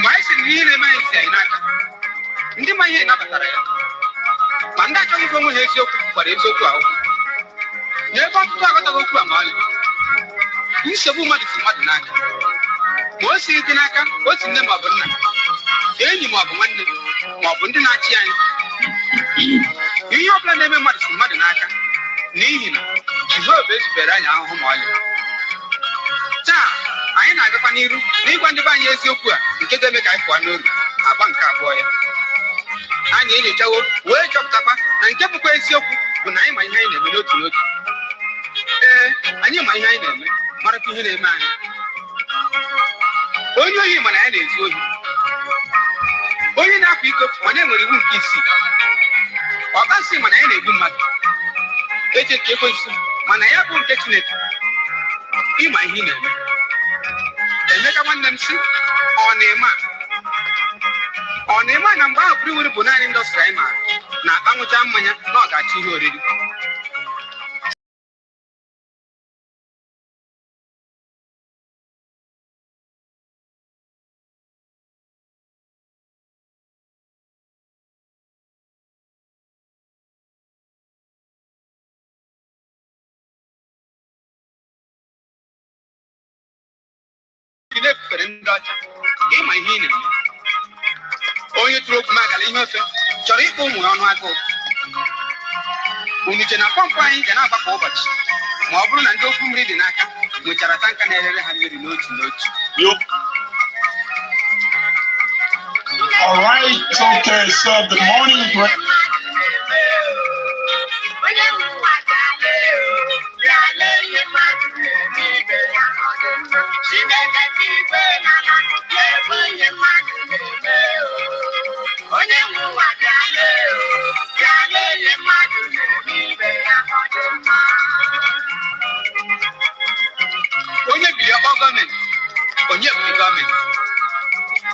My sin, my say, Ndi my head, not a career. Manda coming from his yoke, but it's so well. Never to talk about a man. This is a woman from Madanaka. What's it in Aka? What's in the Mabana? Any Mabana, Mabundinachian. You have planned a much from Madanaka. Nihina, deserve this Verana Homali. I ain't a paniru, they want to buy yes, you get them a guy for a banker boy. I need a tower, wake up Tapa, and kept a question when I my hand a minute to look. I knew my hand, Marapi man. When you hear my hand is good. When you not pick up whenever you won't kiss you. Or I see my hand a good man. They take your question, when I have one taking it. In my hinge. They make a one them see on a man. On a man, I'm about to put an in the frame. Now, I'm with Amaya, not got you already. In my hinge. Oh, you throw Magalino, Jaripo, on my boat. When you can accompany and have a cover. Marble and Dokum reading Naka, which are a tank and a hundred notes. All right, okay, so good morning.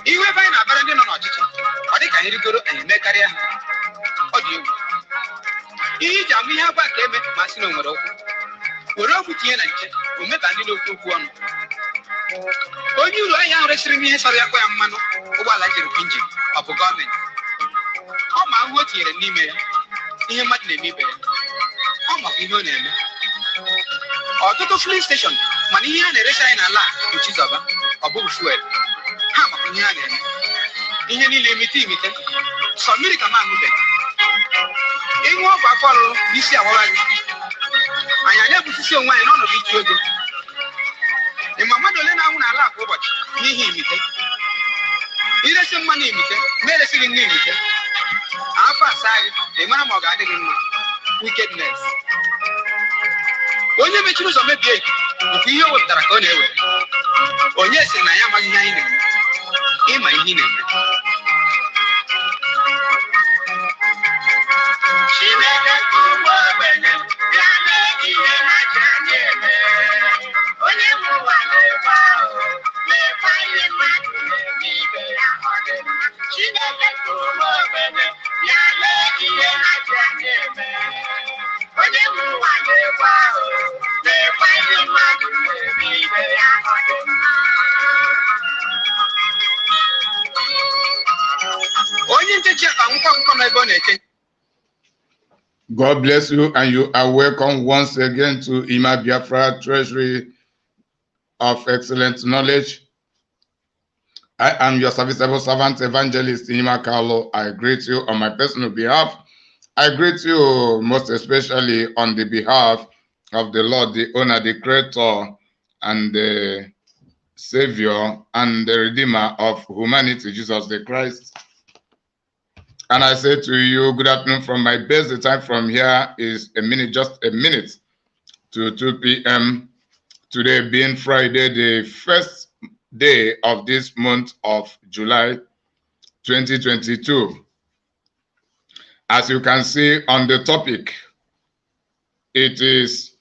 You will find a brand new knowledge. I think I go and make career. What do you? Each of me have a came Massino Moro. We're off with Yen and Check, who met a little cook one. When you I am resting me as a man, while I get a pinch of a garment. Oh, my work here in email. You might name me bear. Oh, my name. Or to the police station, money and a resa in a lot, which is over, a book fuel. Hammer, in any limited, some American man with it. In what I follow, this year, I never see one on of each other. In my mother, I want to laugh over it. He has some money, medicine in limited. Alpha side, the man of garden wickedness. When you make use of a big, if you know that I can't ever. Oh, yes, and I am a name. In my name. She made a good word when you're making a journey. When you move on the wall, they find your man. She made a good word when you're making a journey. When you move on the wall, they find your man. God bless you, and you are welcome once again to Ima Biafra Treasury of Excellent Knowledge. I am your serviceable servant, Evangelist Ima Carlo. I greet you on my personal behalf. I greet you most especially on the behalf of the Lord, the owner, the creator, and the Savior, and the Redeemer of humanity, Jesus the Christ. And I say to you, good afternoon from my base. The time from here is just a minute to 2 p.m. Today being Friday, the first day of this month of July 2022. As you can see on the topic, it is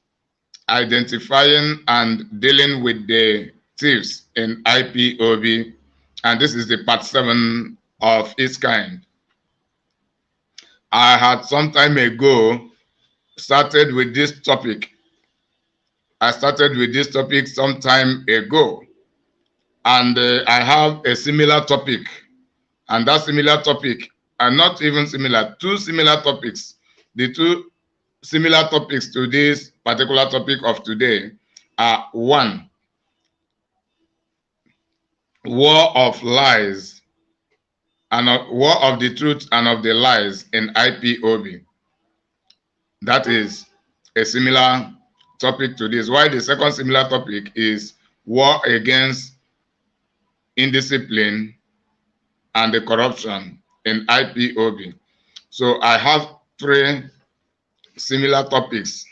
identifying and dealing with the thieves in IPOB. And this is the part 7 of its kind. I had some time ago started with this topic. I started with this topic some time ago. And I have a similar topic, and that similar topic, and not even similar, two similar topics. The two similar topics to this particular topic of today are: one, war of lies, and war of the truth and of the lies in IPOB. That is a similar topic to this. While the second similar topic is war against indiscipline and the corruption in IPOB. So I have three similar topics,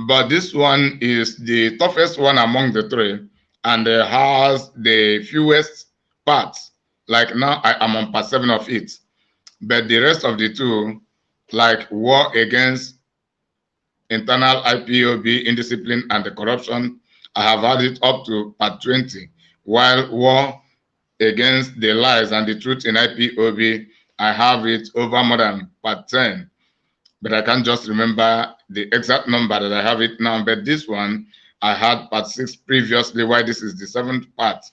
but this one is the toughest one among the three, and has the fewest parts. Like now I am on part 7 of it, but the rest of the two, like war against internal IPOB indiscipline and the corruption, I have had it up to part 20, while war against the lies and the truth in IPOB, I have it over more than part 10. But I can't just remember the exact number that I have it now. But this one, I had part 6 previously, why this is the 7th part.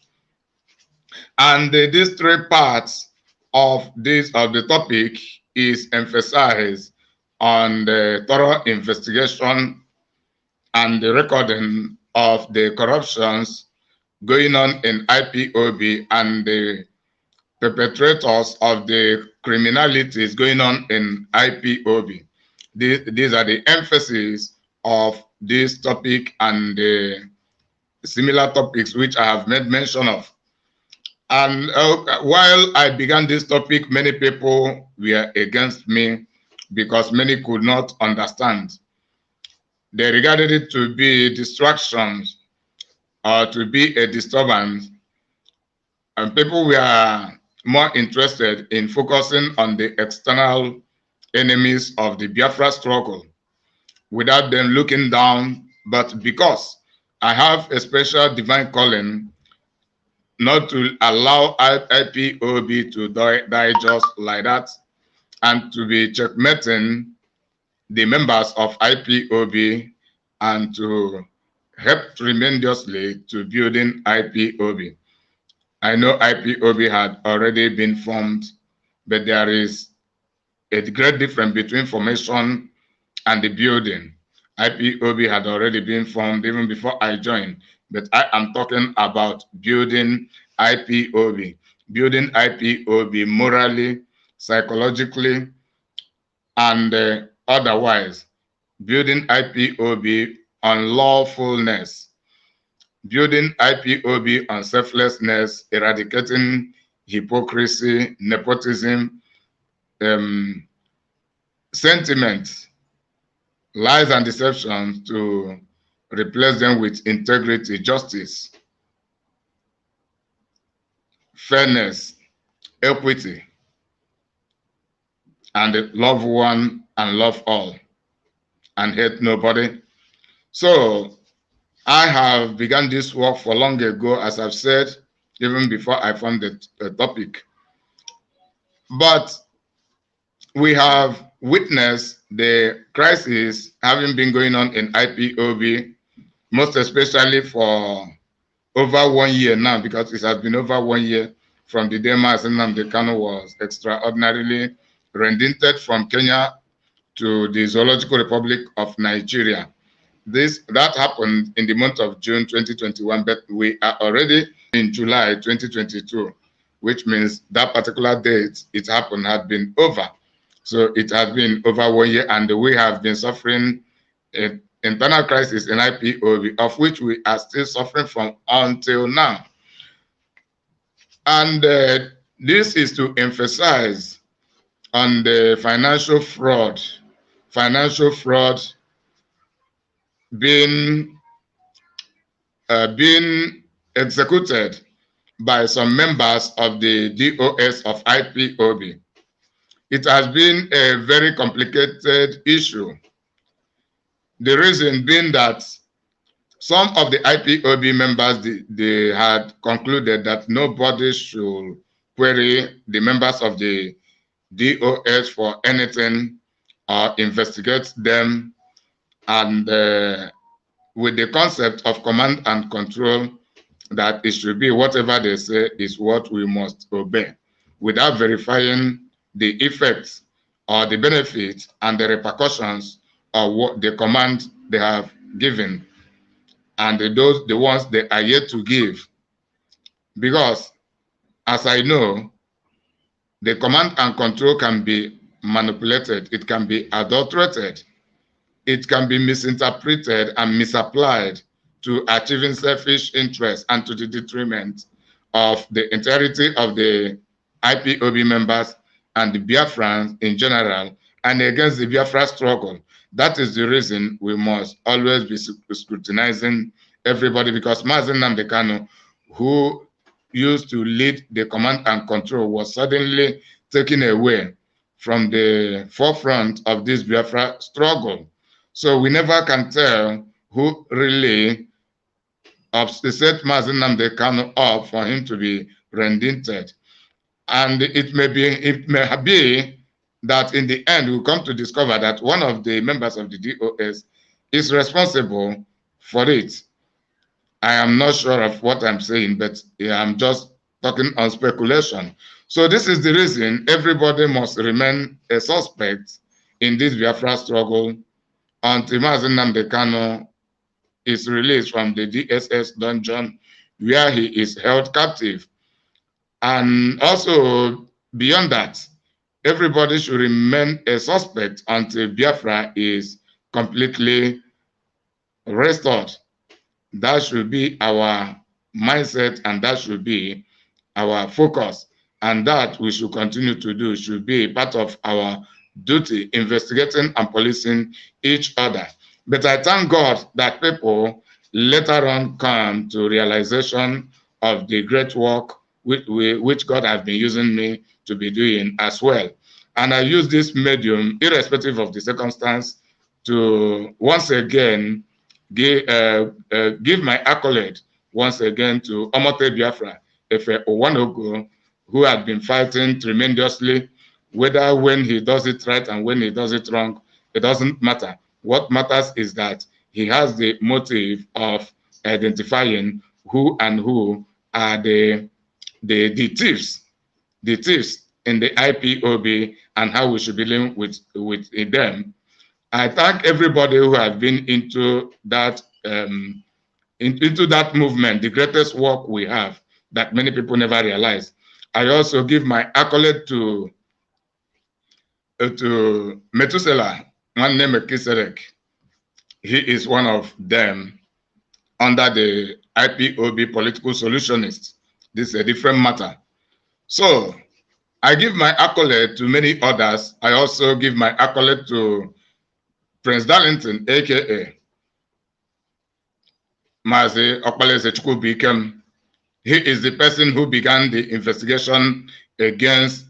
And these 3 parts of the topic is emphasized on the thorough investigation and the recording of the corruptions going on in IPOB and the perpetrators of the criminalities going on in IPOB. These are the emphasis of this topic and the similar topics which I have made mention of. And while I began this topic, many people were against me because many could not understand. They regarded it to be distractions or to be a disturbance, and people were more interested in focusing on the external enemies of the Biafra struggle without them looking down. But because I have a special divine calling not to allow IPOB to die just like that, and to be checkmating the members of IPOB and to help tremendously to building IPOB. I know IPOB had already been formed, but there is a great difference between formation and the building. IPOB had already been formed even before I joined, but I am talking about building IPOB morally, psychologically, and otherwise, building IPOB on lawfulness, building IPOB on selflessness, eradicating hypocrisy, nepotism, sentiments, lies and deception, to replace them with integrity, justice, fairness, equity, and love one and love all and hate nobody. So I have begun this work for long ago, as I've said, even before I found the topic. But we have witnessed the crisis having been going on in IPOB, most especially for over 1 year now, because it has been over 1 year from the day Mazi Nnamdi Kanu was extraordinarily rendited from Kenya to the Zoological Republic of Nigeria. That happened in the month of June 2021, but we are already in July 2022, which means that particular date it happened had been over. So it has been over 1 year, and we have been suffering an internal crisis in IPOB, of which we are still suffering from until now. And this is to emphasize on the financial fraud being executed by some members of the DOS of IPOB. It has been a very complicated issue. The reason being that some of the IPOB members, they had concluded that nobody should query the members of the DOS for anything or investigate them. And with the concept of command and control, that it should be whatever they say is what we must obey, without verifying the effects or the benefits and the repercussions of what the command they have given and the ones they are yet to give. Because as I know, the command and control can be manipulated, it can be adulterated, it can be misinterpreted and misapplied to achieving selfish interests and to the detriment of the entirety of the IPOB members and the Biafrans in general, and against the Biafra struggle. That is the reason we must always be scrutinizing everybody, because Mazi Nnamdi Kanu, who used to lead the command and control, was suddenly taken away from the forefront of this Biafra struggle. So we never can tell who really set Mazi Nnamdi Kanu up for him to be rendited. And it may be that in the end we'll come to discover that one of the members of the DOS is responsible for it. I am not sure of what I'm saying, but I'm just talking on speculation. So this is the reason everybody must remain a suspect in this Biafra struggle until Mazi Nnamdi Kanu is released from the DSS dungeon where he is held captive. And also beyond that, everybody should remain a suspect until Biafra is completely restored. That should be our mindset, and that should be our focus, and that we should continue to do should be part of our duty, investigating and policing each other. But I thank God that people later on come to realization of the great work which God has been using me to be doing as well. And I use this medium, irrespective of the circumstance, to once again give my accolade once again to Omote Biafra, Efe Owanogo, who had been fighting tremendously, whether when he does it right and when he does it wrong, it doesn't matter. What matters is that he has the motive of identifying who are the thieves in the IPOB and how we should be dealing with them. I thank everybody who has been into that movement, the greatest work we have that many people never realize. I also give my accolade to Methuselah, one name Kiserek. He is one of them under the IPOB political solutionists. This is a different matter. So I give my accolade to many others. I also give my accolade to Prince Darlington, aka Mazi Okpaleze Chukwubikem. He is the person who began the investigation against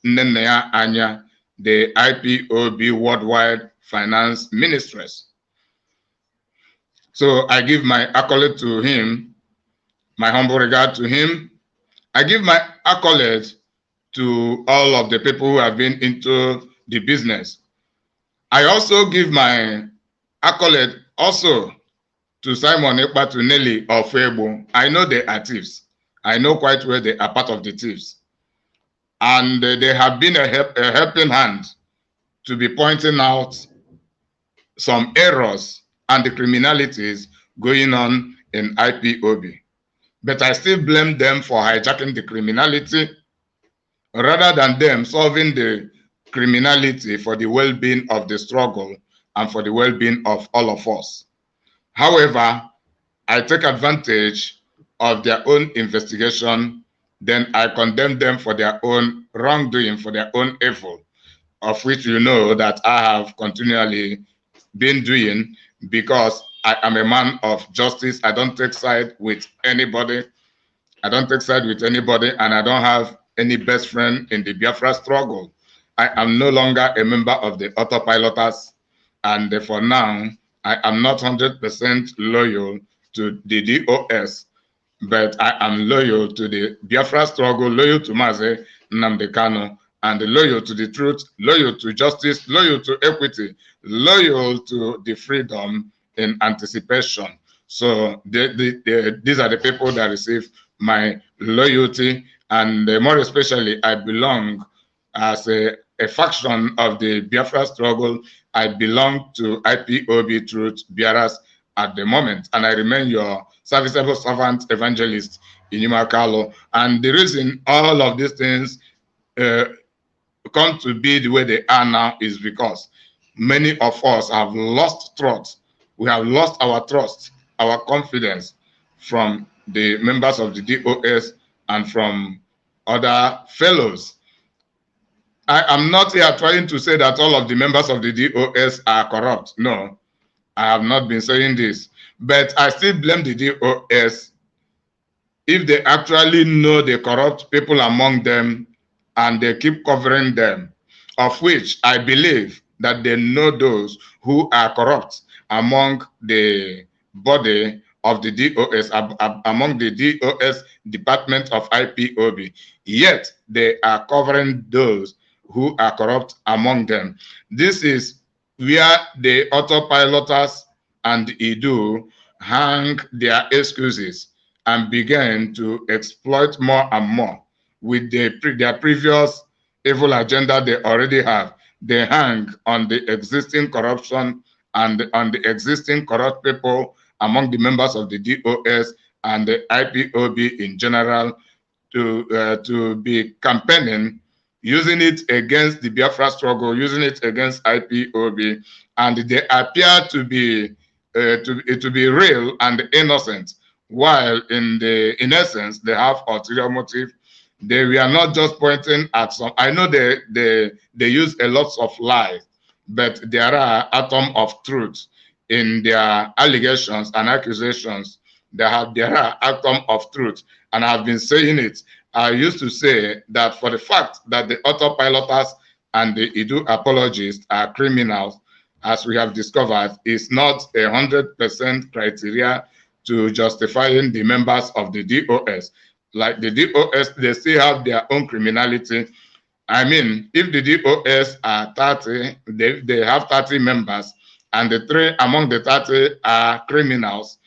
Nnennaya Anya, the IPOB Worldwide Finance Mistress. So I give my accolade to him, my humble regard to him. I give my accolade to all of the people who have been into the business. I also give my accolade also to Simon Ekpatu Nelly of Febo. I know they are thieves. I know quite well they are part of the thieves. And they have been a helping hand to be pointing out some errors and the criminalities going on in IPOB. But I still blame them for hijacking the criminality rather than them solving the criminality for the well-being of the struggle and for the well-being of all of us. However, I take advantage of their own investigation, then I condemn them for their own wrongdoing, for their own evil, of which you know that I have continually been doing, because I am a man of justice. I don't take side with anybody. I don't take side with anybody, and I don't have any best friend in the Biafra struggle. I am no longer a member of the autopiloters, and for now, I am not 100% loyal to the DOS, but I am loyal to the Biafra struggle, loyal to Mazi Nnamdi Kanu, and loyal to the truth, loyal to justice, loyal to equity, loyal to the freedom in anticipation. So these are the people that receive my loyalty, and more especially, I belong as a faction of the Biafra struggle. I belong to IPOB Truth Bearers at the moment, and I remain your serviceable servant evangelist Nnennaya Anya. And the reason all of these things come to be the way they are now is because many of us have lost trust. We have lost our trust, our confidence from the members of the DOS and from other fellows. I am not here trying to say that all of the members of the DOS are corrupt. No, I have not been saying this. But I still blame the DOS if they actually know the corrupt people among them and they keep covering them, of which I believe that they know those who are corrupt among the body of the DOS, among the DOS department of IPOB, yet they are covering those who are corrupt among them. This is where the autopiloters and IDU hang their excuses and began to exploit more and more with their previous evil agenda they already have. They hang on the existing corruption and on the existing corrupt people among the members of the DOS and the IPOB in general to be campaigning, using it against the Biafra struggle, using it against IPOB, and they appear to be real and innocent, while in essence they have ulterior motive. They were not just pointing at some. I know they use a lot of lies, but there are atoms of truth in their allegations and accusations. There are atoms of truth, and I've been saying it. I used to say that for the fact that the autopiloters and the IDU apologists are criminals, as we have discovered, is not 100% criteria to justifying the members of the DOS. Like the DOS, they still have their own criminality. I mean, if the DOS are 30, they have 30 members, and the 3 among the 30 are criminals,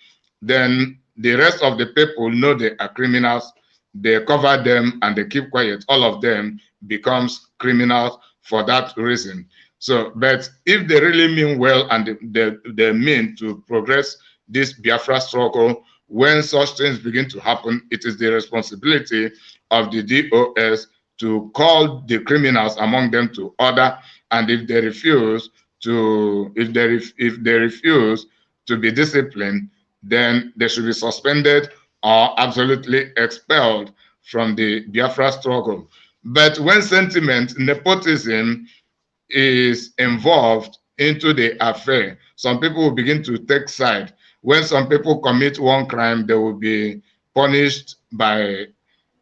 then the rest of the people know they are criminals. They cover them and they keep quiet. All of them becomes criminals for that reason. So, but if they really mean well and they mean to progress this Biafra struggle, when such things begin to happen, it is the responsibility of the DOS to call the criminals among them to order, and if they refuse to be disciplined, then they should be suspended or absolutely expelled from the Biafra struggle. But when sentiment, nepotism is involved into the affair, some people will begin to take side. When some people commit one crime, they will be punished by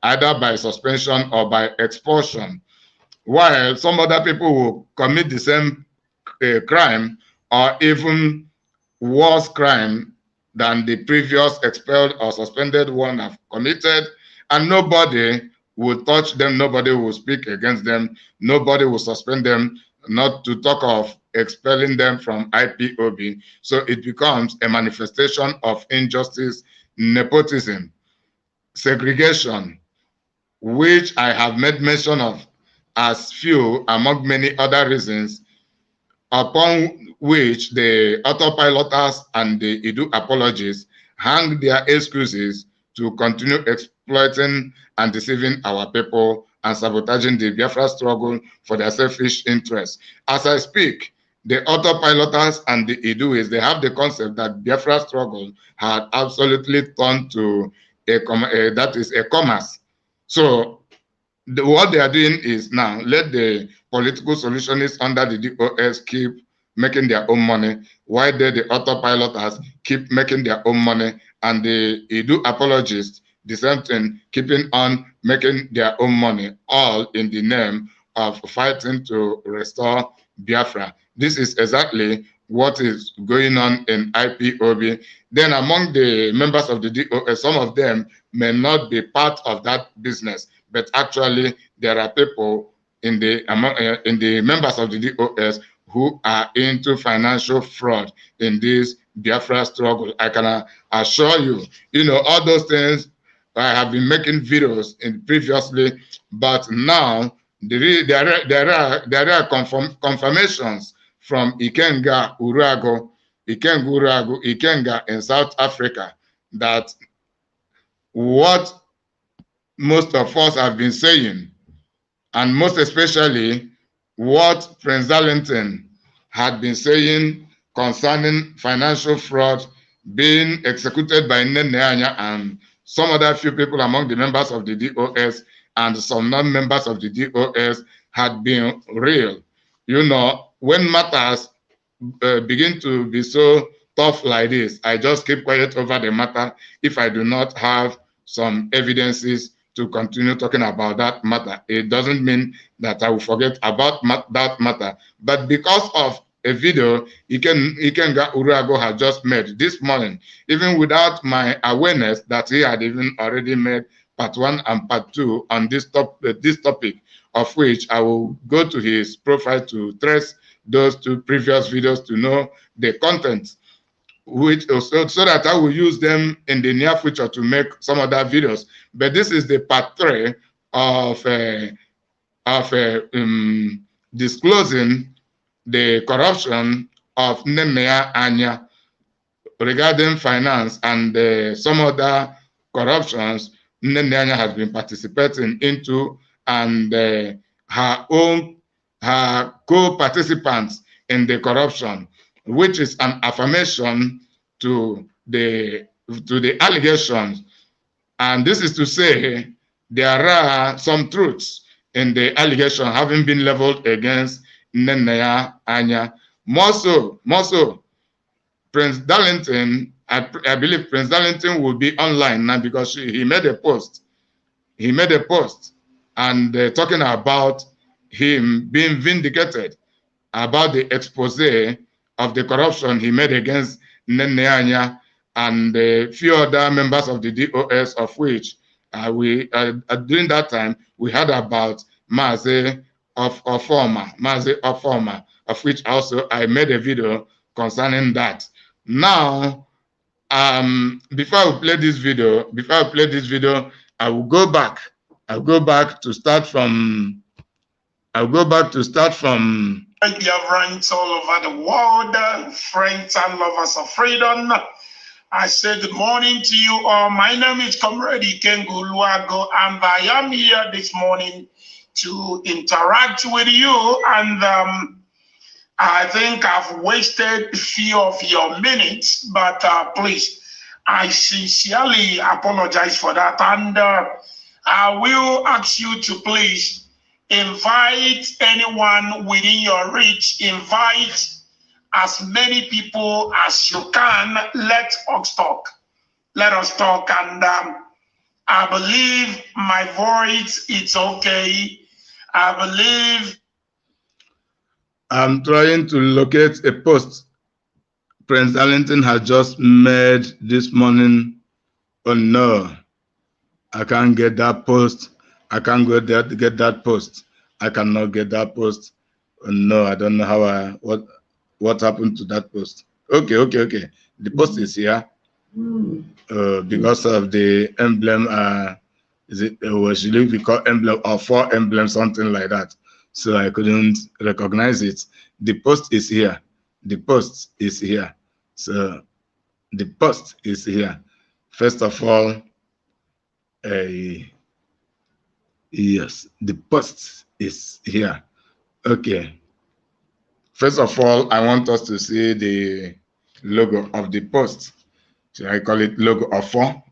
either by suspension or by expulsion, while some other people will commit the same crime or even worse crime than the previous expelled or suspended one have committed, and nobody will touch them, nobody will speak against them, nobody will suspend them, not to talk of expelling them from IPOB. So it becomes a manifestation of injustice, nepotism, segregation, which I have made mention of as few among many other reasons, upon which the autopiloters and the IDU apologists hang their excuses to continue exploiting and deceiving our people and sabotaging the Biafra struggle for their selfish interests. As I speak, the autopiloters and the IDUs, they have the concept that Biafra struggle had absolutely turned to a commerce. So what they are doing is now let the political solutionists under the DOS keep making their own money, while the autopiloters keep making their own money, and the IDU apologists, the same thing, keeping on making their own money, all in the name of fighting to restore Biafra. This is exactly what is going on in IPOB. Then among the members of the DOS, some of them may not be part of that business, but actually there are people in the members of the DOS who are into financial fraud in this Biafra struggle. I can assure you, you know, all those things I have been making videos in previously, but now there are confirmations from Ikenga Uruagu, Ikenga in South Africa, that what most of us have been saying, and most especially what Prince Darlington had been saying concerning financial fraud being executed by Nnennaya Anya and some other few people among the members of the DOS and some non-members of the DOS had been real. You know, when matters begin to be so tough like this, I just keep quiet over the matter if I do not have some evidences to continue talking about that matter. It doesn't mean that I will forget about that matter, but because of a video Ikenga Uruagu had just made this morning, even without my awareness that he had even already made part 1 and part 2 on this topic, of which I will go to his profile to trace those 2 previous videos to know the content, which so that I will use them in the near future to make some other videos. But this is the part 3 of disclosing the corruption of Nnennaya Anya regarding finance and some other corruptions Nnennaya Anya has been participating into, and her co-participants in the corruption, which is an affirmation to the allegations. And this is to say there are some truths in the allegation having been leveled against Nnennaya Anya. More so, Prince Darlington, I believe Prince Darlington will be online now because he made a post. He made a post and talking about him being vindicated about the expose of the corruption he made against Nnennaya Anya and a few other members of the DOS, of which during that time we heard about Mazi Ofoma, of which also I made a video concerning that. Now, before I play this video, I will go back. I'll go back to start from. Friends all over the world, friends and lovers of freedom. I say good morning to you all. My name is Comrade Ikenga Uruagu, and I am here this morning to interact with you. And I think I've wasted a few of your minutes, but please, I sincerely apologize for that. And I will ask you to please invite anyone within your reach, invite as many people as you can. Let us talk. Let us talk. And I believe my voice is okay. I believe. I'm trying to locate a post Prince Darlington has just made this morning. Oh no, I can't get that post. I can't go there to get that post. I cannot get that post. Oh no, I don't know how what happened to that post. Okay. The post is here. Because of the emblem, is it what should we call emblem or 4 emblems, something like that. So I couldn't recognize it. The post is here. The post is here. So the post is here. First of all, yes, the post is here. Okay. First of all, I want us to see the logo of the post. Should I call it logo of 4?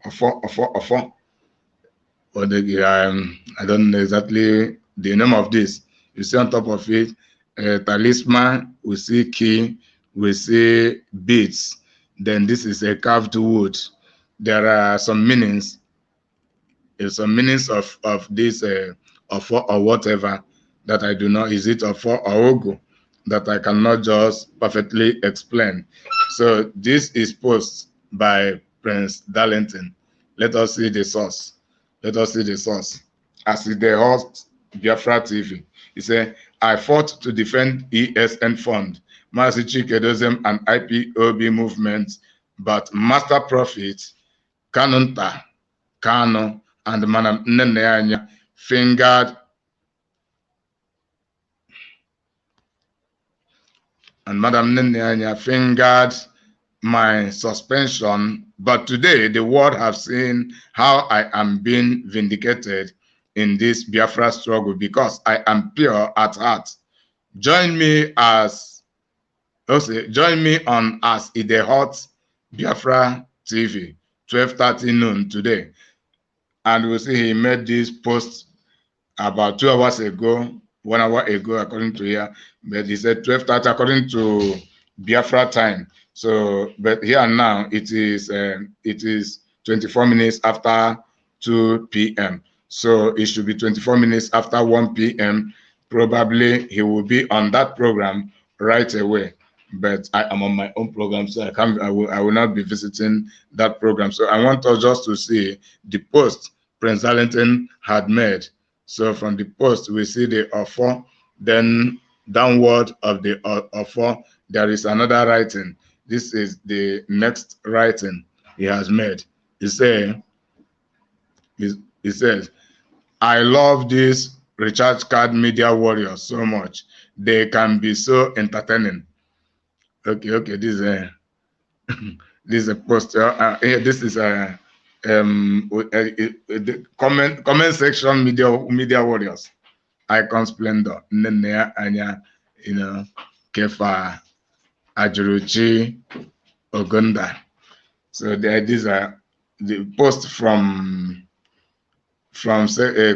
Or the I don't know exactly the name of this. You see on top of it, talisman, we see key, we see beads. Then this is a carved wood. There are some meanings. Some meanings of this of or whatever that I do not. Is it of or ogo that I cannot just perfectly explain. So this is post by Prince Darlington. Let us see the source. Let us see the source. As the host Biafra TV, he said, I fought to defend ESN fund. Mercy Chikedozem and IPOB movement, but Master Prophet, Kanunta, Kano, and Madam Nnennaya Anya fingered my suspension, but today the world have seen how I am being vindicated in this Biafra struggle because I am pure at heart. Join me on As Ide Hot Biafra TV, 12:30 noon today. And we'll see he made this post about 2 hours ago, 1 hour ago, according to here, but he said 12:30 according to Biafra time. So, but here now it is 24 minutes after 2 p.m. So it should be 24 minutes after 1 p.m. Probably he will be on that program right away. But I am on my own program, so I will not be visiting that program. So I want us just to see the post Prince Darlington had made. So from the post, we see the offer, then downward of the offer, there is another writing. This is the next writing he has made. He says, I love these recharge card media warriors so much. They can be so entertaining. Okay, this is a post. This is the comment section media warriors. Icon Splendor, Nnennaya Anya, Kefa, Ajuruchi, Ogunda. So these are the posts from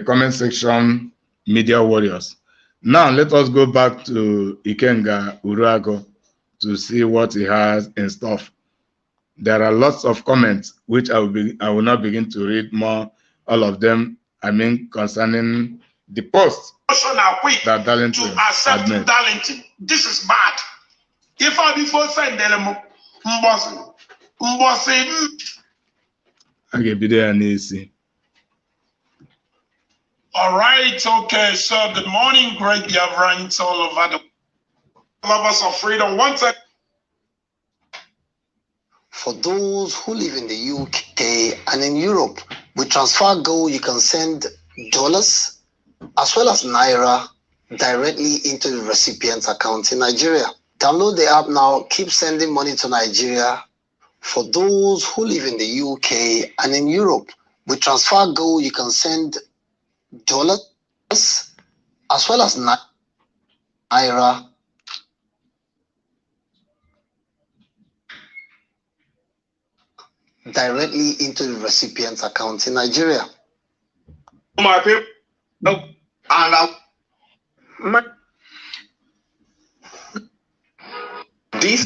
comment section media warriors. Now let us go back to Ikenga Uruagu to see what he has in stuff. There are lots of comments which I will not begin to read more. All of them, concerning the post that Darlington to accept had made. Darlington. This is bad. If I before send them, all right, okay, so good morning, great Biafrans all over the lovers of freedom. Once again, for those who live in the UK and in Europe, with TransferGo, you can send dollars as well as Naira directly into the recipient's account in Nigeria. Download the app now. Keep sending money to Nigeria. For those who live in the UK and in Europe, with TransferGo, you can send dollars as well as Naira directly into the recipient's account in Nigeria. my people, and these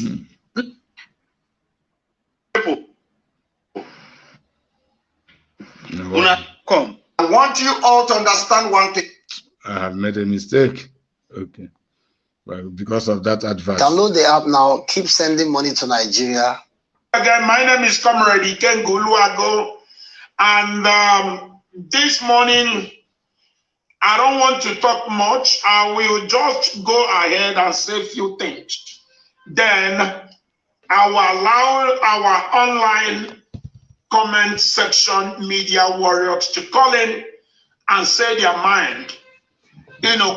people, come. I want you all to understand one thing. I have made a mistake. Okay. Well, because of that advice. Download the app now. Keep sending money to Nigeria. Again, my name is Comrade Ikenga Uruagu, and this morning I don't want to talk much. I will just go ahead and say a few things. Then I will allow our online comment section media warriors to call in and say their mind,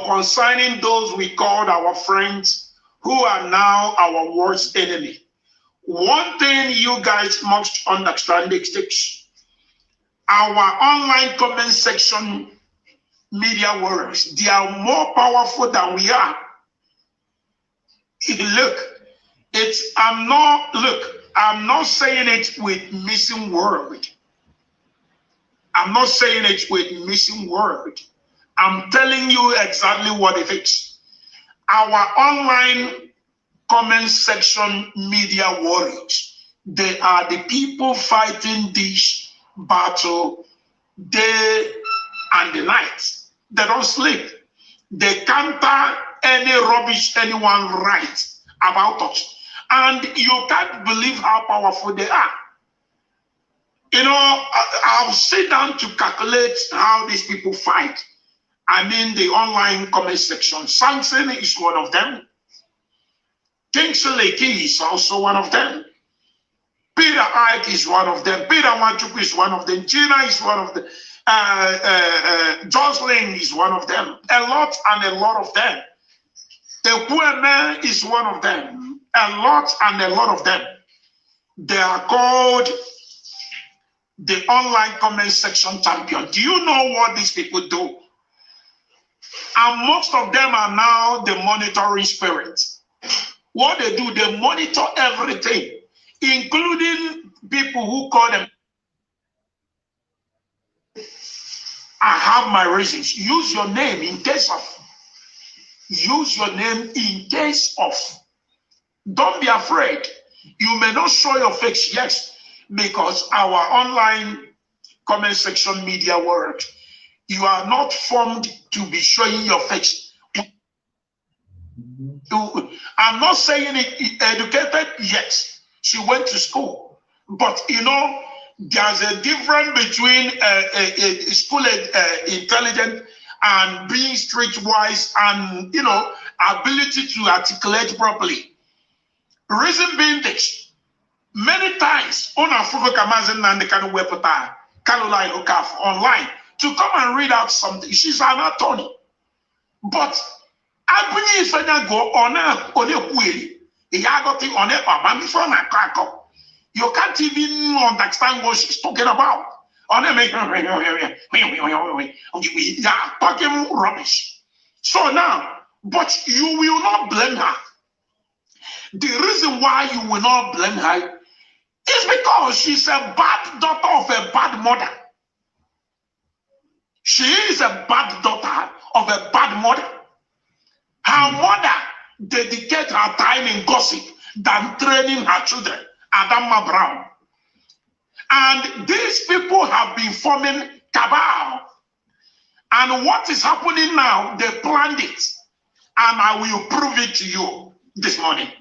concerning those we called our friends who are now our worst enemy. One thing you guys must understand is this: our online comment section media warriors, they are more powerful than we are. Look, I'm not saying it with missing word. I'm not saying it with missing word. I'm telling you exactly what it is. Our online comment section media warriors, they are the people fighting this battle day and the night. They don't sleep. They counter any rubbish anyone writes about us. And you can't believe how powerful they are. I'll sit down to calculate how these people fight. The online comment section. Samson is one of them. Kingsley Key is also one of them. Peter Ike is one of them. Peter Wanchuk is one of them. Gina is one of them. Jocelyn is one of them. A lot of them. The poor man is one of them. A lot of them. They are called the online comment section champion. Do you know what these people do? And most of them are now the monitoring spirits. What they do, they monitor everything, including people who call them. I have my reasons. Use your name in case of. Use your name in case of. Don't be afraid. You may not show your face, yes, because our online comment section media world, you are not formed to be showing your face. I'm not saying it educated, yes. She went to school. But, you know, there's a difference between school intelligence and being streetwise and, you know, ability to articulate properly. Reason being this, many times, on our Nnennaya Anya online to come and read out something. She's an attorney. But if I go on you can't even understand what she's talking about. They are talking rubbish. So now, but you will not blame her. The reason why you will not blame her is because she's a bad daughter of a bad mother. She is a bad daughter of a bad mother. Her mother dedicated her time in gossip than training her children. Adama Brown. And these people have been forming cabal. And what is happening now, they planned it. And I will prove it to you this morning.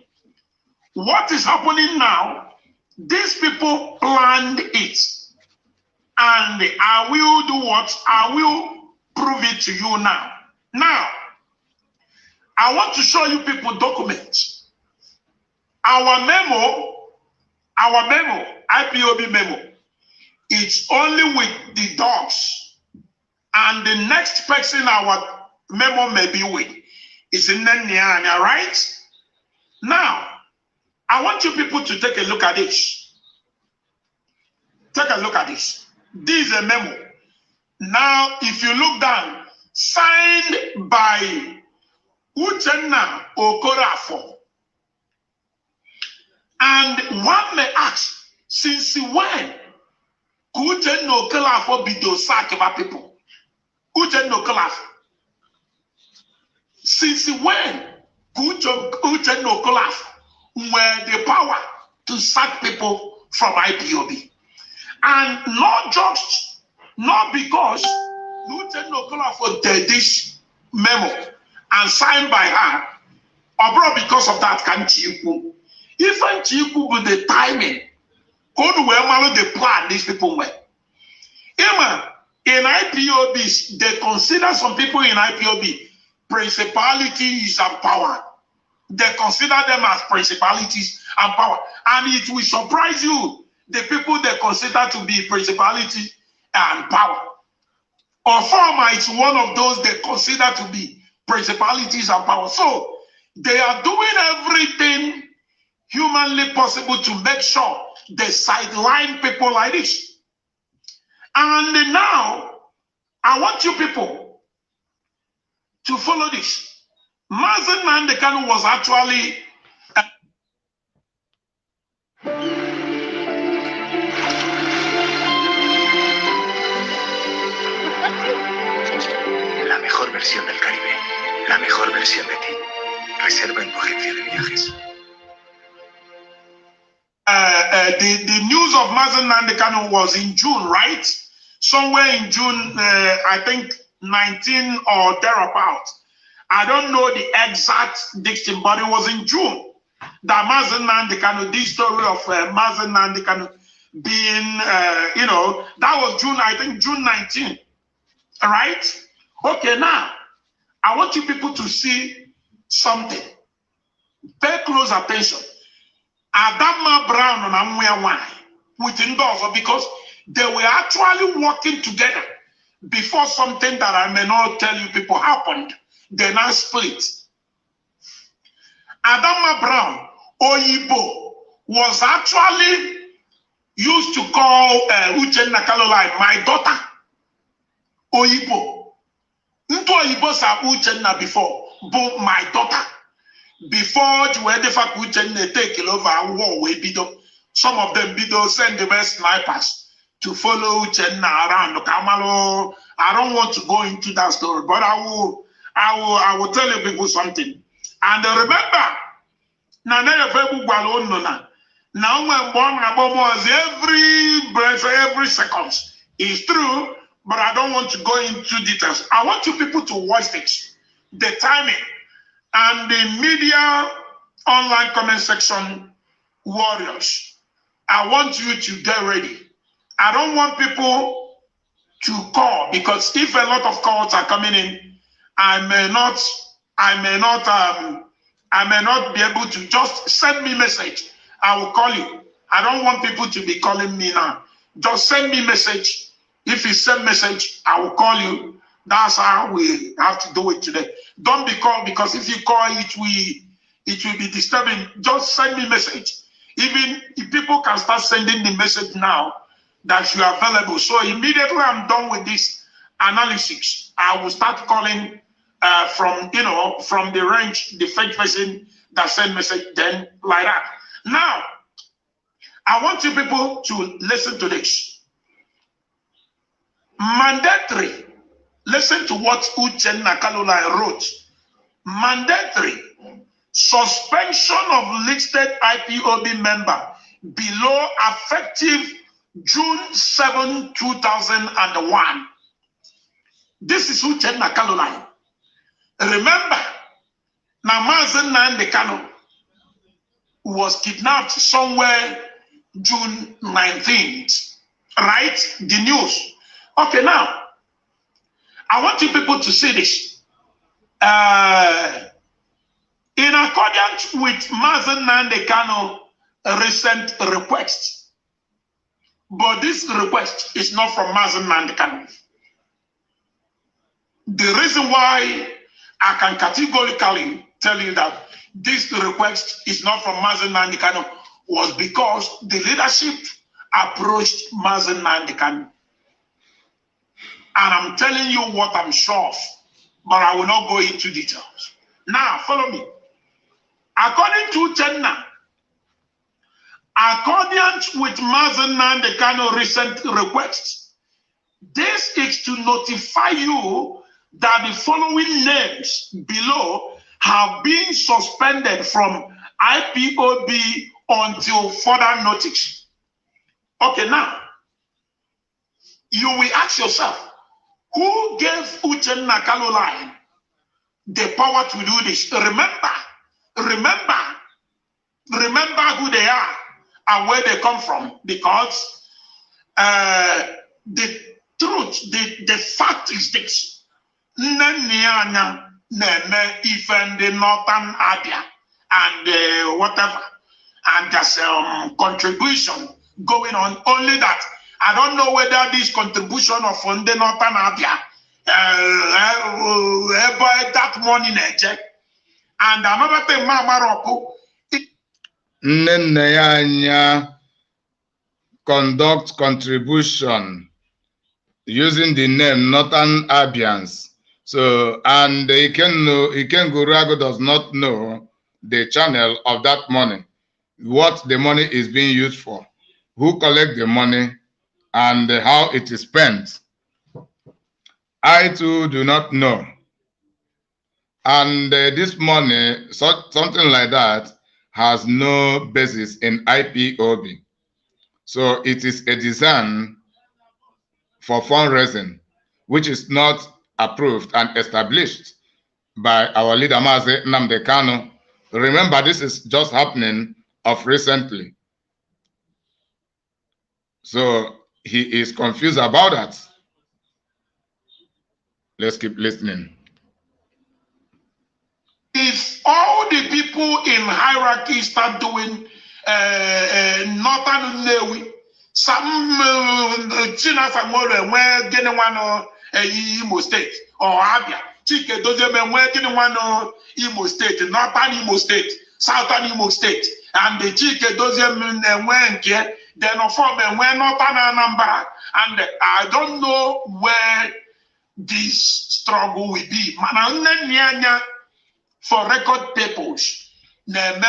What is happening now, these people planned it. And I will do what? I will prove it to you now. Now, I want to show you people documents. Our memo, IPOB memo, it's only with the dogs. And the next person our memo may be with is Nnennaya Anya, right? Now, I want you people to take a look at this. Take a look at this. This is a memo. Now, if you look down, signed by Nnennaya Anya. And one may ask, since when could no Okorafor be those sack about people? No Okorafor. Since when could no Okorafor were the power to sack people from IPOB? And not just, not because no Okorafor did this memo and signed by her, or because of that can't you? Even Chiku with the timing, the plan these people were. In IPOB, they consider some people in IPOB principalities and power. They consider them as principalities and power. And it will surprise you, the people they consider to be principality and power. Orfama is one of those they consider to be principalities and power. So they are doing everything humanly possible to make sure they sideline people like this. And now, I want you people to follow this. Nnennaya Anya was actually la mejor versión del Caribe, la mejor versión de ti. Reserva en tu agencia de viajes. The news of Nnennaya Anya was in June, right? Somewhere in June, I think 19 or thereabout. I don't know the exact date, but it was in June that Nnennaya Anya, this story of Nnennaya Anya being, that was June, I think June 19, right? Okay, now, I want you people to see something. Pay close attention. Adama Brown and Amwea Wine with Ndozo, because they were actually working together before something that I may not tell you people happened. They now split. Adama Brown, Oyibo, was actually used to call Uchenna Caroline my daughter. Oyibo. Nto Oyibo sa Uchenna before, but my daughter. Before you were the fact Uchenna take over war we bido. Some of them bido send the best snipers to follow Uchenna around. Kamalo, I don't want to go into that story, but I will tell you people something. And remember, Nnennaya Anya now when born about every second is true, but I don't want to go into details. I want you people to watch this, the timing, and the media online comment section warriors. I want you to get ready. I don't want people to call, because if a lot of calls are coming in, I may not be able to. Just send me message. I will call you. I don't want people to be calling me now. Just send me message. If you send message, I will call you. That's how we have to do it today. Don't be called, because if you call, it will be disturbing. Just send me message. Even if people can start sending the message now that you are available. So immediately I'm done with this analysis, I will start calling from the range, the first person that send message, then like that. Now, I want you people to listen to this. Mandatory. Listen to what Uchenna Caroline wrote. Mandatory suspension of listed IPOB member below effective June 7, 2001. This is Uchenna Caroline. Remember, Nnennaya Anya was kidnapped somewhere June 19th, right? The news. Okay, now, I want you people to see this. In accordance with Nnennaya Anya recent request, but this request is not from Nnennaya Anya. The reason why I can categorically tell you that this request is not from Nnennaya Anya was because the leadership approached Nnennaya Anya. And I'm telling you what I'm sure of, but I will not go into details. Now, follow me. According to Uchenna, according with Nnennaya Anya recent request, this is to notify you that the following names below have been suspended from IPOB until further notice. Okay, now, you will ask yourself, who gave Uchenna Caroline the power to do this? Remember who they are and where they come from, because the truth, the fact is this. Nnennaya Anya neme even the Northern Abia and whatever, and there's contribution going on. Only that I don't know whether this contribution of the Northern Abia that money check. And another thing, Mama Roku, Nnennaya Anya conduct contribution using the name Northern Abians. So, and Ikenga Uruagu does not know the channel of that money, what the money is being used for, who collect the money, and how it is spent. I too do not know. And this money, something like that, has no basis in IPOB. So it is a design for fundraising, which is not approved and established by our leader, Mazi Nnamdi Kanu. Remember, this is just happening of recently. So he is confused about that. Let's keep listening. Is all the people in hierarchy start doing Northern Nnewi, some China Samuel, where Genewano Imo State or Abia, Chike Dozeme, where Genewano Imo State, Northern Imo State, Southern Imo State, and the Chike Dozeme and Wenke, then of them where Northern Anambra, and I don't know where this struggle will be. Nnennaya Anya, for record purpose, Northern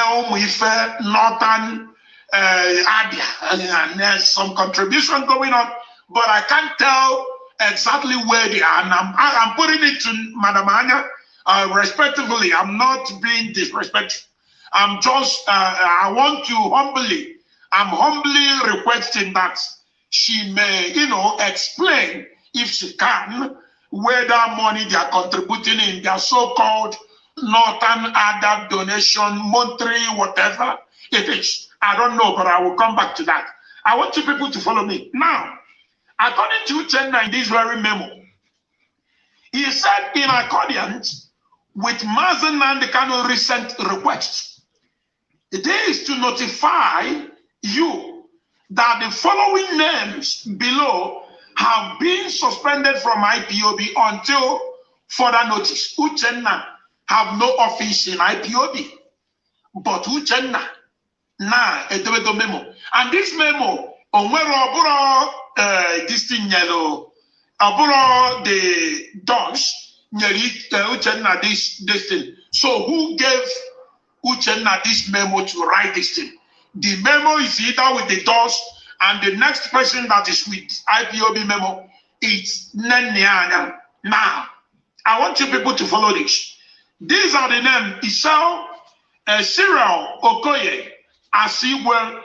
Abia, and there's some contribution going on, but I can't tell exactly where they are. And I'm putting it to Madam Anya respectively. I'm not being disrespectful. I'm just, I want to I'm humbly requesting that she may, explain, if she can, where that money they are contributing in their so-called Northern Adab donation, monthly, whatever it is. I don't know, but I will come back to that. I want you people to follow me. Now, according to Ikenga in this very memo, he said in accordance with Mazen Nnamdi Kanu's recent request, it is to notify you that the following names below have been suspended from IPOB until further notice. Ikenga have no office in IPOB, but Ikenga na a memo. And this memo, this thing yellow, the dogs, Ikenga this thing. So who gave Ikenga this memo to write this thing? The memo is either with the dogs, and the next person that is with IPOB memo is Nnennaya Anya. Now, I want you people to follow this. These are the names: Isao, Cyril Okoye, Asiwu,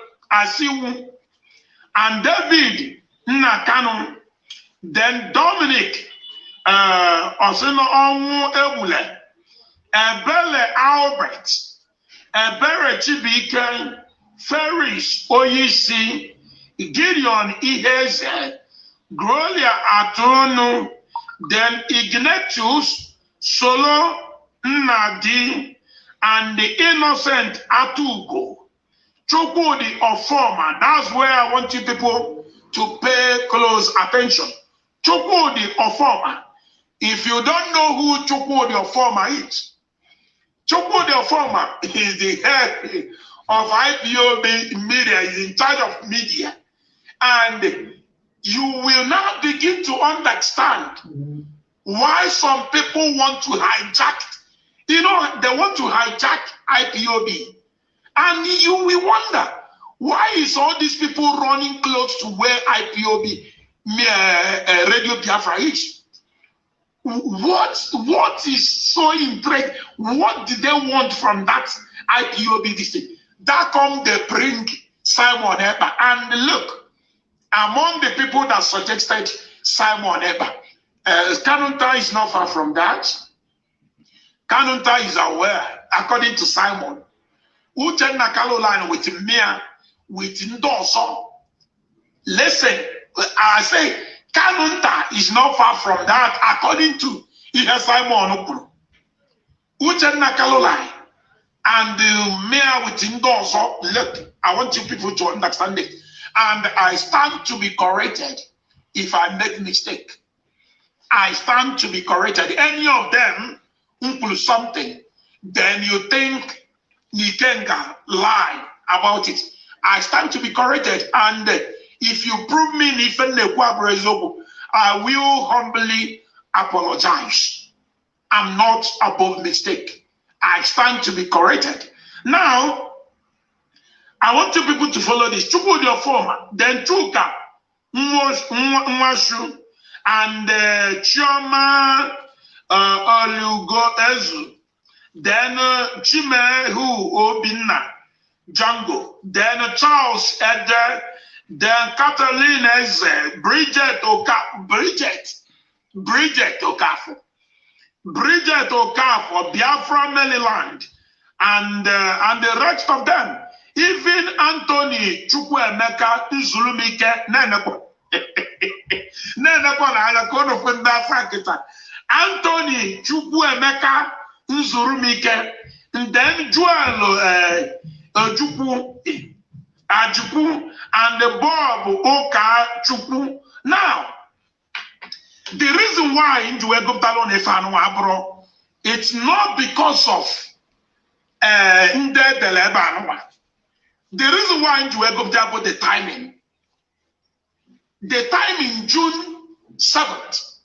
and David Nnakanu, then Dominic Osino Onwu Ebule, Ebele Albert, Ebere Chibike, Ferris Oyisi, Gideon Iheze, Gloria Atonu, then Ignatius Solo Nnadi, and the innocent Atugo. Chukwudi Ofoma, that's where I want you people to pay close attention. Chukwudi Ofoma. If you don't know who Chukwudi Ofoma is, Chukwudi Ofoma is the head of IPOB media, is in charge of media. And you will now begin to understand why some people want to hijack, they want to hijack IPOB. And you will wonder, why is all these people running close to where IPOB Radio Biafra is? What is so intriguing? What did they want from that IPOB district? That come they bring Simon Ekpa. And look, among the people that suggested Simon Ekpa, Kanunta is not far from that. Kanunta is aware, according to Simon, Ikenga Caroline with Mia, with Ndoso. Listen, I say Kanunta is not far from that, according to Simon Okuru. Ikenga Caroline and Mia with Ndoso. Look, I want you people to understand it. And I stand to be corrected if I make mistake. I stand to be corrected. Any of them include something, then you think Ikenga lie about it. I stand to be corrected, and if you prove me I will humbly apologize. I'm not above mistake. I stand to be corrected. Now, I want you people to follow this. Chukwudi Ofoma, then Chuka Nwashu, and Chioma Olugo Ezu, then Chimehu Obinna Django, then Charles Eder, then Kathleen Eze, Bridget Okafor, Biafra Maryland, and the rest of them. Even Anthony Chukwuemeka Nzulumike Anthony Chukwuemeka Nzulumike and then Joel Ojukwu Ajukwu and the Bob Oka Chukwu. Now, the reason why into Egoptalon Efanu Abro, it's not because of Nde Delebanwa. The reason why into Egoptalon the timing. The time in June 7th,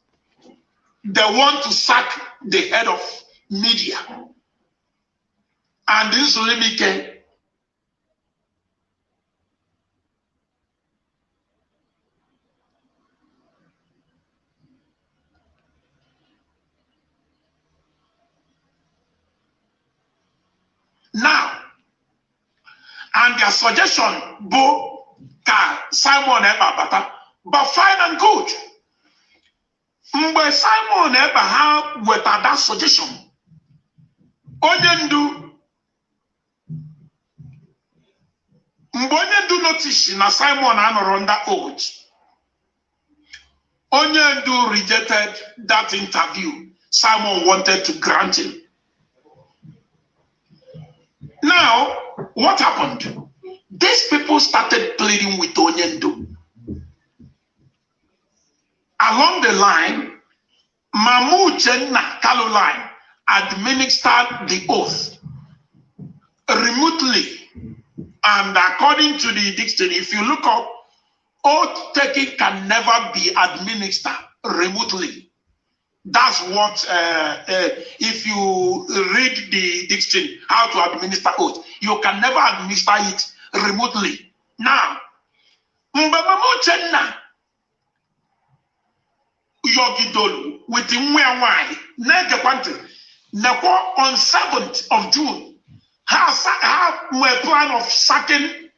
they want to sack the head of media. And this Limike. Now, and their suggestion, Bo Ka Simon Eba, but fine and good. Mgbe Simon Eba with that suggestion, Onyendu notice na Simon anọrọ under oath. Onyendu rejected that interview. Simon wanted to grant him. Now, what happened? These people started pleading with Onyendu. Along the line, Mamu Chenna Caroline administered the oath remotely. And according to the dictionary, if you look up, oath taking can never be administered remotely. That's what, if you read the dictionary, how to administer oath, you can never administer it remotely. Now, Mbamamu Chenna Yogidolu with Mweawai, on 7th of June, have a plan of sacking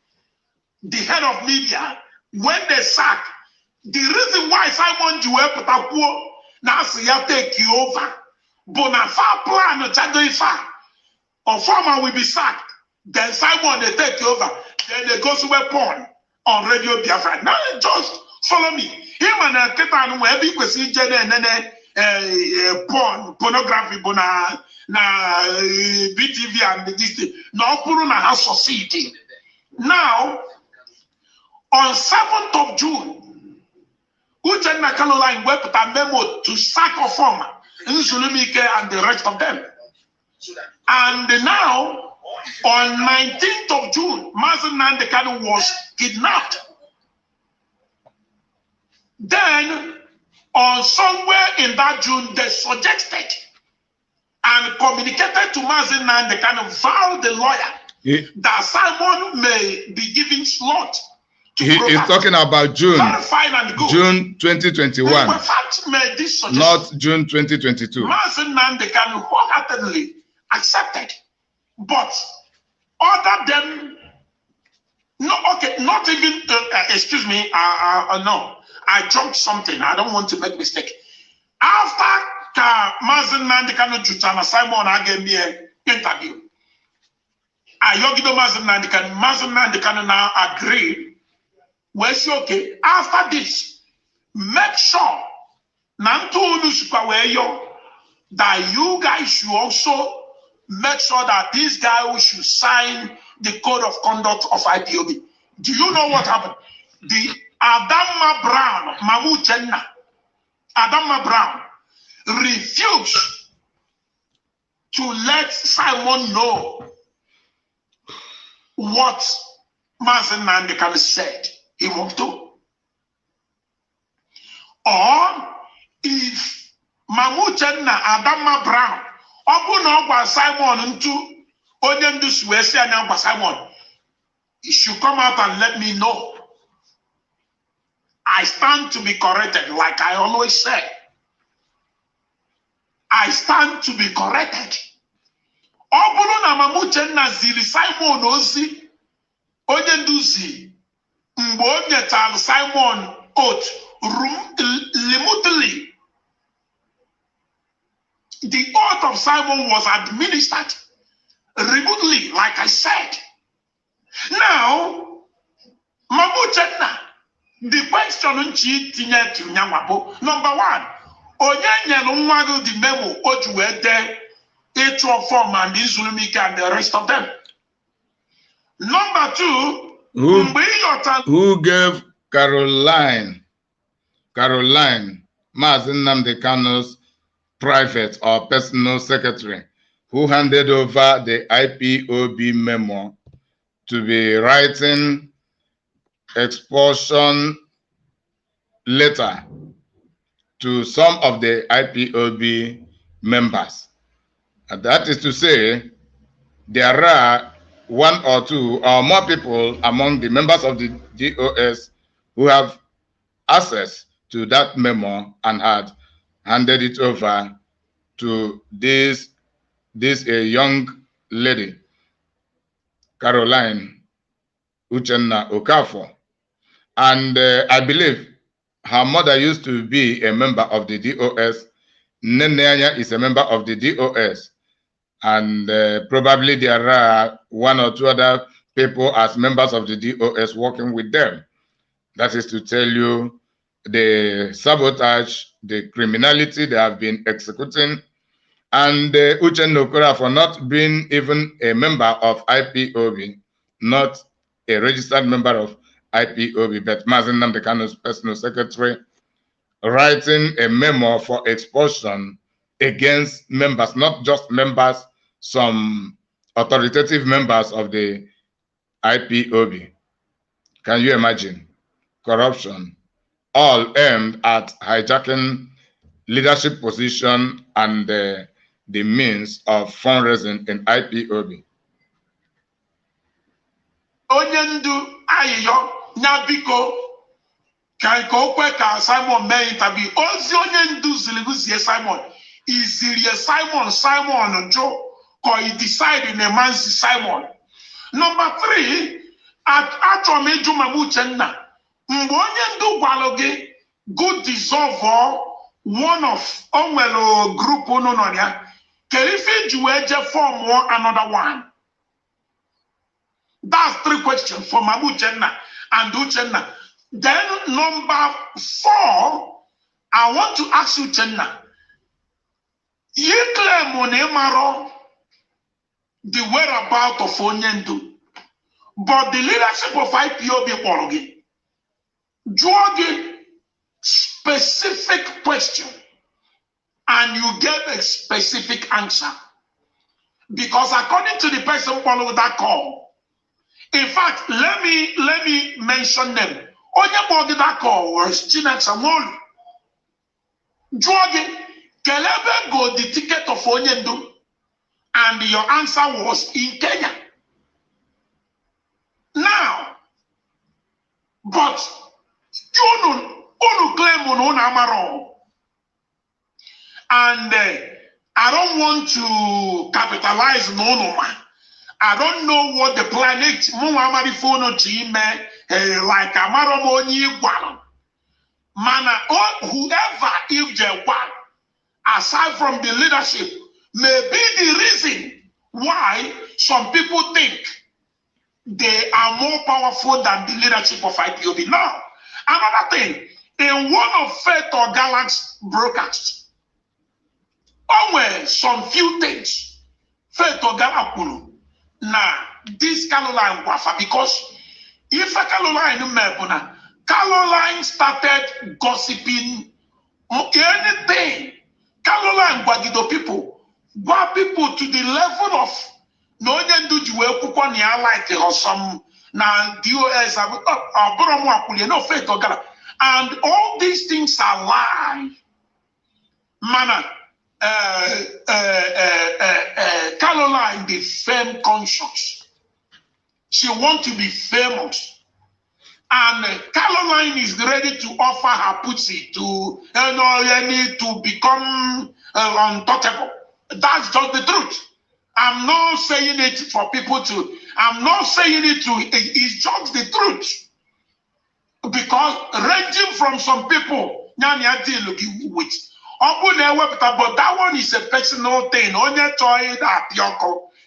the head of media. When they sack, the reason why Simon Jue Putapuo now see ya take you over. Bonafa plan Chadoifa or former will be sacked. Then Simon they take you over. Then they go to a porn on Radio Biafra. Now just follow me. Him and Ketan where we could see porn, pornography, bona na BTV and this thing. Now Puruna has succeeded. Now on 7th of June, Uchenna Caroline went a memo to sack a former Nsulumike and the rest of them. And now, on 19th of June, Mazen Nandekano was kidnapped. Then, on somewhere in that June, they suggested and communicated to Mazen Nandekano via the lawyer that Simon may be given slot. He is talking about June. June 2021. Not June 2022. Mazen Nandekano wholeheartedly accepted. But other than no, okay, not even excuse me, no, I jumped something. I don't want to make mistake. After Mazen Nandekano Jutana Simon gave me an interview. Ayogido Mazen Nandekano now agreed. Well, okay, after this, make sure that you guys should also make sure that this guy should sign the code of conduct of IPOB. Do you know what happened? The Adama Brown, Mamu Chenna, Adama Brown refused to let Simon know what Mazen Nandekano said he won't do. Or if Mamu Chenna, Adama Brown, Obu Simon into Onyendu Suwesi and Simon, he should come out and let me know. I stand to be corrected, like I always say. I stand to be corrected. Obu na Mamu Chenna ziri Simon ozi Onyendu zi. Mbonya Simon oath remotely. The oath of Simon was administered remotely, like I said. Now, Mamu Chenna, the question number one, Onyenye Nwago the memo ojuwede H1 form and Zulumika and the rest of them. Number two, who gave Caroline Mazi Nnamdi Kanu's private or personal secretary, who handed over the IPOB memo to be writing expulsion letter to some of the IPOB members. And that is to say, there are one or two or more people among the members of the DOS who have access to that memo and had handed it over to this a young lady, Caroline Uchenna Okafor. And I believe her mother used to be a member of the DOS. Nnennaya Anya is a member of the DOS. And probably there are one or two other people as members of the DOS working with them. That is to tell you the sabotage, the criminality they have been executing, and Uchenna Okafor for not being even a member of IPOB, not a registered member of IPOB, but Mazi Nnamdi Kanu's personal secretary, writing a memo for expulsion against members, not just members, some authoritative members of the IPOB. Can you imagine? Corruption, all aimed at hijacking leadership position and the means of fundraising in IPOB. Onyendu ayo nyabiko kanko kweka Simon may interview ozi onyendu ziliguzie Simon izirie Simon Joe ko he decide in a man's Simon. Number 3 at Atomeju Mamuchenna mgbe onyendu gwaloge good dissolve one of onwelo group no no ya kerife juweje form another one. That's 3 questions for Mamuchenna and Uchenna. Then number 4, I want to ask you, Uchenna, you claim Monemaro the whereabouts of Onyendu, but the leadership of IPOB Borogi draw the specific question and you get a specific answer. Because according to the person following that call, in fact, let me mention them. Onye that call was Chinak Samolu. Drogi, Kelebe go the ticket of Onyendu, and your answer was in Kenya. Now, but you claim on Amaro, and I don't want to capitalize no man. I don't know what the planet like Amaromoni Mana or whoever if they want, aside from the leadership, may be the reason why some people think they are more powerful than the leadership of IPOB. Now, another thing, in one of Faith or Galaxy broadcasts, some few things, Faith or Galaxy. Now, this Caroline Wafa, because if a Caroline started gossiping anything, Caroline Wagido people to the level of no one do you like or some now DOS no faith or God, and all these things are lie. Mana Caroline the fame conscious. She wants to be famous. And Caroline is ready to offer her pussy to to become untouchable. That's just the truth. I'm not saying it for people to, I'm not saying it to, it's just the truth. Because ranging from some people, but that one is a personal thing.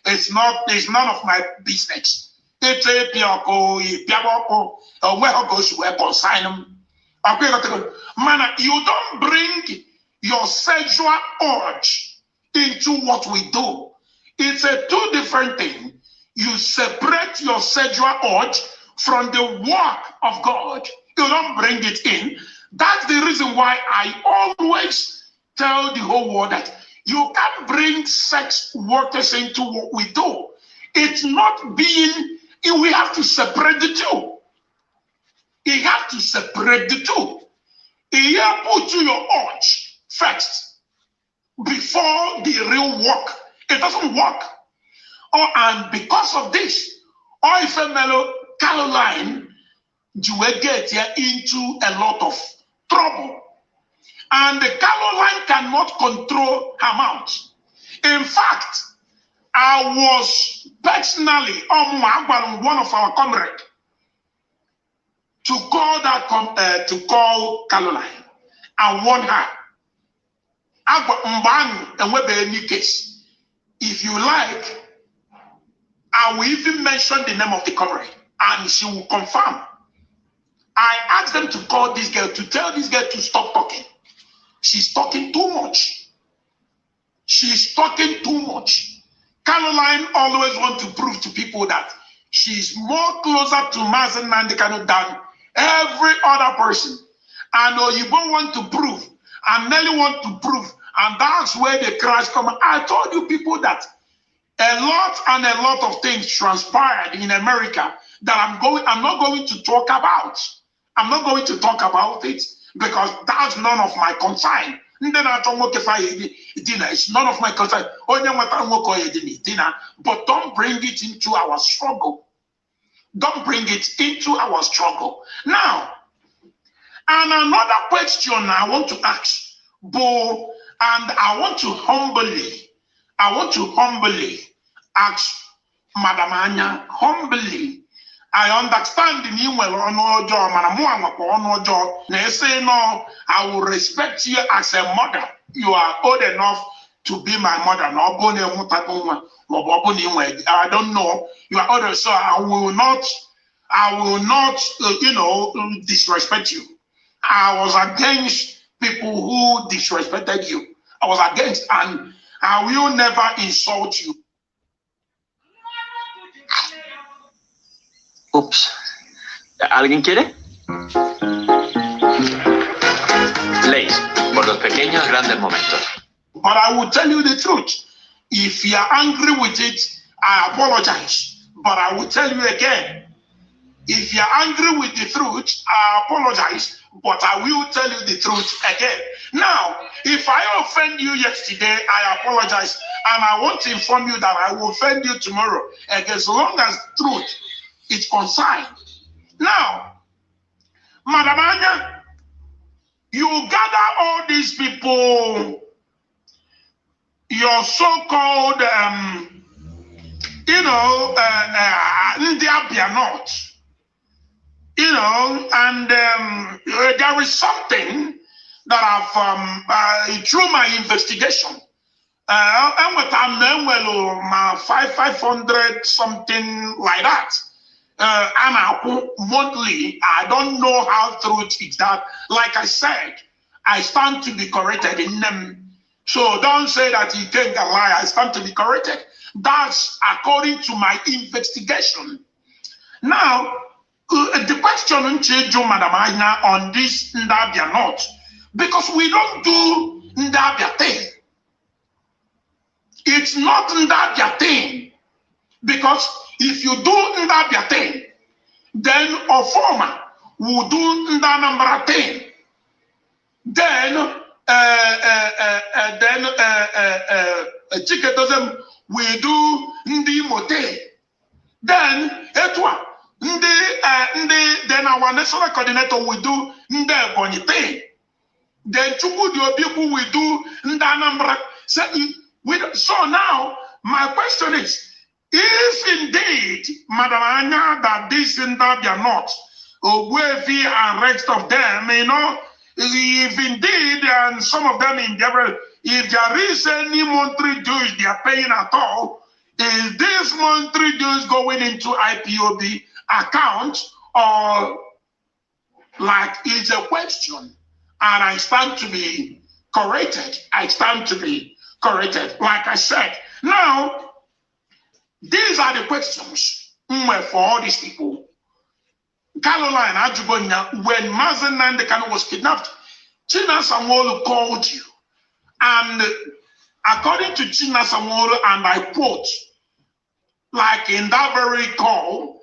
It's none of my business. Man, you don't bring your sexual urge into what we do. It's a two different thing. You separate your sexual urge from the work of God. You don't bring it in. That's the reason why I always tell the whole world that you can't bring sex workers into what we do. It's not being, we have to separate the two. You have to separate the two. You have to put your urge first before the real work. It doesn't work. Oh, and because of this, all female Caroline, you will get here into a lot of trouble. And the Caroline cannot control her mouth. In fact, I was personally on one of our comrades to call Caroline and warn her. And any case, if you like, I will even mention the name of the comrade and she will confirm. I asked them to call this girl, to tell this girl to stop talking. She's talking too much. She's talking too much. Caroline always wants to prove to people that she's more closer to Mazen Nandekano than every other person. And Oyibo want to prove, and Nelly want to prove, and that's where the crash comes. I told you people that a lot of things transpired in America that I'm not going to talk about. I'm not going to talk about it because that's none of my concern. It's none of my concern. But don't bring it into our struggle. Don't bring it into our struggle. Now, and another question I want to ask, Bo, and I want to humbly ask Madam Anya, humbly. I understand the new say no, I will respect you as a mother. You are old enough to be my mother. I don't know. You are older, so I will not, disrespect you. I was against people who disrespected you. I was against, and I will never insult you. Ups. ¿Alguien quiere? Leis, por los pequeños grandes momentos. But I will tell you the truth. If you are angry with it, I apologize. But I will tell you again. If you are angry with the truth, I apologize. But I will tell you the truth again. Now, if I offend you yesterday, I apologize. And I want to inform you that I will offend you tomorrow. As long as truth is concerned. Now, Madam Anya, you gather all these people, your so-called, India not, and there is something that I've, through my investigation, I'm with my 500 something like that. And monthly, I don't know how true it is that. Like I said, I stand to be corrected in them. So don't say that you can't lie. I stand to be corrected. That's according to my investigation. Now, the question Madam Anya, on this Ndabia not, because we don't do Ndabia thing. It's not Ndabia thing, because if you do Ndabia thing, then a former will do Ndanambra thing. Then Chiketism will do Ndi Mote. Then Etwa, then our national coordinator will do Nde Bonite. Then Chukwudi people will do Ndanambra. So now, my question is, if indeed, Madam Anya, that this and that they are not, Ogwefi and rest of them, if indeed, and some of them in Gabriel, if there is any monthly dues they are paying at all, is this monthly dues going into IPOB account, or like it's a question? And I stand to be corrected. I stand to be corrected, like I said. Now, these are the questions for all these people. Caroline Ajubonya, when Mazen Nandekano was kidnapped, China Samwolu called you. And according to China Samwolu, and I quote, like in that very call,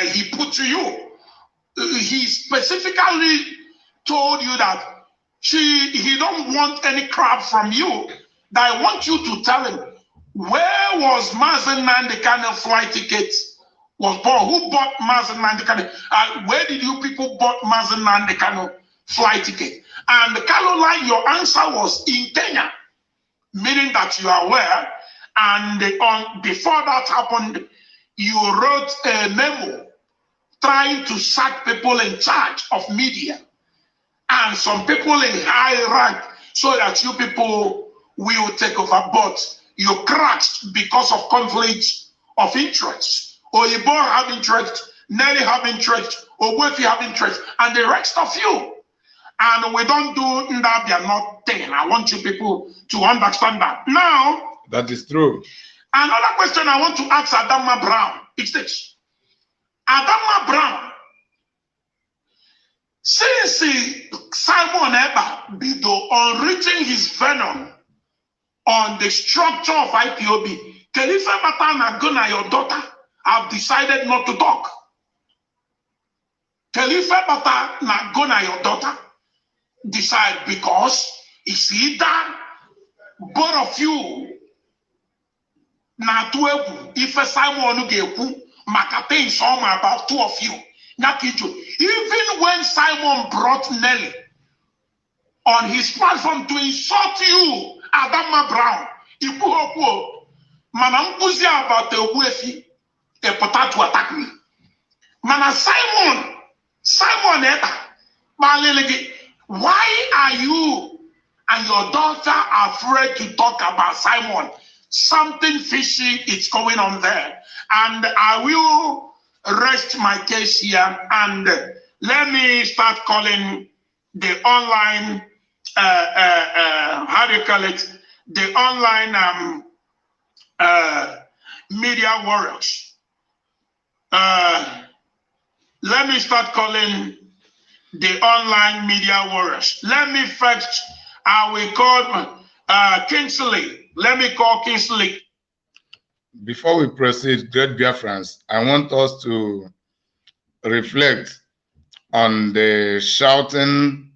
he put to you, he specifically told you that he don't want any crap from you, that I want you to tell him, where was Mazen Nandekano flight tickets? Was bought? Who bought Mazen Nandekano? Where did you people bought Mazen Nandekano flight ticket? And Caroline, your answer was in Kenya, meaning that you are aware. And before that happened, you wrote a memo trying to sack people in charge of media and some people in high rank so that you people will take over. But you crashed because of conflict of interest. Oyibo have interest, Nelly have interest, Ogwefi have interest, and the rest of you. And we don't do that, they are not thing. I want you people to understand that. Now, that is true. Another question I want to ask Adama Brown is this. Adama Brown, since Simon Eba Bido unreaching his venom on the structure of IPOB, Khalifa Mata Nagona, your daughter, have decided not to talk. Khalifa Mata Nagona, your daughter, decide because it's either both of you na tuebu if Simon Geku Makate is about two of you. Even when Simon brought Nelly on his platform to insult you, Adama Brown, Ibu Manam Kuzi about the Wefi, a potato attack me. Mana Simon Eta, why are you and your daughter afraid to talk about Simon? Something fishy is going on there. And I will rest my case here and let me start calling the online, how do you call it? The online media warriors. Let me start calling the online media warriors. Let me first, I will call Kingsley. Let me call Kingsley. Before we proceed, great Biafrans, I want us to reflect on the shouting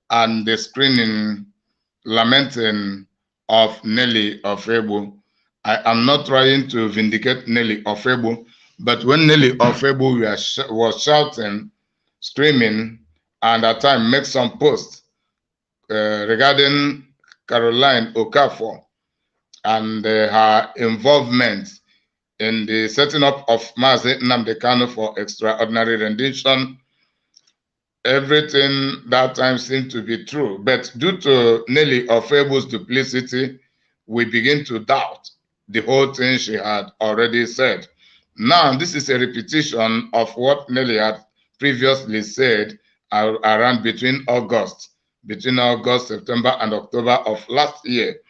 and the screaming, lamenting of Nelly Ofebu. I am not trying to vindicate Nelly Ofebu, but when Nelly Ofebu was shouting, screaming, and at times make some posts regarding Caroline Okafor and her involvement in the setting up of Mazi Nnamdi Kanu for extraordinary rendition, everything that time seemed to be true. But due to Nelly Ofebu's duplicity, we begin to doubt the whole thing she had already said. Now, this is a repetition of what Nelly had previously said around between August, September, and October of last year.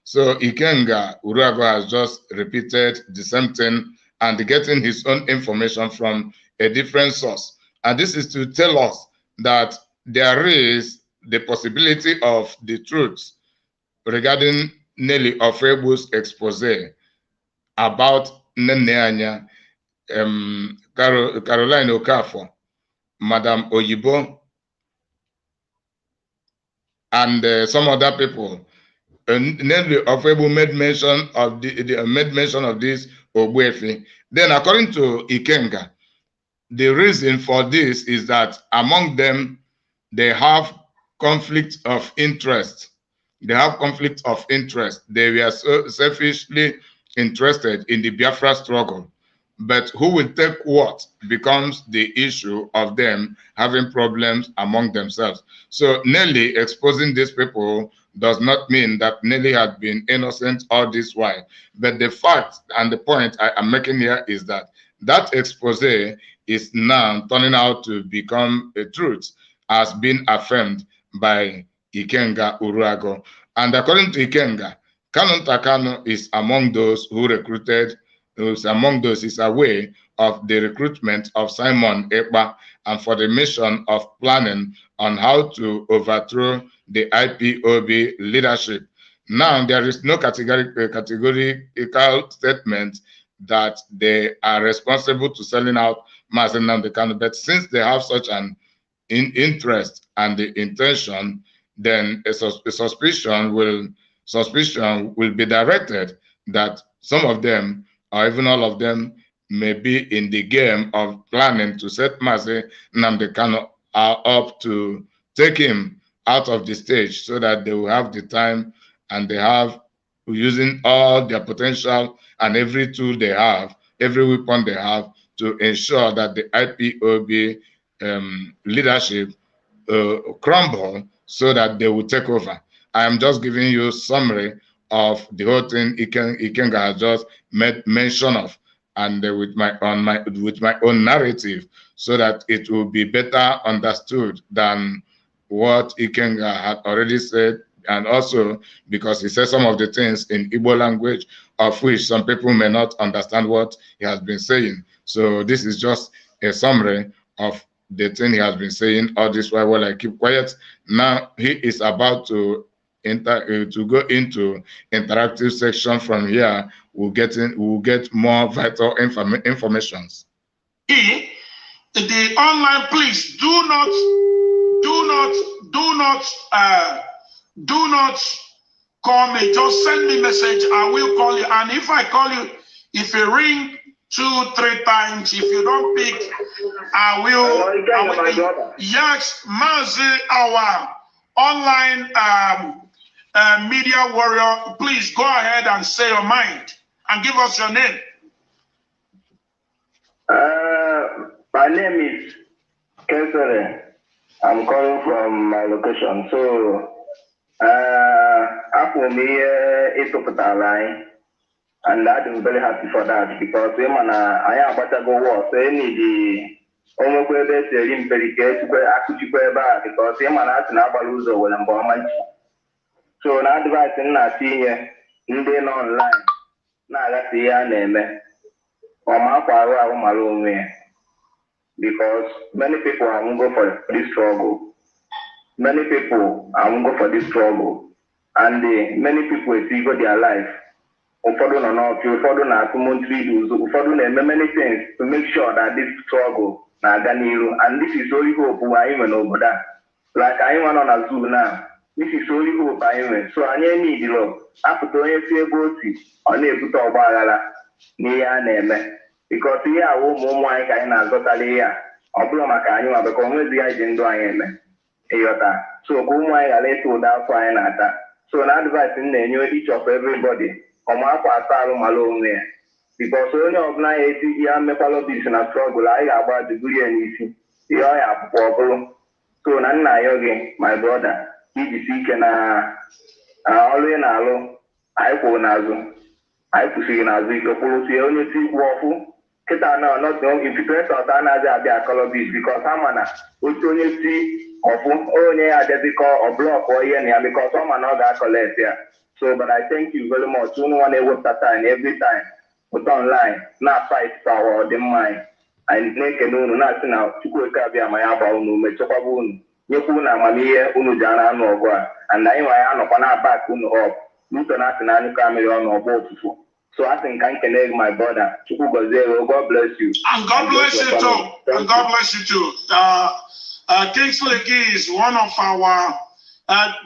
So Ikenga Uruagu has just repeated the same thing and getting his own information from a different source. And this is to tell us that there is the possibility of the truth regarding Nelly Ofebu's expose about Nnennaya Anya, Caroline Okafor, Madam Oyibo, and some other people. Nelly Ofebu made mention of this Ogwefi. Then, according to Ikenga, the reason for this is that among them they have conflict of interest. They were so selfishly interested in the Biafra struggle. But who will take what becomes the issue of them having problems among themselves. So Nelly exposing these people does not mean that Nelly had been innocent all this while. But the fact and the point I am making here is that that expose is now turning out to become a truth, as been affirmed by Ikenga Uruagu. And according to Ikenga, Kanu is among those who recruited, is aware of the recruitment of Simon Ekpa and for the mission of planning on how to overthrow the IPOB leadership. Now, there is no categorical statement that they are responsible to selling out Mazi Nnamdi Kanu, but since they have such an interest and the intention, then a suspicion will be directed that some of them, or even all of them, may be in the game of planning to set Mazi Nnamdi Kanu up to take him out of the stage so that they will have the time and they have, using all their potential and every tool they have, every weapon they have, to ensure that the IPOB leadership crumble so that they will take over. I am just giving you a summary of the whole thing Ikenga has just made mention of, and with my own narrative, so that it will be better understood than what Ikenga had already said, and also because he said some of the things in Igbo language, of which some people may not understand what he has been saying. So this is just a summary of the thing he has been saying all this while I keep quiet. Now he is about to go into interactive section. From here, we'll get more vital informations. The online, please do not call me. Just send me message. I will call you. And if I call you, if you ring 2-3 times, if you don't pick, I will. Yes, Mazi, our online media warrior, please go ahead and say your mind and give us your name. My name is Kensere. I'm calling from my location. So, after me, it's up the line. And I'm very happy for that because I am about to go war. So I need the almost because I'm not lose when I'm born. So now advice in that senior in the online. Now that's the name. Or my power my own way. Because many people are going to go for this struggle. Many people are going to go for this struggle. And many people will see their life. Ụfọdụ nọ n'ọfịa, ụfọdụ na-akụ monthly dues, ụfọdụ na-eme many things to make sure that this struggle na-aga n'iru. And this is only hope anyị nwere n'obodo a. Like anyị nwa nọ na zoo now, this is only hope anyị nwere. So anyị need apụta onye si ebe o si, ọ na-ebute ọgba aghara n'ihe a na-eme. Because ihe awụ ụmụ anyị ka anyị na-azọtara ihe a, ọ bụrụ maka anyị nwa bụka onwezi ya ji ndụ anyị eme. Ịghọta. So ka ụmụ anyị ghara ịta ụda afọ anyị na-ata. So na advice m na-enye each of everybody. Because only of na ya mekwala bis na struggle anyị ga-agba duburi ya n'isi ihe ọ ya akwụkwọ ọbụrụ. So na nna ya gị my brother ijisi ike na ọrụ ị na-alụ anyị kwụrụ n'azụ anyị kwụsịrị n'azụ ike kwụrụ tie onye ti ikwu ọfụ kịta na ọnọdụ influencer ọta anaghị abịa akọlọ bis because ama na otu onye ti ọfụ onye ya adịzikọ ọ blọkụ ihe na ya because ọ ma na ọ ga-akọlet ya. So, but I thank you very much. You know, when I work that time, every time, but online, not fight power, the mind. I make a no, not now, to go to my abba, no, make a baboon. You put a mamia, Unujana, no, and I am upon our back, up. You cannot an camera on or both. So I think I can egg my brother. God bless you. And God bless you too. And God bless you too. Kingsley is one of our.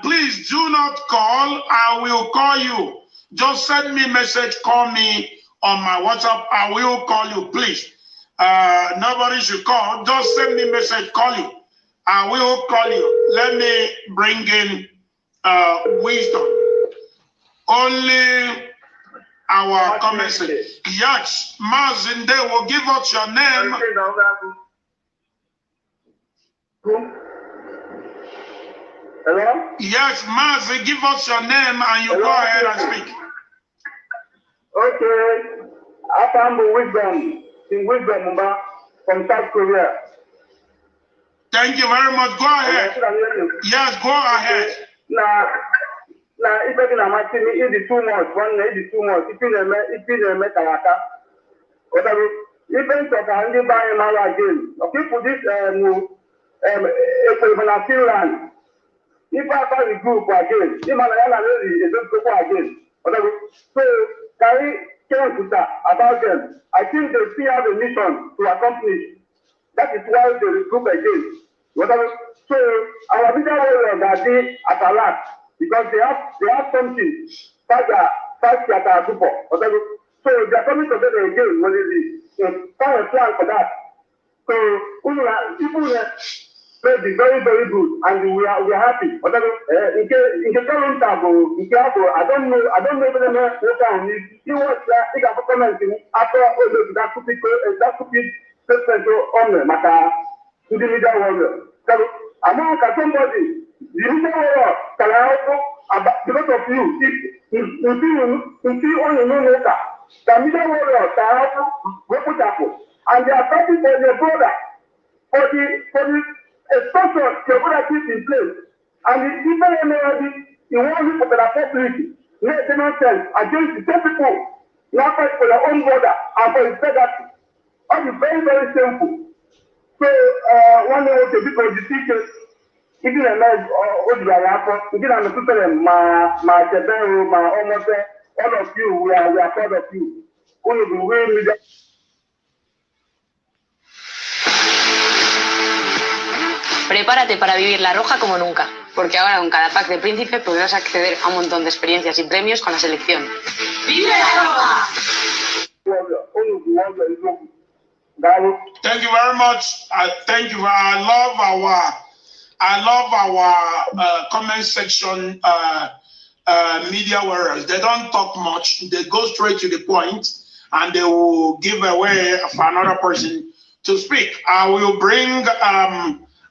Please do not call. I will call you. Just send me a message. Call me on my WhatsApp. I will call you, please. Nobody should call. Just send me a message. Call you. I will call you. Let me bring in wisdom. Only our comments. Yes, Mazinde will give us your name. Hello? Yes, Mazi, give us your name and you go ahead and speak. Okay. I found the wisdom from South Korea. Thank you very much. Go ahead. Yes, go ahead. Now na ife dị na amasị m ịdị too much nwanne ịdị too much ife na-eme karata ụtarụ ife ntọ ka ndị be anyị mara again ọkịpụ dis ekwe na Finland ife akpari group again ịma na ya na eri ezokokwa again ụtarụ so ka anyị care about them. I think they still have a mission to accomplish. That is why they regroup again. So our leader warriors are there at a lot because they have something fight at our people. So they are coming together again when it is. So find a plan for that. So people may be very, very good and we are happy. In case I don't know if they know what I need. He was like a comment after that stupid statement on matter to the leader warrior. So among somebody, the leader warrior can also because of you. If you only know later, the leader warrior can also go put up and they are fighting for their brother for the structure geographic in place. And it's even already in one for the public, make demonstrate against the same people, not fight for their own border and for integrity. That is very, very simple. So, one day was a bit of the teachers, even a nice or the rapper, even on the people, my Chebero, my almost all of you, we are proud of you. Only the way we Prepárate para vivir la roja como nunca, porque ahora con cada pack de príncipe podrás acceder a un montón de experiencias y premios con la selección. ¡Vive la roja! Thank you very much. Thank you. I love our comment section media warriors. They don't talk much. They go straight to the point, and they will give away for another person to speak. I will bring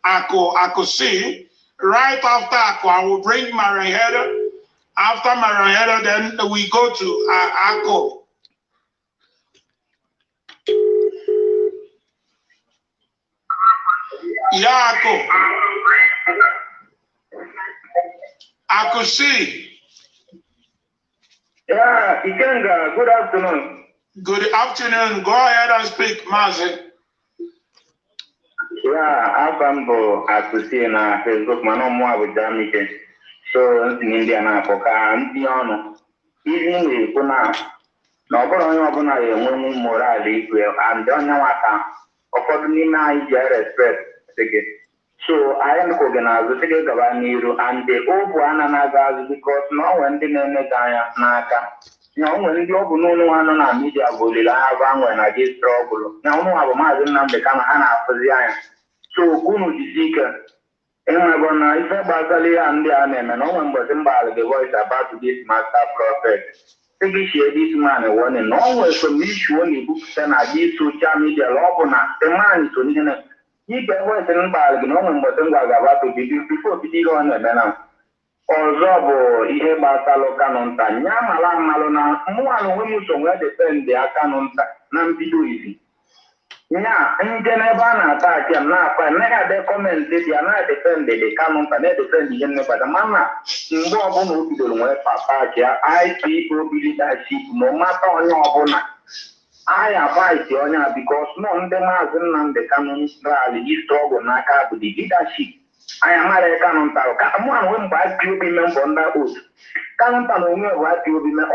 Ako C. Right after Ako, I will bring Marianne. After Marianne, then we go to Ako. Yeah, Ako. Ako C. Yeah, Ikenga, good afternoon. Good afternoon. Go ahead and speak, Mazi. Yeah, Afambo Akusi na Facebook mano mo abujamike. So India na poka Antiano. Even we kuna na oboro onye obuna enwe moral ikwe and onye nwaka ofodu ni na ije respect sige. So I am organized sige gaba niru and the obu ananaga because no when the nene ganya n'aka. Now when the obu no one na media bolila ava when I get trouble. Now no abo ma na mbe kama ana afuzi anya. So kunu jisika ema bona ife basali and the aneme no one but the voice about this master prophet. Take share this man one and no one from this one books and this social media lobona the man is only he can voice and bag no one but about to be before the on the man. Ozobo ihe basalo kanonta nyamala malona muano wemuso we defend the kanonta na mbido izi. Yeah, and then I attack him now. I never they comment this, I never defend the canon, I never defend the enemy, but the mama, in what one would do with Papa, IPOB leadership, no matter on your opponent. I advise you because none the Mazen and the canon rally struggle Naka with the leadership. I am a canon tower. Come on, when by POB member on that oath. Canon tower, why POB member,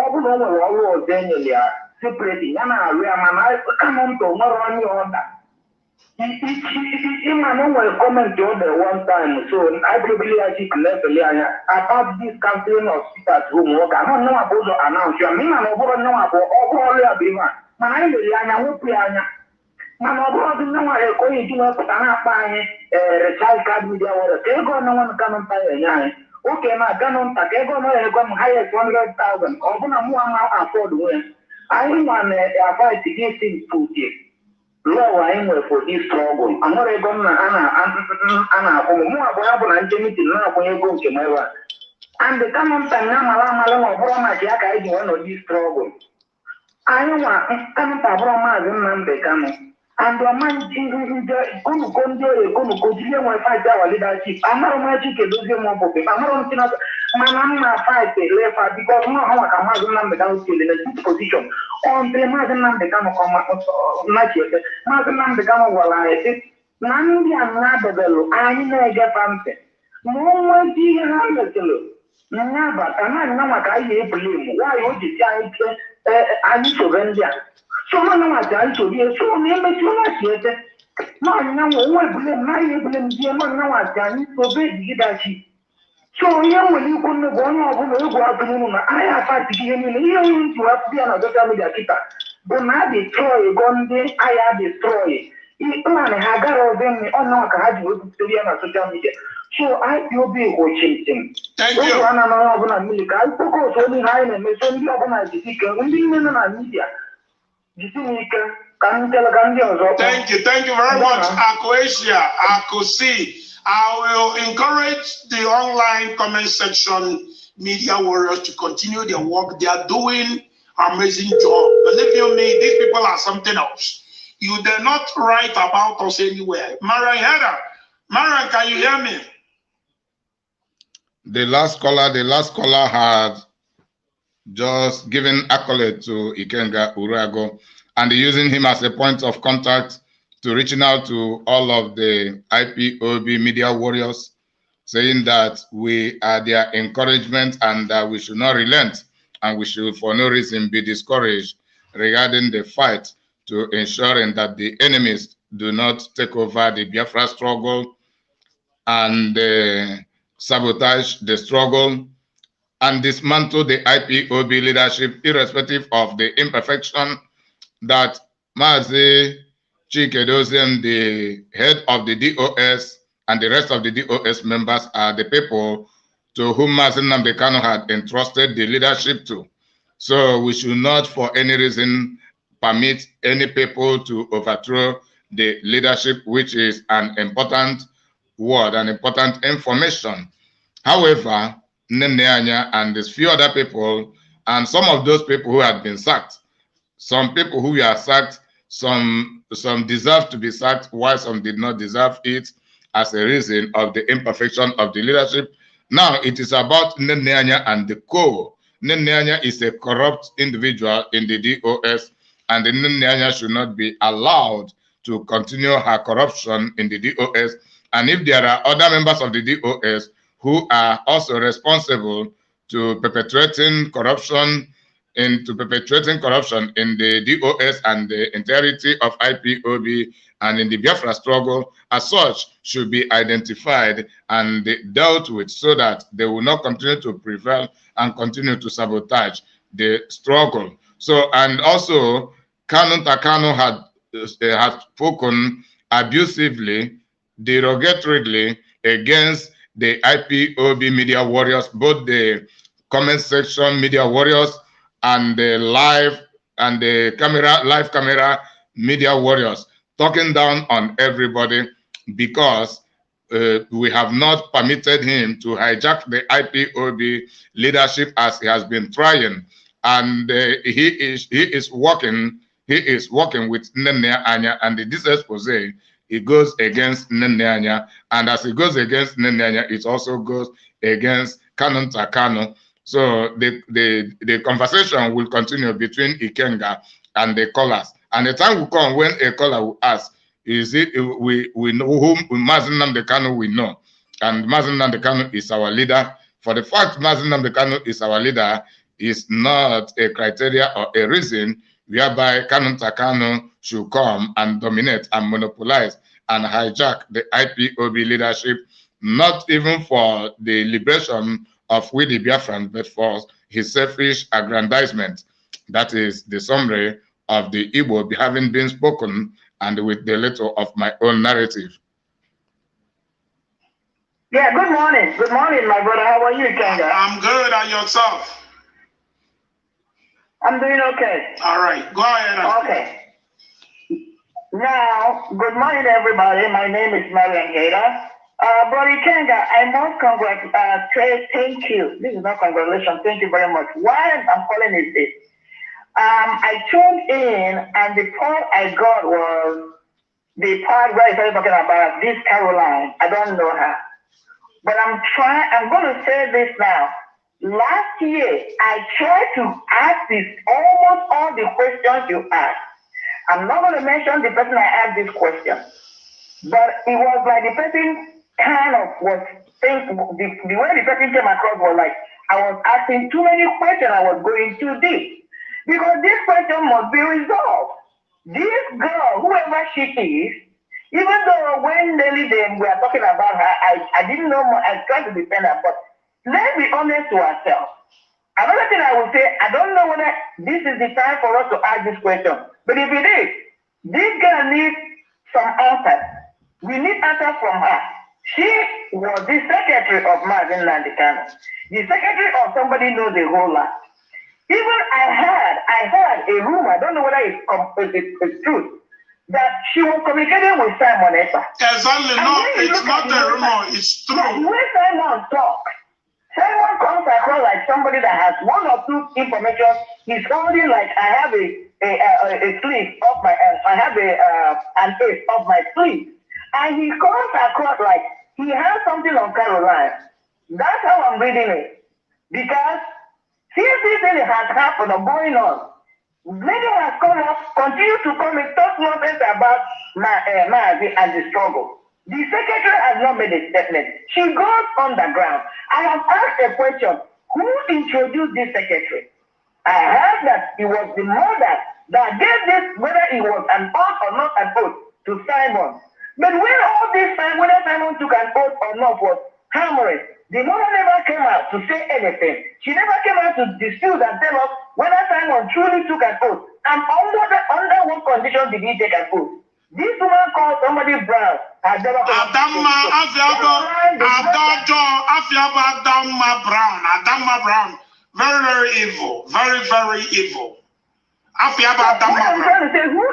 all the generally separating yana we are man come on to more on your order. Man will comment to the one time, so I believe I keep level about this campaign of speakers who work. I don't know about the announce you. I mean, I don't know about all the agreement. Man, I really am Piana. Man, I don't know what I'm going to do. I'm buying a child card with your take on no one come and buy. Okay, my gun on Takego, I come highest 100,000. Open a more afford win. I want to advise to get things put here. Low I am for this struggle. I'm not going to Anna, more and Jimmy now when you go to my and the common time now, Broma Jack, I do one of this struggle. I want come to Broma and the coming. And the man in the Kunukondo, my 5 hour leadership. I'm not magic, losing more book. I'm not Manama fight left because no how can Mazan Began still in a good position. On the Mazan Began not yet. Mazan Began while I said, Nandi and Nabel, I know get something. No one dear Hamilton. Never, and I know what I blame. Why would you say I need to render? So no one has to be so name it you not yet. No, no, I blame my blame, dear man, no one can so big that she. So young when you couldn't go on, I have to give him to have been another family kita. But now destroy one day I have destroyed. If man had got them on our card with social media. So IPOB watching. Thank you. I focus only high and mission organized media. Thank you very much, Aquasia, Akusi. I will encourage the online comment section media warriors to continue their work. They are doing amazing job. Believe you me, these people are something else. You dare not write about us anywhere. Mara, can you hear me? The last caller had just given accolade to Ikenga Uruagu and using him as a point of contact to reaching out to all of the IPOB media warriors, saying that we are their encouragement and that we should not relent and we should for no reason be discouraged regarding the fight to ensuring that the enemies do not take over the Biafra struggle and sabotage the struggle and dismantle the IPOB leadership, irrespective of the imperfection that Mazi Chikedozem, the head of the DOS, and the rest of the DOS members are the people to whom Mazi Nnamdi Kanu had entrusted the leadership to. So we should not for any reason permit any people to overthrow the leadership, which is an important word, an important information. However, Nnennaya Anya and there's few other people, and some of those people who had been sacked, some people who were sacked, some deserved to be sacked, while some did not deserve it as a reason of the imperfection of the leadership. Now it is about Nnennaya Anya and the co. Nnennaya Anya is a corrupt individual in the DOS, and the Nnennaya Anya should not be allowed to continue her corruption in the DOS. And if there are other members of the DOS who are also responsible to perpetrating corruption in the DOS and the entirety of IPOB and in the Biafra struggle, as such, should be identified and dealt with so that they will not continue to prevail and continue to sabotage the struggle. So, and also, Kanu had spoken abusively, derogatorily against the IPOB media warriors, both the comment section media warriors and the live camera media warriors, talking down on everybody because we have not permitted him to hijack the IPOB leadership as he has been trying, and he is working with Nnennaya Anya, and this expose, it goes against Nnennaya Anya, and as it goes against Nnennaya Anya, it also goes against Kanu Kanu. So the conversation will continue between Ikenga and the callers, and the time will come when a caller will ask, is it we know whom Mazi Nnamdi Kanu we know, and Mazi Nnamdi Kanu is our leader. For the fact Mazi Nnamdi Kanu is our leader is not a criteria or a reason whereby Kanu Kanu should come and dominate and monopolize and hijack the IPOB leadership, not even for the liberation of we the Biafrans, but for his selfish aggrandizement. That is the summary of the Igbo having been spoken, and with the little of my own narrative. Yeah, good morning. Good morning, my brother. How are you, Ikenga? I'm good. And yourself? I'm doing okay. All right. Go ahead. Okay. Now, good morning, everybody. My name is Marian Gator. Brother Ikenga, I must say thank you. This is not congratulations. Thank you very much. Why I'm calling is this. I tuned in, and the part I got was the part where I started talking about this Caroline. I don't know her. But I'm going to say this now. Last year, I tried to ask this almost all the questions you asked. I'm not going to mention the person I asked this question, but it was like the person kind of was thinking, the way the person came across was like, I was asking too many questions, I was going too deep. Because this question must be resolved. This girl, whoever she is, even though when Nelly we were talking about her, I didn't know more, I tried to defend her, but let's be honest to ourselves. Another thing I would say, I don't know whether this is the time for us to ask this question, but if it is, this girl needs some answers. We need answers from her. She was the secretary of Martin Landicano, the secretary of somebody knows a whole lot. Even I heard a rumor, I don't know whether it's true, that she was communicating with Simon Ekpa. Exactly, no, it's not a rumor, it's true. When Simon talks, Simon comes across like somebody that has one or two information. He's holding like I have a sleeve of my, I have an ace of my sleeve, and he comes across like he has something on Caroline. That's how I'm reading it, because since this thing has happened or going on, lady has come up, continue to come and talk nonsense about Maazi and the struggle. The secretary has not made a statement. She goes underground. I have asked a question. Who introduced this secretary? I heard that it was the mother that gave this, whether it was an oath or not an oath, to Simon. But when all this time, whether Simon took an oath or not, was hammering, the mother never came out to say anything. She never came out to dispute and tell us whether Simon truly took an oath. And under what condition did he take an oath? This woman called somebody Brown. Adamma Brown. Very, very evil. Very, very evil. Adamma Brown. I'm trying to say, who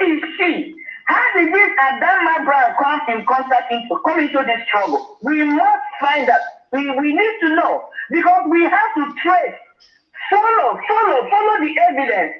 is she? How did this Adamma Brown come into this trouble? We must find out. We need to know, because we have to trace, follow the evidence.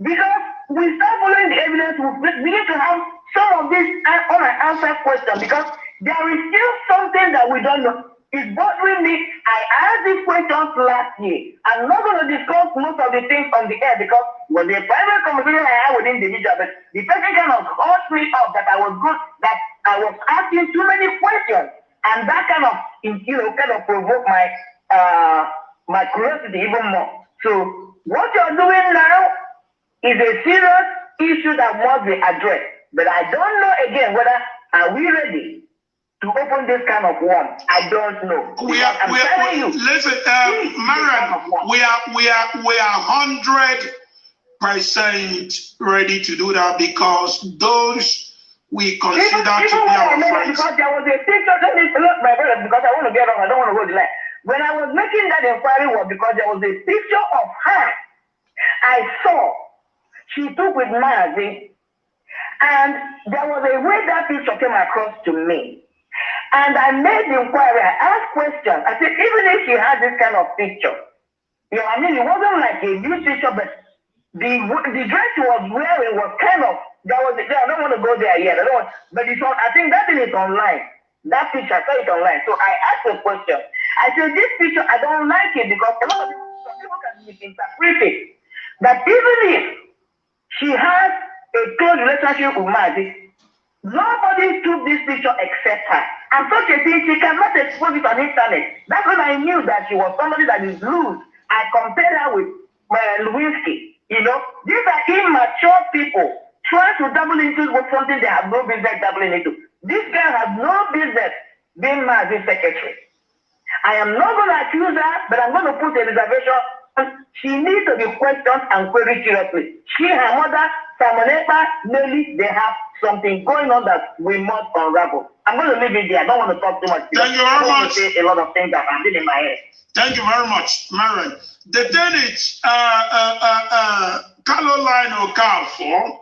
Because we start following the evidence, we need to have some of these unanswered questions, because there is still something that we don't know. It's bothering me. I asked these questions last year. I'm not going to discuss most of the things on the air, because when the private conversation I had with individuals, but the person kind of caused me up that I was asking too many questions, and that kind of provoked my curiosity even more. So what you're doing now is a serious issue that must be addressed. But I don't know again whether are we ready to open this kind of one. I don't know. Listen, Marian, we are 100% ready to do that, because those we consider to be our friends. Because there was a picture, let me look my brother, because I want to get on, I don't want to go to the line. When I was making that inquiry was because there was a picture of her I saw she took with Maazi, and there was a way that picture came across to me. And I made the inquiry, I asked questions. I said, even if she had this kind of picture, it wasn't like a new picture, but the dress she was wearing was kind of, I don't want to go there yet, but it's on, I think that thing is online. That picture, I saw it online. So I asked a question. I said, this picture, I don't like it, because a lot of people can misinterpret it. That even if she has a close relationship with Maazi, nobody took this picture except her. And such a thing, she cannot expose it on the internet. That's when I knew that she was somebody that is loose. I compared her with Lewinsky. These are immature people trying to double into something they have no business doubling into. This girl has no business being Maazi's secretary. I am not going to accuse her, but I'm going to put a reservation. She needs to be questioned and queried seriously. She, her mother, Simon Ekpa, Nelly, they have something going on that we must unravel. I'm going to leave it there. I don't want to talk too much. Thank you very much. Say a lot of things that are in my head. Thank you very much, Marian. The thing is, Caroline Okafor,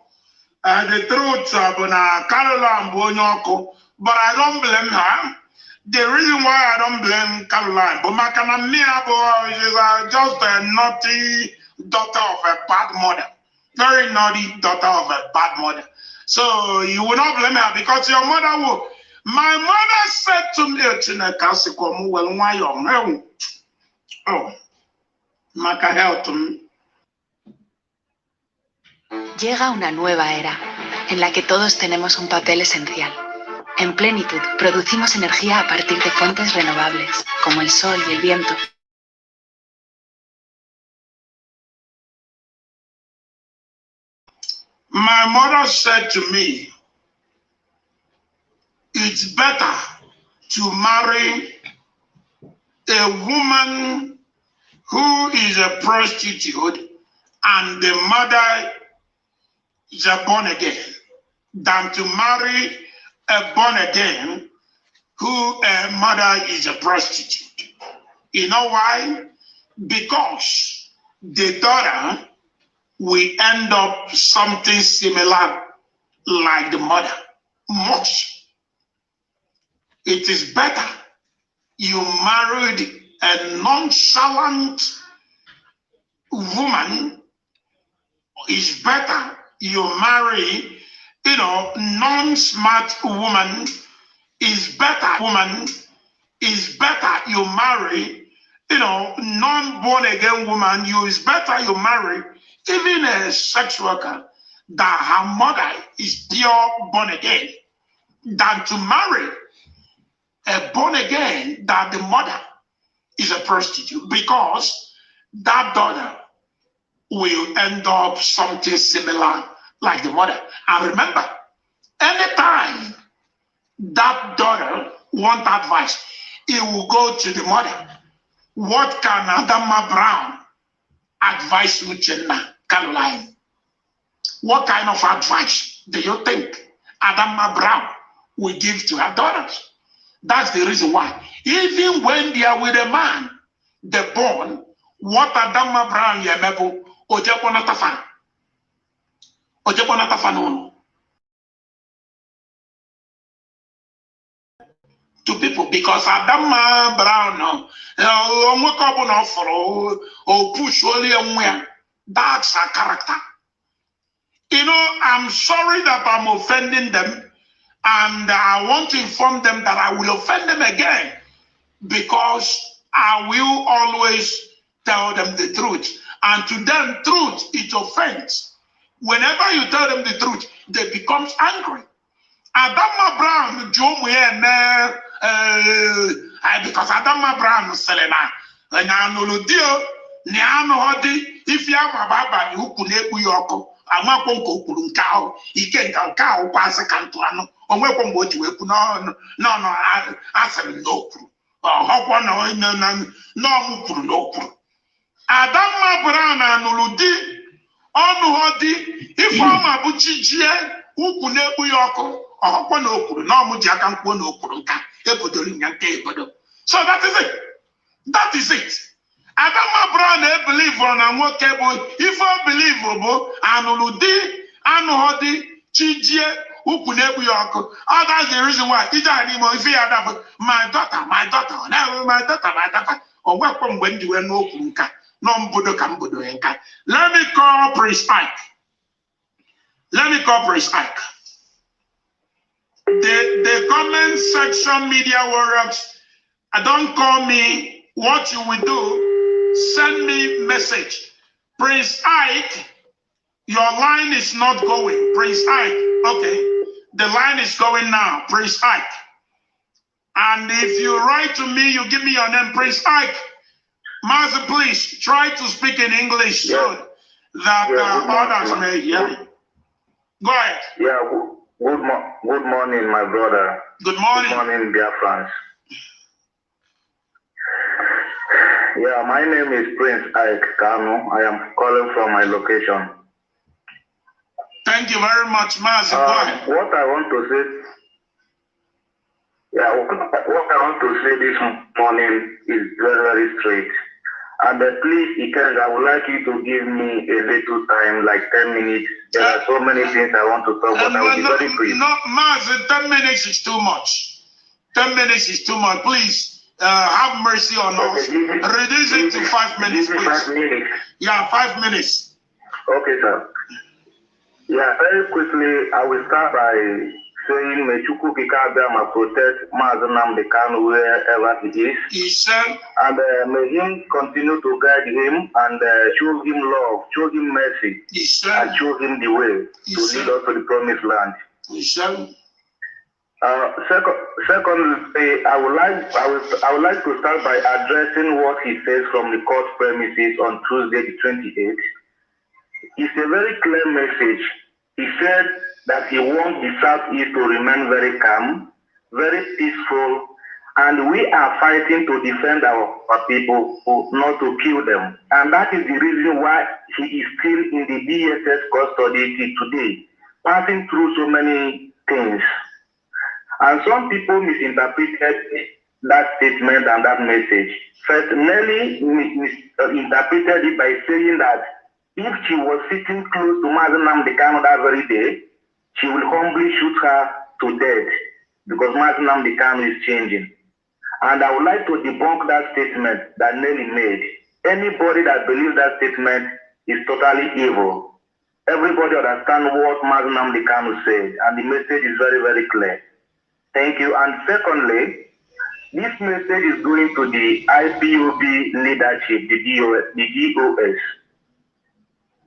the truth, Caroline Bonyoko, but I don't blame her. The reason why I don't blame Caroline, but Makanamia is just a naughty daughter of a bad mother. Very naughty daughter of a bad mother. So you will not blame her, because your mother will. My mother said to me, Oh, maka health. Llega una nueva era, en la que todos tenemos un papel esencial. En plenitud, producimos energía a partir de fuentes renovables, como el sol y el viento. My mother said to me, it's better to marry a woman who is a prostitute and the mother is a born again than to marry a born again who a mother is a prostitute. You know why? Because the daughter will end up something similar like the mother. Much. It is better you married a nonchalant woman. It's better you marry, non-smart woman. It's better woman. It's better you marry, non-born again woman. It's better you marry even a sex worker that her mother is pure born again than to marry a born again that the mother is a prostitute, because that daughter will end up something similar like the mother. And remember, anytime that daughter wants advice, it will go to the mother. What can Adama Brown advise Uchenna Caroline? What kind of advice do you think Adama Brown will give to her daughters? That's the reason why. Even when they are with a man, they're born, what Adama Brown Yemebo, Ojeponatafa. To people, because Adama Brown, push only, that's her character. I'm sorry that I'm offending them, and I want to inform them that I will offend them again, because I will always tell them the truth. And to them, truth, it offends. Whenever you tell them the truth, they become angry. Adama Brown, because Adama Brown, Selena, and I know the deal, if you have a baba, you could let me yoko. I'm not going to put on cow. Ikenga Uruagu pass a cantuano. On weapon what you will no, I said no. Hop on, no. Adama Brown and Uludi, on if I'm a butchie, who could let me yoko, or hop on no Mujakan Pono Kurunka, so that is it. That is it. Adama Brown believe on and what cable, if I believe, Anuludi, Anuhodi, Chijie, Ukunebu Yoko. Oh, that's the reason why. If you had my daughter, or welcome when you were no Kunka, no Budo Kambudoenka. Let me call Prince Ike. The comment section, media warriors, don't call me. What you will do, send me message. Prince Ike, your line is not going. Prince Ike, okay. The line is going now, Prince Ike. And if you write to me, you give me your name, Prince Ike. Master, please try to speak in English so that others may hear you. Go ahead. Yeah, good morning, my brother. Good morning. Good morning, dear friends. Yeah, my name is Prince Ike Kanu. I am calling from my location. Thank you very much, Master. What I want to say, this morning is very, very straight. And please, Ikenga, I would like you to give me a little time, like 10 minutes. There are so many things I want to talk about. I will be very brief. No, Master, 10 minutes is too much. 10 minutes is too much. Please. Have mercy on us. Reduce it to 5 minutes, please. 5 minutes. Yeah, 5 minutes. Okay, sir. Yeah, very quickly, I will start by saying, may Chukwu Kikabiyama protect Mazi Nnamdi Kanu wherever he is. He said, and may him continue to guide him and show him love, show him mercy, and show him the way to lead us to the promised land. Secondly, I would like to start by addressing what he says from the court premises on Tuesday the 28th. It's a very clear message. He said that he wants the Southeast to remain very calm, very peaceful, and we are fighting to defend our people, not to kill them. And that is the reason why he is still in the DSS custody today, passing through so many things. And some people misinterpreted that statement and that message. First, Nelly misinterpreted it by saying that if she was sitting close to Mazi Nnamdi Kanu that very day, she will humbly shoot her to death because Mazi Nnamdi Kanu is changing. And I would like to debunk that statement that Nelly made. Anybody that believes that statement is totally evil. Everybody understands what Mazi Nnamdi Kanu said, and the message is very, very clear. Thank you. And secondly, this message is going to the IPOB leadership, the DOS.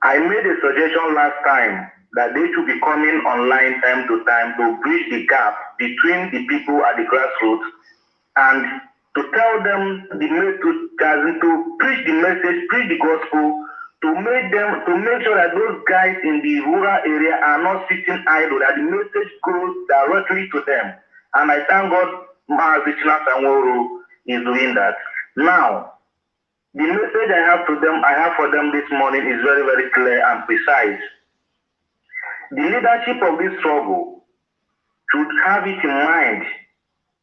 I made a suggestion last time that they should be coming online time to time to bridge the gap between the people at the grassroots and to tell them to preach the message, preach the gospel, to make sure that those guys in the rural area are not sitting idle, that the message goes directly to them. And I thank God Mazi Nnamdi is doing that. Now, the message I have for them this morning is very, very clear and precise. The leadership of this struggle should have it in mind,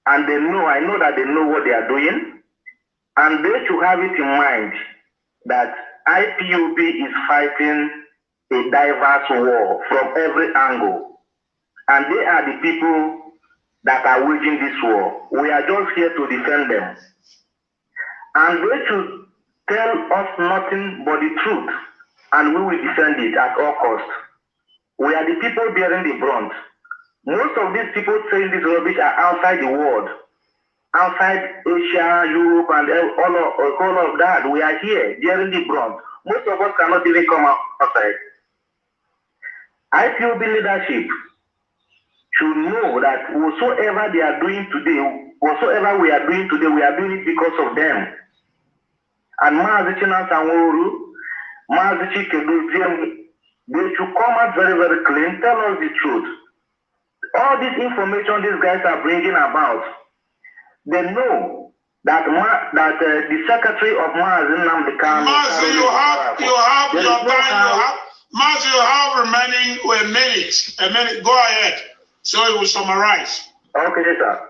and I know that they know what they are doing, and they should have it in mind that IPOB is fighting a diverse war from every angle, and they are the people that are waging this war. We are just here to defend them, and they should tell us nothing but the truth, and we will defend it at all costs. We are the people bearing the brunt. Most of these people saying this rubbish are outside the world, outside Asia, Europe, and all of that. We are here bearing the brunt. Most of us cannot even come outside. IPOB leadership should know that whatsoever they are doing today, whatsoever we are doing today, we are doing it because of them. And Mazi Nnamdi, Mazi Chikedu, they should come out very, very clean, tell us the truth. All this information these guys are bringing about, they know that the secretary of Mazi Nnamdi Kanu. Mazi, you have your time. Mazi, you have remaining a minute. Go ahead, so you will summarize. Okay, sir.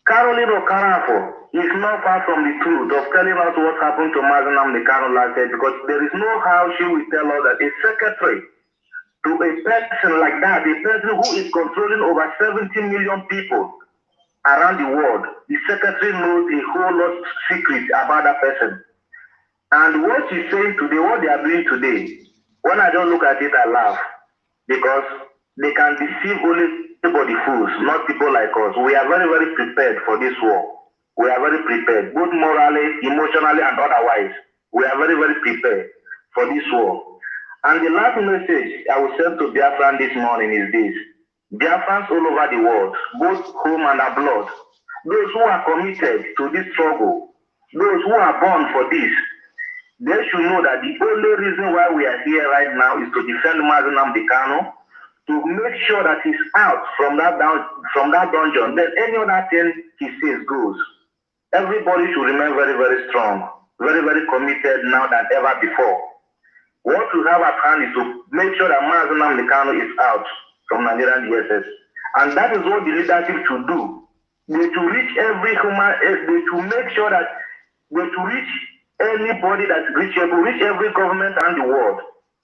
Caroline Okarafo is not far from the truth of telling us what happened to Mazi Nnamdi Kanu last year, because there is no how she will tell us that a secretary to a person like that, a person who is controlling over 70 million people around the world, the secretary knows a whole lot of secrets about that person. And what she's saying today, what they are doing today, when I don't look at it, I laugh, because they can deceive only the fools, not people like us. We are very, very prepared for this war. We are very prepared, both morally, emotionally, and otherwise. We are very, very prepared for this war. And the last message I will send to Biafran this morning is this. Biafrans all over the world, both home and abroad, those who are committed to this struggle, those who are born for this, they should know that the only reason why we are here right now is to defend Mazi Nnamdi Kanu, to make sure that he's out from that dungeon. Then any other thing he says goes. Everybody should remain very, very strong, very, very committed now than ever before. What we have at hand is to make sure that Mazi Nnamdi Kanu is out from Nigerian DSS. And that is what the leadership should do. They should reach every human, they should make sure that they should reach anybody that's reachable, reach every government around the world.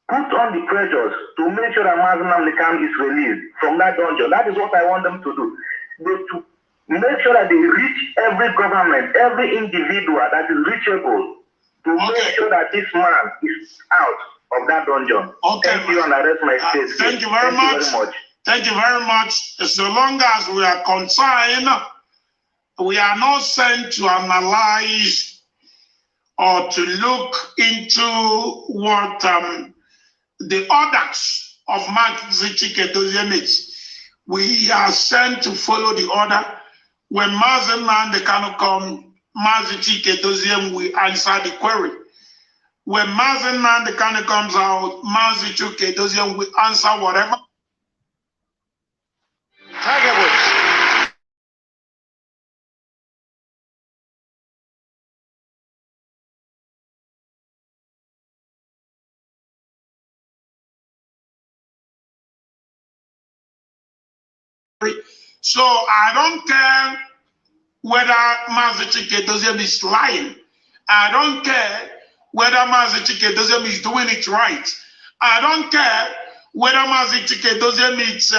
Put on the pressures to make sure that Mazi Nnamdi Kanu is released from that dungeon. That is what I want them to do. They should make sure that they reach every government, every individual that is reachable, to make sure that this man is out of that dungeon. Okay, thank you, and I rest my case. Thank you very much. Thank you very much. So long as we are concerned, we are not sent to analyze or to look into what the orders of Mazi Chike Doziem is. We are sent to follow the order. When Mazi Nnamdi Kanu come, Mazi Chike Doziem will answer the query. When Mazi Nnamdi Kanu comes out, Mazi Chike Doziem will answer whatever. Tiger Woods. So I don't care whether Mazi Chike Doziem is lying. I don't care whether Mazi Chike Doziem is doing it right. I don't care whether Mazi Chike Doziem is,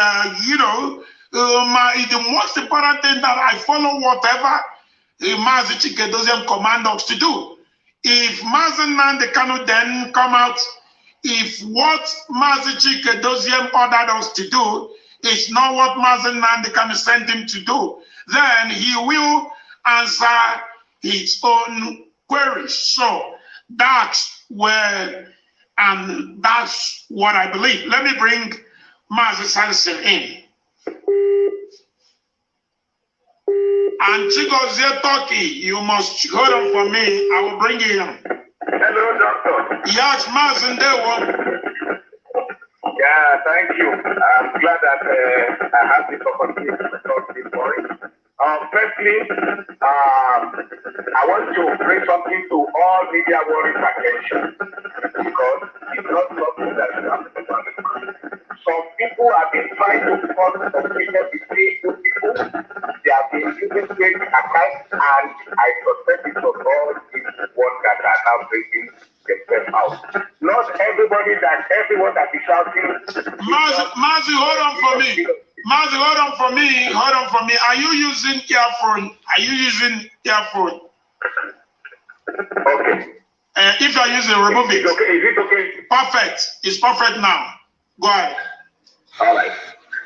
the most important thing that I follow whatever Mazi Chike Doziem command us to do. If Mazi Nnamdi Kanu then come out, if what Mazi Chike Doziem ordered us to do is not what Mazi Nnamdi Kanu sent him to do, then he will answer his own queries. So that's where, and that's what I believe. Let me bring Mazi Sanson in. And Chigozie Turkey, you must hold on for me. I will bring you in. Hello, doctor. Yes, Mazi Ndewo. Yeah, thank you. I'm glad that I have this opportunity to talk this morning. Firstly, I want to bring something to all media warriors' attention because it's not something that you have to understand. Some people have been trying to cause confusion between two people. They have been using fake accounts, and I suspect it was all these ones that are now breaking themselves out. Not everyone that is shouting. Mazi, hold on for me. Mazi, hold on for me. Are you using earphone? Okay. If you are using, remove it. Is it okay? Perfect. It's perfect now. Go ahead. All right.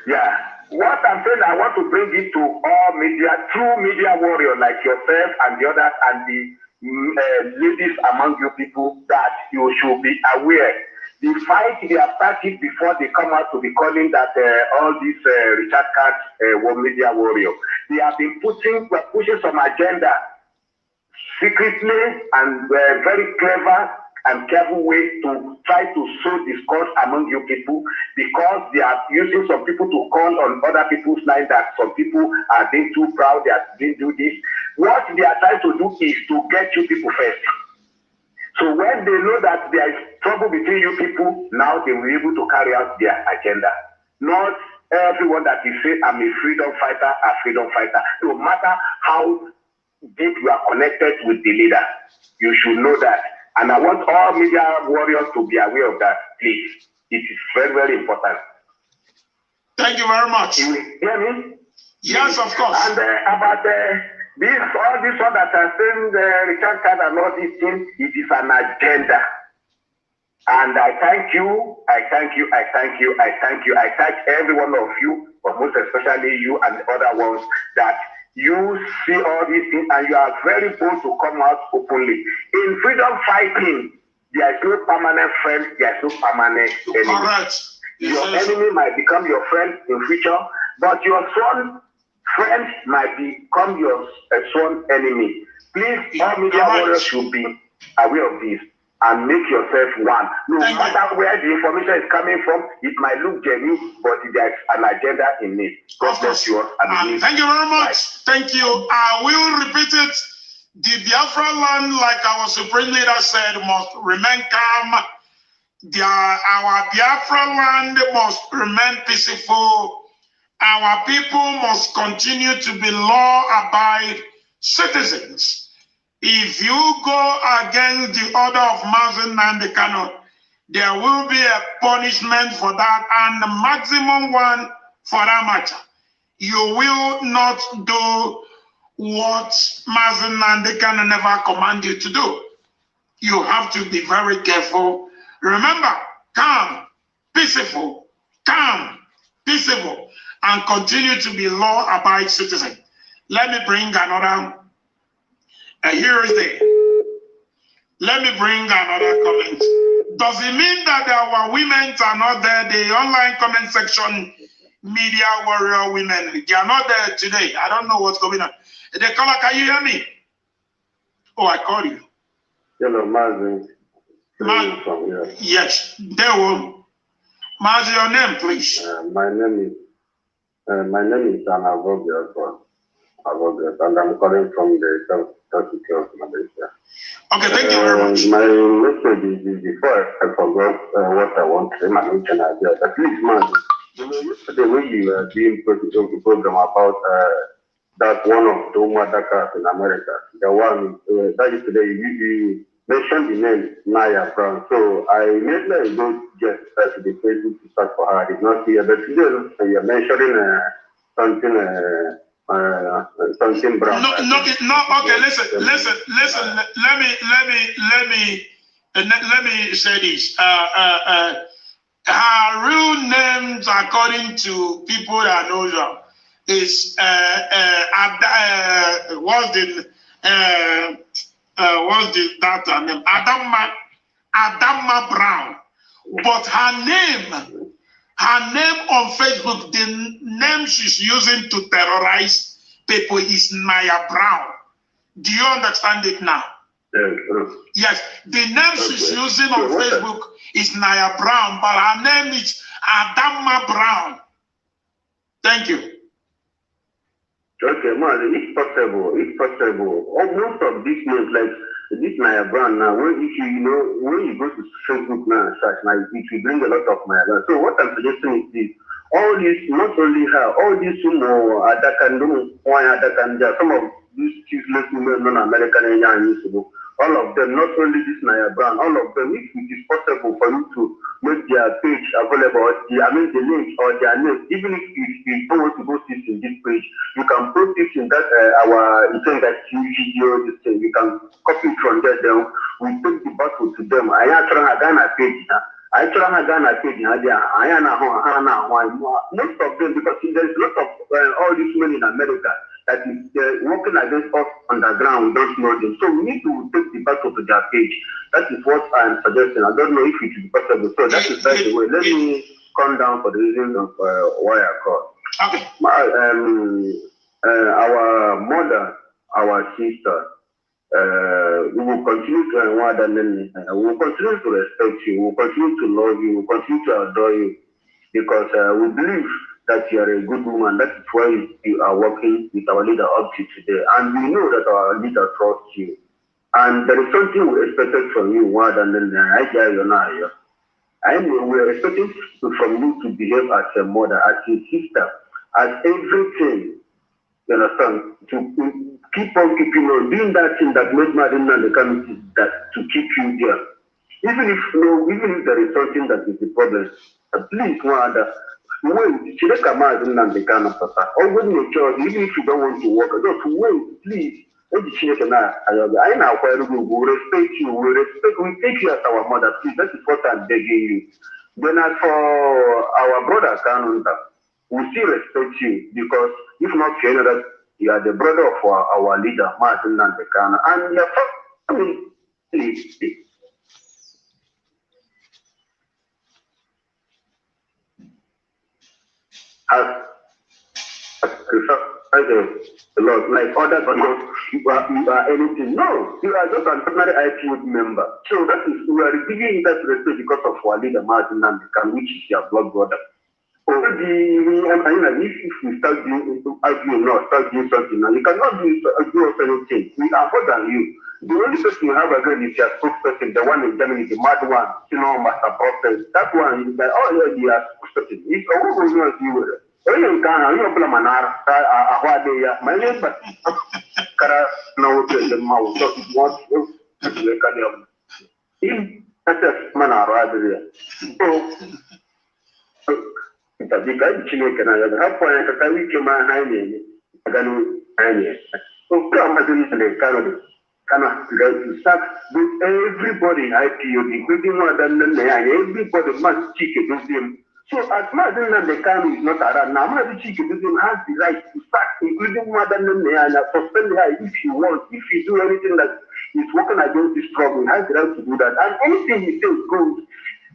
Yeah. What I'm saying, I want to bring it to all media, true media warriors like yourself and the others and the ladies among you people, that you should be aware. The fight they have started before they come out to be calling that all these Richard Card media warrior. They have been pushing some agenda secretly and very clever and careful way to try to sow discord among you people, because they are using some people to call on other people's line that some people are being too proud, they didn't do this. What they are trying to do is to get you people first. So when they know that there is trouble between you people, now they will be able to carry out their agenda. Not everyone that is saying I'm a freedom fighter, no matter how deep you are connected with the leader, you should know that. And I want all media warriors to be aware of that, please. It is very, very important. Thank you very much. You hear me? Yes, of course. And about all this one that are saying Richard Card and all these things, it is an agenda. And I thank you, I thank every one of you, but most especially you and the other ones, that you see all these things and you are very bold to come out openly. In freedom fighting, there is no permanent friend, there is no permanent enemy. Correct. Your enemy might become your friend in future, but your sworn friend might become your sworn enemy. Please, all media warriors should be aware of this and make yourself one. No matter where the information is coming from, it might look genuine, but there's an agenda in it. God bless you all. Thank you very much. Thank you. I will repeat it. The Biafra land, like our supreme leader said, must remain calm. Our Biafra land must remain peaceful. Our people must continue to be law-abiding citizens. If you go against the order of Mazi Nnamdi Kanu, there will be a punishment for that, and the maximum one for that matter. You will not do what Mazi Nnamdi Kanu never command you to do. You have to be very careful. Remember, calm, peaceful, calm, peaceable, and continue to be law-abiding citizens. Let me bring another. Here is the. Let me bring another comment. Does it mean that our women are not there? The online comment section, media warrior women, they are not there today. I don't know what's going on. The caller, can you hear me? Oh, I called you. Hello, Marvin. Yes, there will. Marzi, your name, please. My name is Nnennaya Anya, and I'm calling from the South of Malaysia. Okay, thank you very much. My message is before I forgot what I want to say, my mention idea. But please, man, the way you are doing the program about that one of the Dakar in America, the one that is today, you mentioned the name Nnennaya Brown. So I immediately go just to the Facebook to search for her. I did not see her, but today you're mentioning something brown. No. Okay, listen. Let me say this. Her real names, according to people that know her, is what's the name? Adama Brown. But her name on Facebook, the name she's using to terrorize people is Nnennaya Brown. Do you understand it now? Yes, the name she's using on Facebook is Nnennaya Brown, but her name is Adama Brown. Thank you. Okay, man, it's possible. Most of these names, like this Nnennaya Brown now, when you go to Facebook now and search, now it will bring a lot of Nnennaya. So what I'm suggesting is this: all this, not only her, all these some of these useless women, non-American and young, all of them, not only this Nnennaya Brown, all of them, if it is possible for you to make their page available, the link or their name, even if you don't want to go sit in this page, you can post it in that our Ikenga video, this thing, you can copy it from there, then we take the battle to them. I actually have Ghana page now. Most of them, because there's a lot of all these men in America that is working against us underground, we don't know them. So we need to take the battle to their page. That is what I'm suggesting. I don't know if it is possible. So that is the way. Let me come down for the reasons of why I called. Okay. Our mother, our sister, we will continue to we will continue to respect you, we will continue to love you, we will continue to adore you, because we believe that you are a good woman. That is why you are working with our leader up to today. And we know that our leader trusts you. And there is something we expected from you more than I know we are expecting from you to behave as a mother, as a sister, as everything. You understand? To keep on keeping on doing that thing that made Madina and the committee that to keep you there. Even if there is something that is the problem, please, wait. She come out and the kind of papa. Or when you choose, even if you don't want to work, just wait, please. I now we respect you, we take you as our mother, please. That is what I'm begging you. Then as for our brother Kanunda, we still respect you, because if not, you know that you are the brother of our leader, Martin Nandekana, and your family, please. A lot, like others are not, you are anything. No, you are just an ordinary IPOB member. So that is, we are giving that respect because of our leader, Martin Nandekana, which is your blood brother. Already, if we start arguing now, start doing something now, you cannot do us anything. We are more than you. The only person you have again is your spokesperson, the one in Germany, the mad one, Master Prophet. That one is like, oh yeah, they are spokesperson. It's a woman who knows you. My name is Kara now the mouth. So it was everybody IPOB, including Nnennaya, everybody must check against him So as Mazen Nnennaya is not around, now Mazi Chikedozie has the right to start including Nnennaya Anya, suspend her if he wants, if he do anything that is working against this struggle, he has the right to do that. And anything he says goes.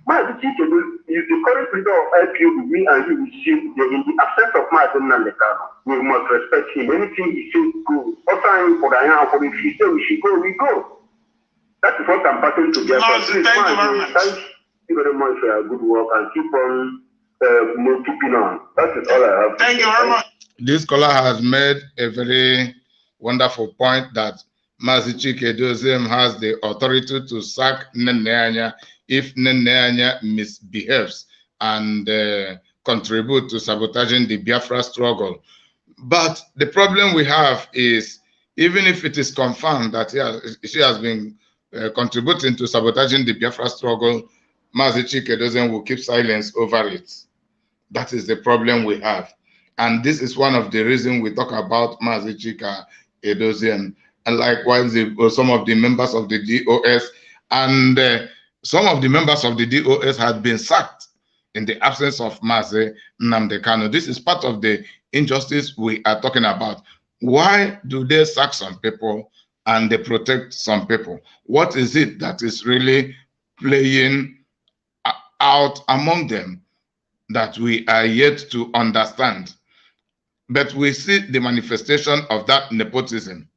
Mazi Chikedozie is the current leader of IPOB, me and you will see in the absence of Mazen Nnennaya, we must respect him. Anything he says goes. Also, if he says we should go, we go. That is what I'm passing to get. Thank you very much. Thank you very much for your good work and keep on keeping on. That is all I have. Thank you very much. This caller has made a very wonderful point that Mazi Chikedozie has the authority to sack Nnennaya Anya if Nnennaya Anya misbehaves and contribute to sabotaging the Biafra struggle. But the problem we have is, even if it is confirmed that she has been contributing to sabotaging the Biafra struggle, Mazi Chikedozie will keep silence over it. That is the problem we have. And this is one of the reasons we talk about Mazi Chikedozie. And likewise, some of the members of the DOS and some of the members of the DOS had been sacked in the absence of Mazi Nnamdi Kanu. This is part of the injustice we are talking about. Why do they sack some people and they protect some people? What is it that is really playing out among them that we are yet to understand? But we see the manifestation of that nepotism,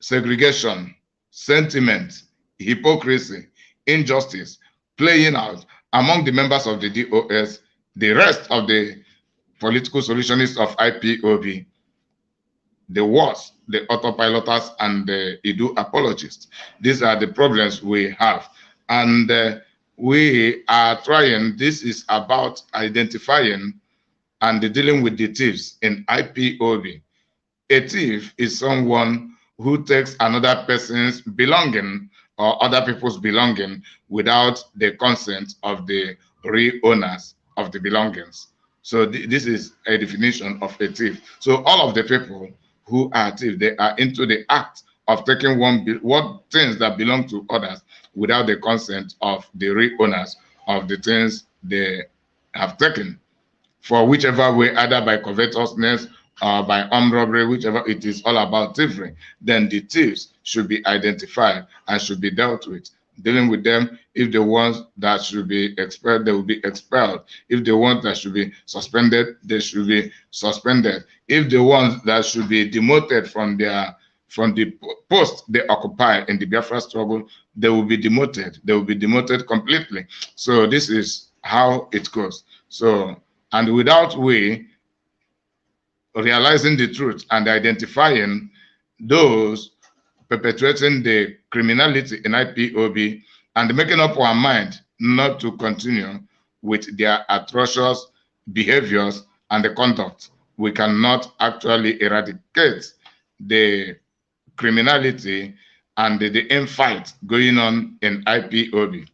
segregation, sentiment, hypocrisy, injustice playing out among the members of the DOS, the rest of the political solutionists of IPOB, the WAS, the autopiloters, and the Idu apologists. These are the problems we have. And we are trying, this is about identifying and dealing with the thieves in IPOB. A thief is someone who takes another person's belonging or other people's belonging without the consent of the real owners of the belongings. So this is a definition of a thief. So all of the people who are thieves, they are into the act of taking what things that belong to others without the consent of the real owners of the things they have taken, for whichever way, either by covetousness or by armed robbery, whichever it is, all about thievery. Then the thieves should be identified and should be dealt with. Dealing with them, if the ones that should be expelled, they will be expelled. If the ones that should be suspended, they should be suspended. If the ones that should be demoted from the post they occupy in the Biafra struggle, they will be demoted. They will be demoted completely. So this is how it goes. So, and without we realizing the truth and identifying those perpetrating the criminality in IPOB and making up our mind not to continue with their atrocious behaviors and the conduct, we cannot actually eradicate the criminality and the infight going on in IPOB.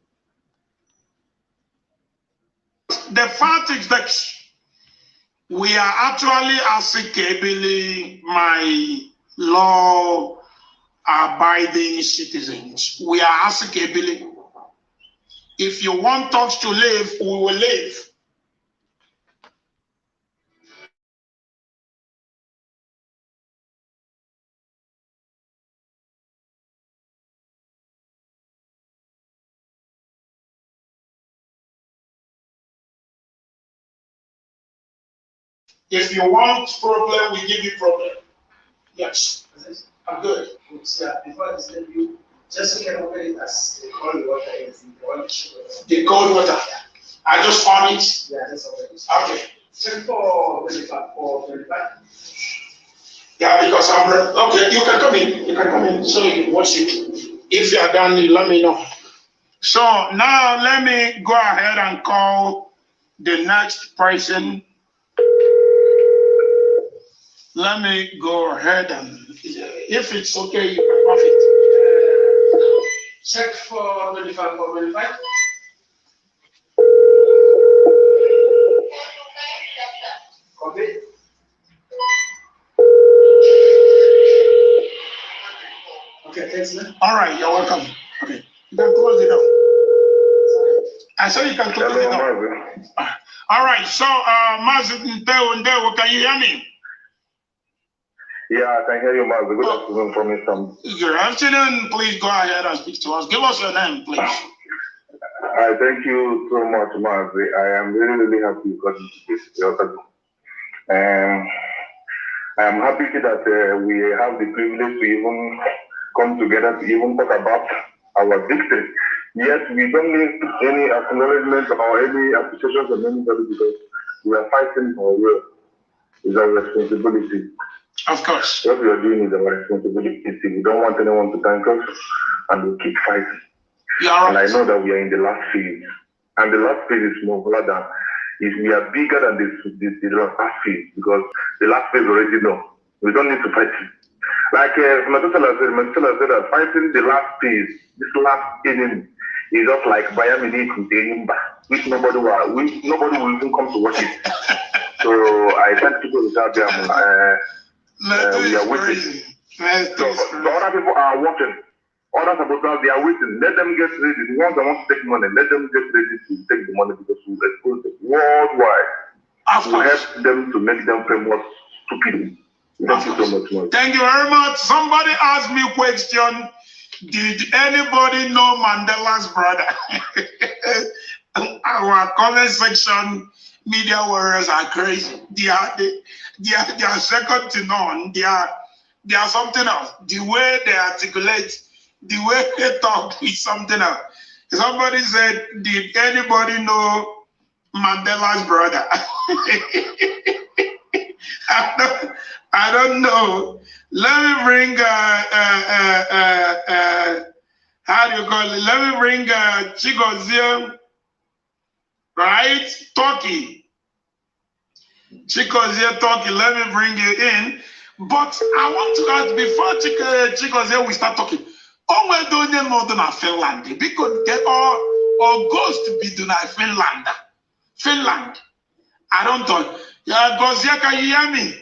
The fact is that we are actually ASICABILI, my law-abiding citizens. We are ASICABILI. If you want us to live, we will live. If you want problem, we give you problem. Yes, I'm good. Yeah, before this interview, just can open it as the cold water is in the one sugar. The cold water. I just found it. Yeah, just open it. Okay. Check for 25. Yeah, because I'm okay. You can come in. You can come in so you can watch it. If you are done, you let me know. So now let me go ahead and call the next person. Let me go ahead and, if it's okay, you can off it. Check for 25. Copy. Okay, thanks, man. All right, you're welcome. Okay, you can close it up. I saw you can close it up. All right, so Mazi, can you hear me? Yeah, I can hear you, Mazi. Good afternoon from Istanbul. Good afternoon. Please go ahead and speak to us. Give us your name, please. I thank you so much, Mazi. I am really, really happy you got into this. I am happy that we have the privilege to even come together to even talk about our victory. Yes, we don't need any acknowledgement or any appreciation from anybody because we are fighting for real. It's our responsibility. Of course. What we are doing is our responsibility. We don't want anyone to thank us, and we'll keep fighting. Yeah, and I know that we are in the last phase. And the last phase is more than, we are bigger than the last phase because the last phase already know. We don't need to fight it. Like Methuselah said that fighting the last phase, this last enemy, is just like Bayern Munich with Enyimba, which nobody will even come to watch it. So I thank people to tell them we are waiting. So other people are watching. Other supporters, they are waiting. Let them get ready. The ones that want to take money, let them get ready to take the money because we expose them worldwide. We help them to make them famous stupidly. Thank you so much, man. Thank you very much. Somebody asked me a question. Did anybody know Mandela's brother? Our comment section, media warriors are crazy. They are second to none. They are something else. The way they articulate, the way they talk is something else. Somebody said, did anybody know Mandela's brother? I don't know. Let me bring how do you call it? Let me bring Chigozie, right? Turkey. Chigozie, Turkey. Let me bring you in. But I want to ask before Chigozie we start talking. Oh, we're doing more than a Finland. Because get or goes to be doing a Finland. Finland. I don't know. Yeah, Gozie, can you hear me?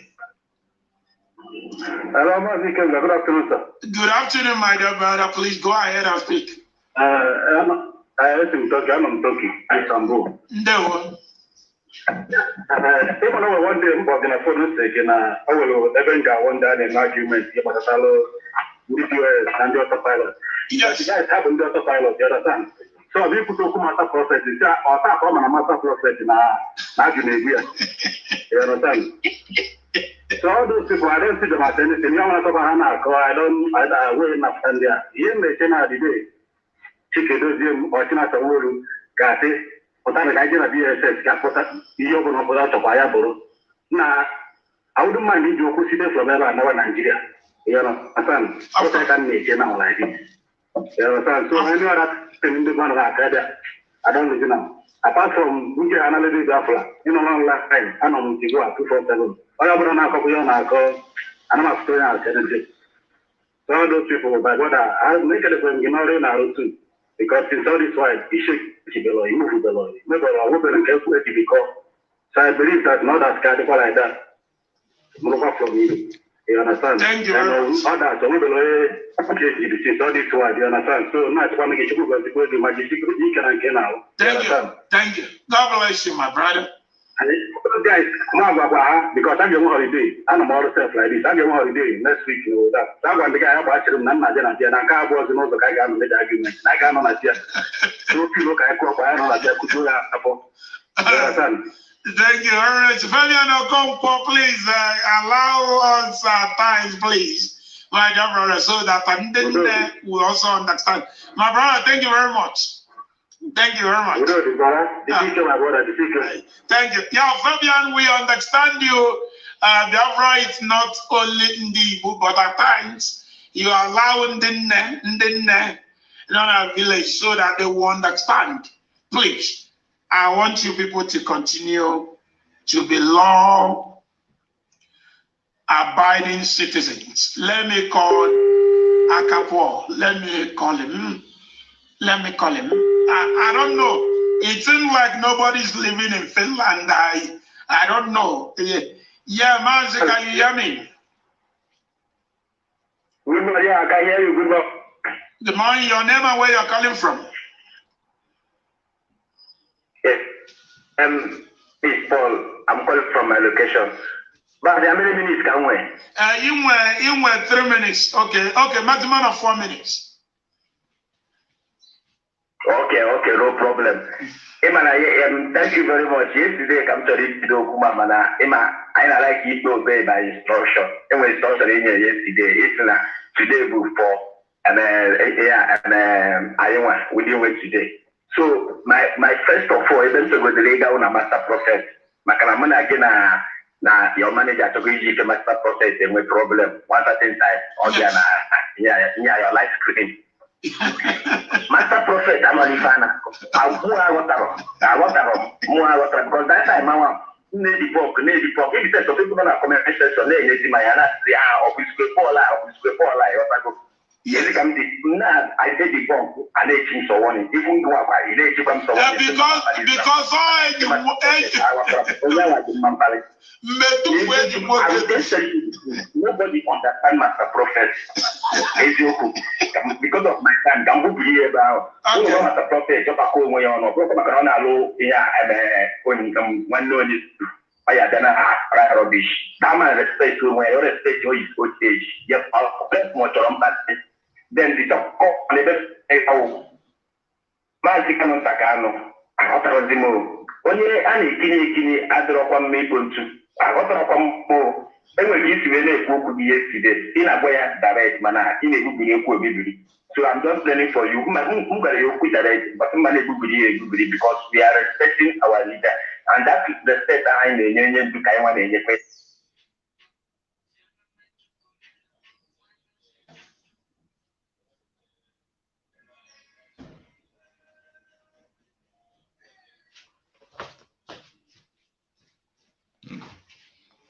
Hello, Ikenga. Good afternoon, sir. Good afternoon, my dear brother. Please go ahead and speak. I'm in Turkey, Istanbul. No. Even though one day I'm going to phone station, I will even go one day in argument about the fellow with US and the autopilot. Yes. You guys have the autopilot, you understand? So if you put a master prophet, you say, or that come and a master prophet in Nigeria. You understand? So all those people, I don't see them as anything. You want to talk about I don't enough stand there. You may say now the day. Chicken does or China Sawuru, Gati, or that I get a BSS, Capota, you open up without a Bayaboro. Now, I wouldn't mind if you could see this from ever Nigeria. You know, I can make it now like this. You understand? So I know that in the one I don't listen now. Apart from we get analysis Afla, you know, long last time, I know we go at 247. I have run a couple of years and I'm story out. So all those people, by God, I'll make it when you know in too. Because since all this while, he shake the law, he move the law. Maybe I will be careful to be called. So I believe that not as radical like that. Move up from you. You understand? Thank you. And others, we will since all this while, you understand? So now it's going to get you go to the magic you can get now. Thank you. God bless you, my brother. And guys, because I get one holiday, I'm not self like this. I get one holiday next week, you know that. So I'm going to get a and I can't was no the guy got made argument. I got no idea. So people can go by no idea could do that. Thank you very much. Fabiano, come, please allow us times, please, my dear brother, so that we also understand. My brother, thank you very much. Thank you very much. Thank you. Yeah, Fabian, we understand you. Biafra is not only in the book, but at times you allow Nnennaya Anya village so that they will understand. Please. I want you people to continue to be law-abiding citizens. Let me call Akapo. Let me call him. I don't know. It seems like nobody's living in Finland. I don't know. Yeah, Mazi, can you hear me? Good morning. Yeah, I can hear you. Good morning. Good morning. Your name and where you're calling from? It's Paul. I'm calling from my location. But how many minutes can we? You were 3 minutes. Okay, maximum of 4 minutes. Okay, no problem. Thank you very much. Yesterday, I'm sorry to do Kumamana. I like you to obey my instruction. And we started in yesterday. It's not today before. And I we didn't wait today. So my first of all, even to go the legal on a master prophet. Makaramana again na your manager to go to master prophet and we problem. One certain time, or your life screen. Master prophet, I'm on Ifana. I because that time I want need the book. If you say so people gonna comment section, they see my yes, I did the bomb and they change so one. Even go up, because nobody understand Master Prophet. Because of my time, Gambu be about Master Prophet, Jopako, when you're not broken Macarona low, when one knows it. I then rubbish. Tama respect to when you respect your old age. Yep, I'll bet more to then the top cop and the Magican Takano. I got a demo. Only any kidney, I drop on maple too. I got a more. And when you see any book yesterday, in a way, direct manner, in a good baby. So I'm just planning for you. Who got you quit direct, but somebody because we are respecting our leader. And that is the state behind the union to Kaiwan and the face.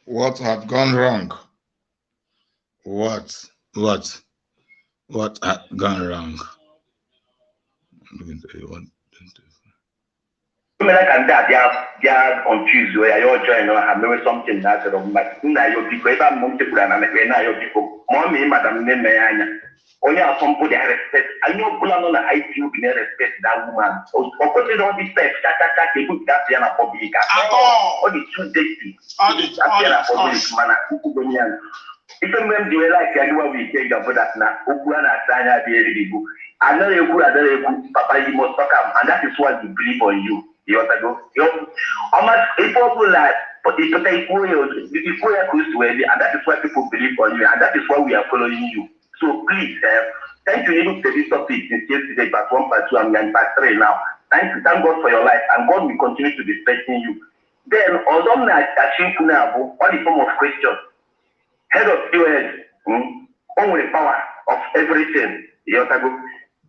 What had gone wrong? What had gone wrong? They are on Tuesday where you're joining or have maybe something that of now your people, if I'm multiple and now your people, mommy, Madam Nnennaya Anya. Only have some people they respect. I know people on the IPOB they respect that woman. Of course, they don't respect that they put that in a public. All the 2 days. All the public man. If you remember the like anyone we take about that now, Okuana Sanya be able to go. I know you could, Papa, you must talk up, and that is what we believe on you. You want to go? Almost people like, but it's and that is why people believe on you, and that is why we are following you. So please, thank you even to this topic since yesterday, part 1, part 2, and part 3 now. Thank God for your life, and God will continue to be strengthening you. Then, although I achieve now, all the form of question, head of US, own the power of everything. You want to go?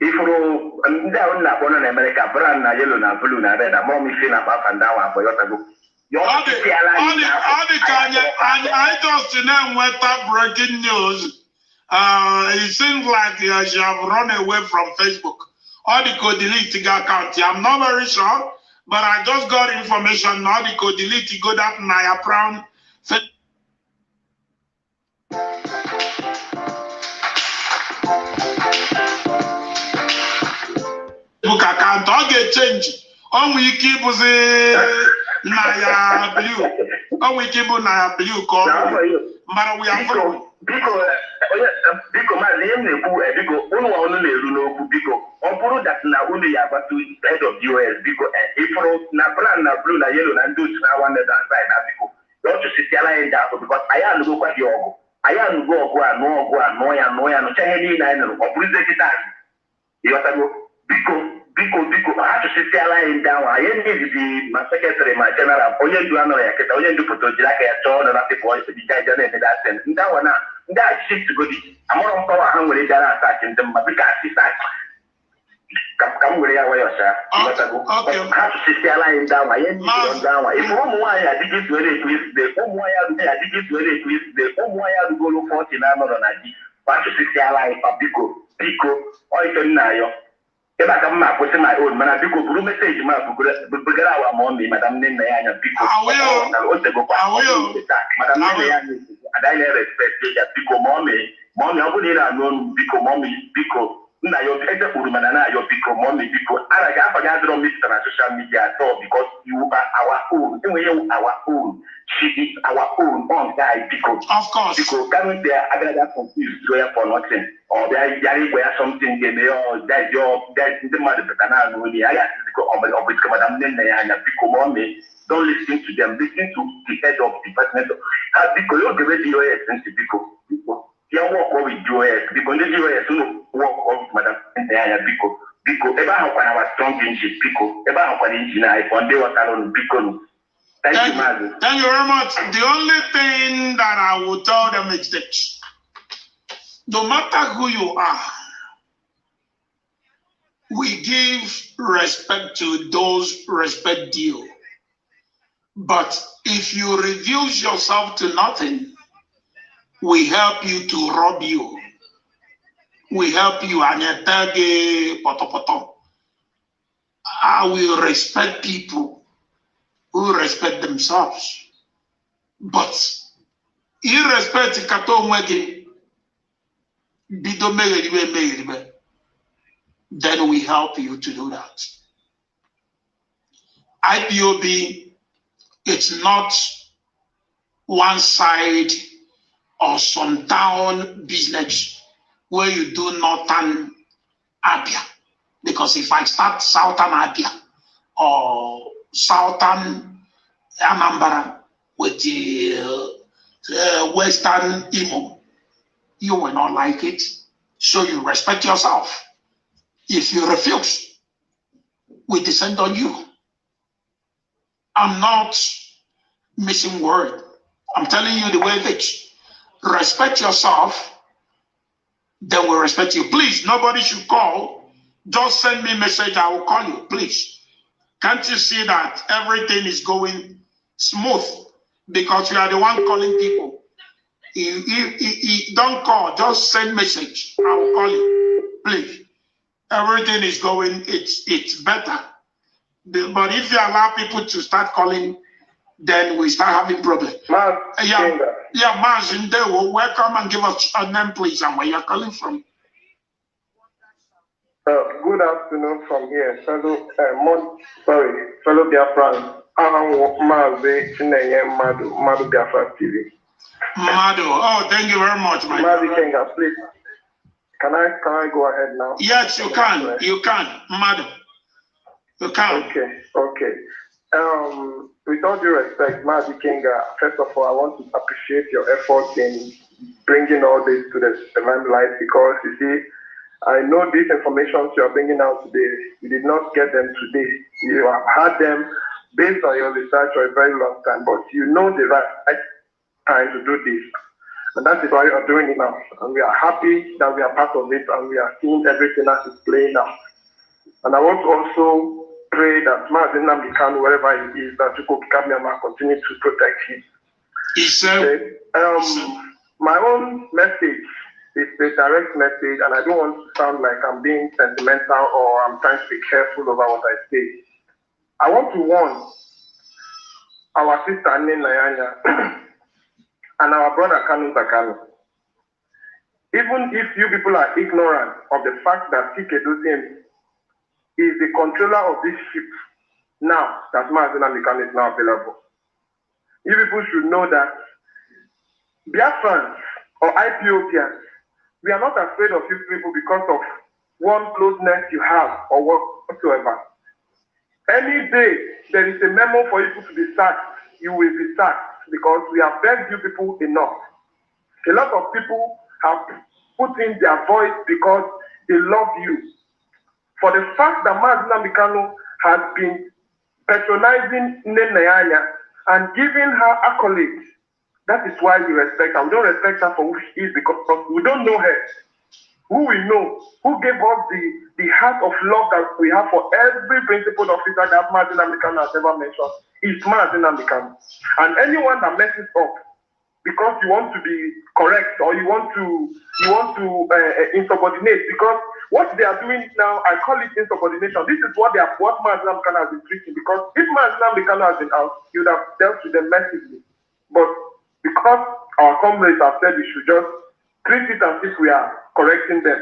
If you down in America, brown, yellow, blue, red, I'm more missing up and down for you to go. All the I just know what that breaking news. It seems like you have run away from Facebook. All the code delete account. I'm not very sure, but I just got information. All the code delete go that Nnennaya Brown Facebook account. I'll get change. On we keep Nnennaya Blue. On we keep Nnennaya Blue call. But we are following. Because my name is because only that now only about to head of US because if na brown na blue na yellow na do na one that side na because you to sit line down because I am go kwa yogo I am go no ya no change na no opposite that you have to go because I have to sit line down I am the my secretary my general onye do ano ya keta onye do photo jira ka ya cho na people the guy just that sense that one that shit to go I'm on power hang with that attack in them because come with your way, sir. Okay. Have to sit lying down. I am down. If why I did it very quick, the why I did it very quick, the why I go look 49 on a but to sit lying, Pico, or even now. If I come up with my own man, Pico, blue message, Madam Nnennaya Anya, Pico. I will. Madam Nnennaya Anya, I respect Pico, mommy, I would not know Pico, mommy, Pico. na your better woman and your people, mommy people. And I got another Mr. social media at all because you are our own. Our own. She is our own guy because of course. Because coming there, I got that confused for nothing. Or there where something they may that's the mother that I know. I got to go on with Madam Nnennaya Anya because mommy. Don't listen to them. Listen to the head of the department. Because you're the DOS and people. You work with DOS. Because the DOS don't work with Madam Nnennaya because ever how can our strong engine people ever how can engine I one day was alone because thank you very much. The only thing that I will tell them is that no matter who you are, we give respect to those respect due. But if you reduce yourself to nothing, we help you to rob you. We help you. I will respect people who respect themselves. But irrespective then we help you to do that. IPOB, it's not one side or some town business where you do northern Abia. Because if I start southern Abia or southern Anambra with the western Imo, you will not like it. So you respect yourself. If you refuse, we descend on you. I'm not missing word. I'm telling you the way it is. Respect yourself, then we respect you. Please, nobody should call. Just send me a message, I will call you, please. Can't you see that everything is going smooth? Because you are the one calling people. Don't call, just send message. I will call you, please. Everything is going, it's better. But if you allow people to start calling, then we start having problems. Maz, welcome and give us a name, please, and where you're calling from. Good afternoon from here, fellow Biafran. Madu Biafra TV. Madu, oh, thank you very much, my brother. Ikenga, please. Can I go ahead now? Yes, you can. You can, Madu. You can. Okay. With all due respect, Madu Ikenga, first of all, I want to appreciate your effort in bringing all this to the limelight because you see, I know these information you are bringing out today, you did not get them today. You have had them based on your research for a very long time, but you know the right time to do this. And that is why you are doing it now. And we are happy that we are part of it and we are seeing everything that is playing out. And I want to also pray that Nnennaya Anya, wherever he is, that Chukwuka continue to protect him. My own message is a direct message, and I don't want to sound like I'm being sentimental or I'm trying to be careful about what I say. I want to warn our sister Nnennaya Anya and our brother Kanu Zakano. Even if you people are ignorant of the fact that Nnennaya is the controller of this ship now that Nnennaya is now available, you people should know that Biafrans or IPOBians, we are not afraid of you people because of one closeness you have or whatsoever. Any day there is a memo for you to be sacked, you will be sacked because we have begged you people enough. A lot of people have put in their voice because they love you. For the fact that Nnennaya has been patronizing Nnennaya Anya and giving her accolades, that is why we respect her. We don't respect her for who she is because we don't know her. Who we know, who gave us the heart of love that we have for every principal officer that Nnennaya has ever mentioned is Nnennaya. And anyone that messes up because you want to be correct or you want to insubordinate, because what they are doing now, I call it insubordination. This is what Nnennaya has been preaching. Because if Nnennaya has been out, you would have dealt with them massively. But because our comrades have said we should just treat it as if we are correcting them.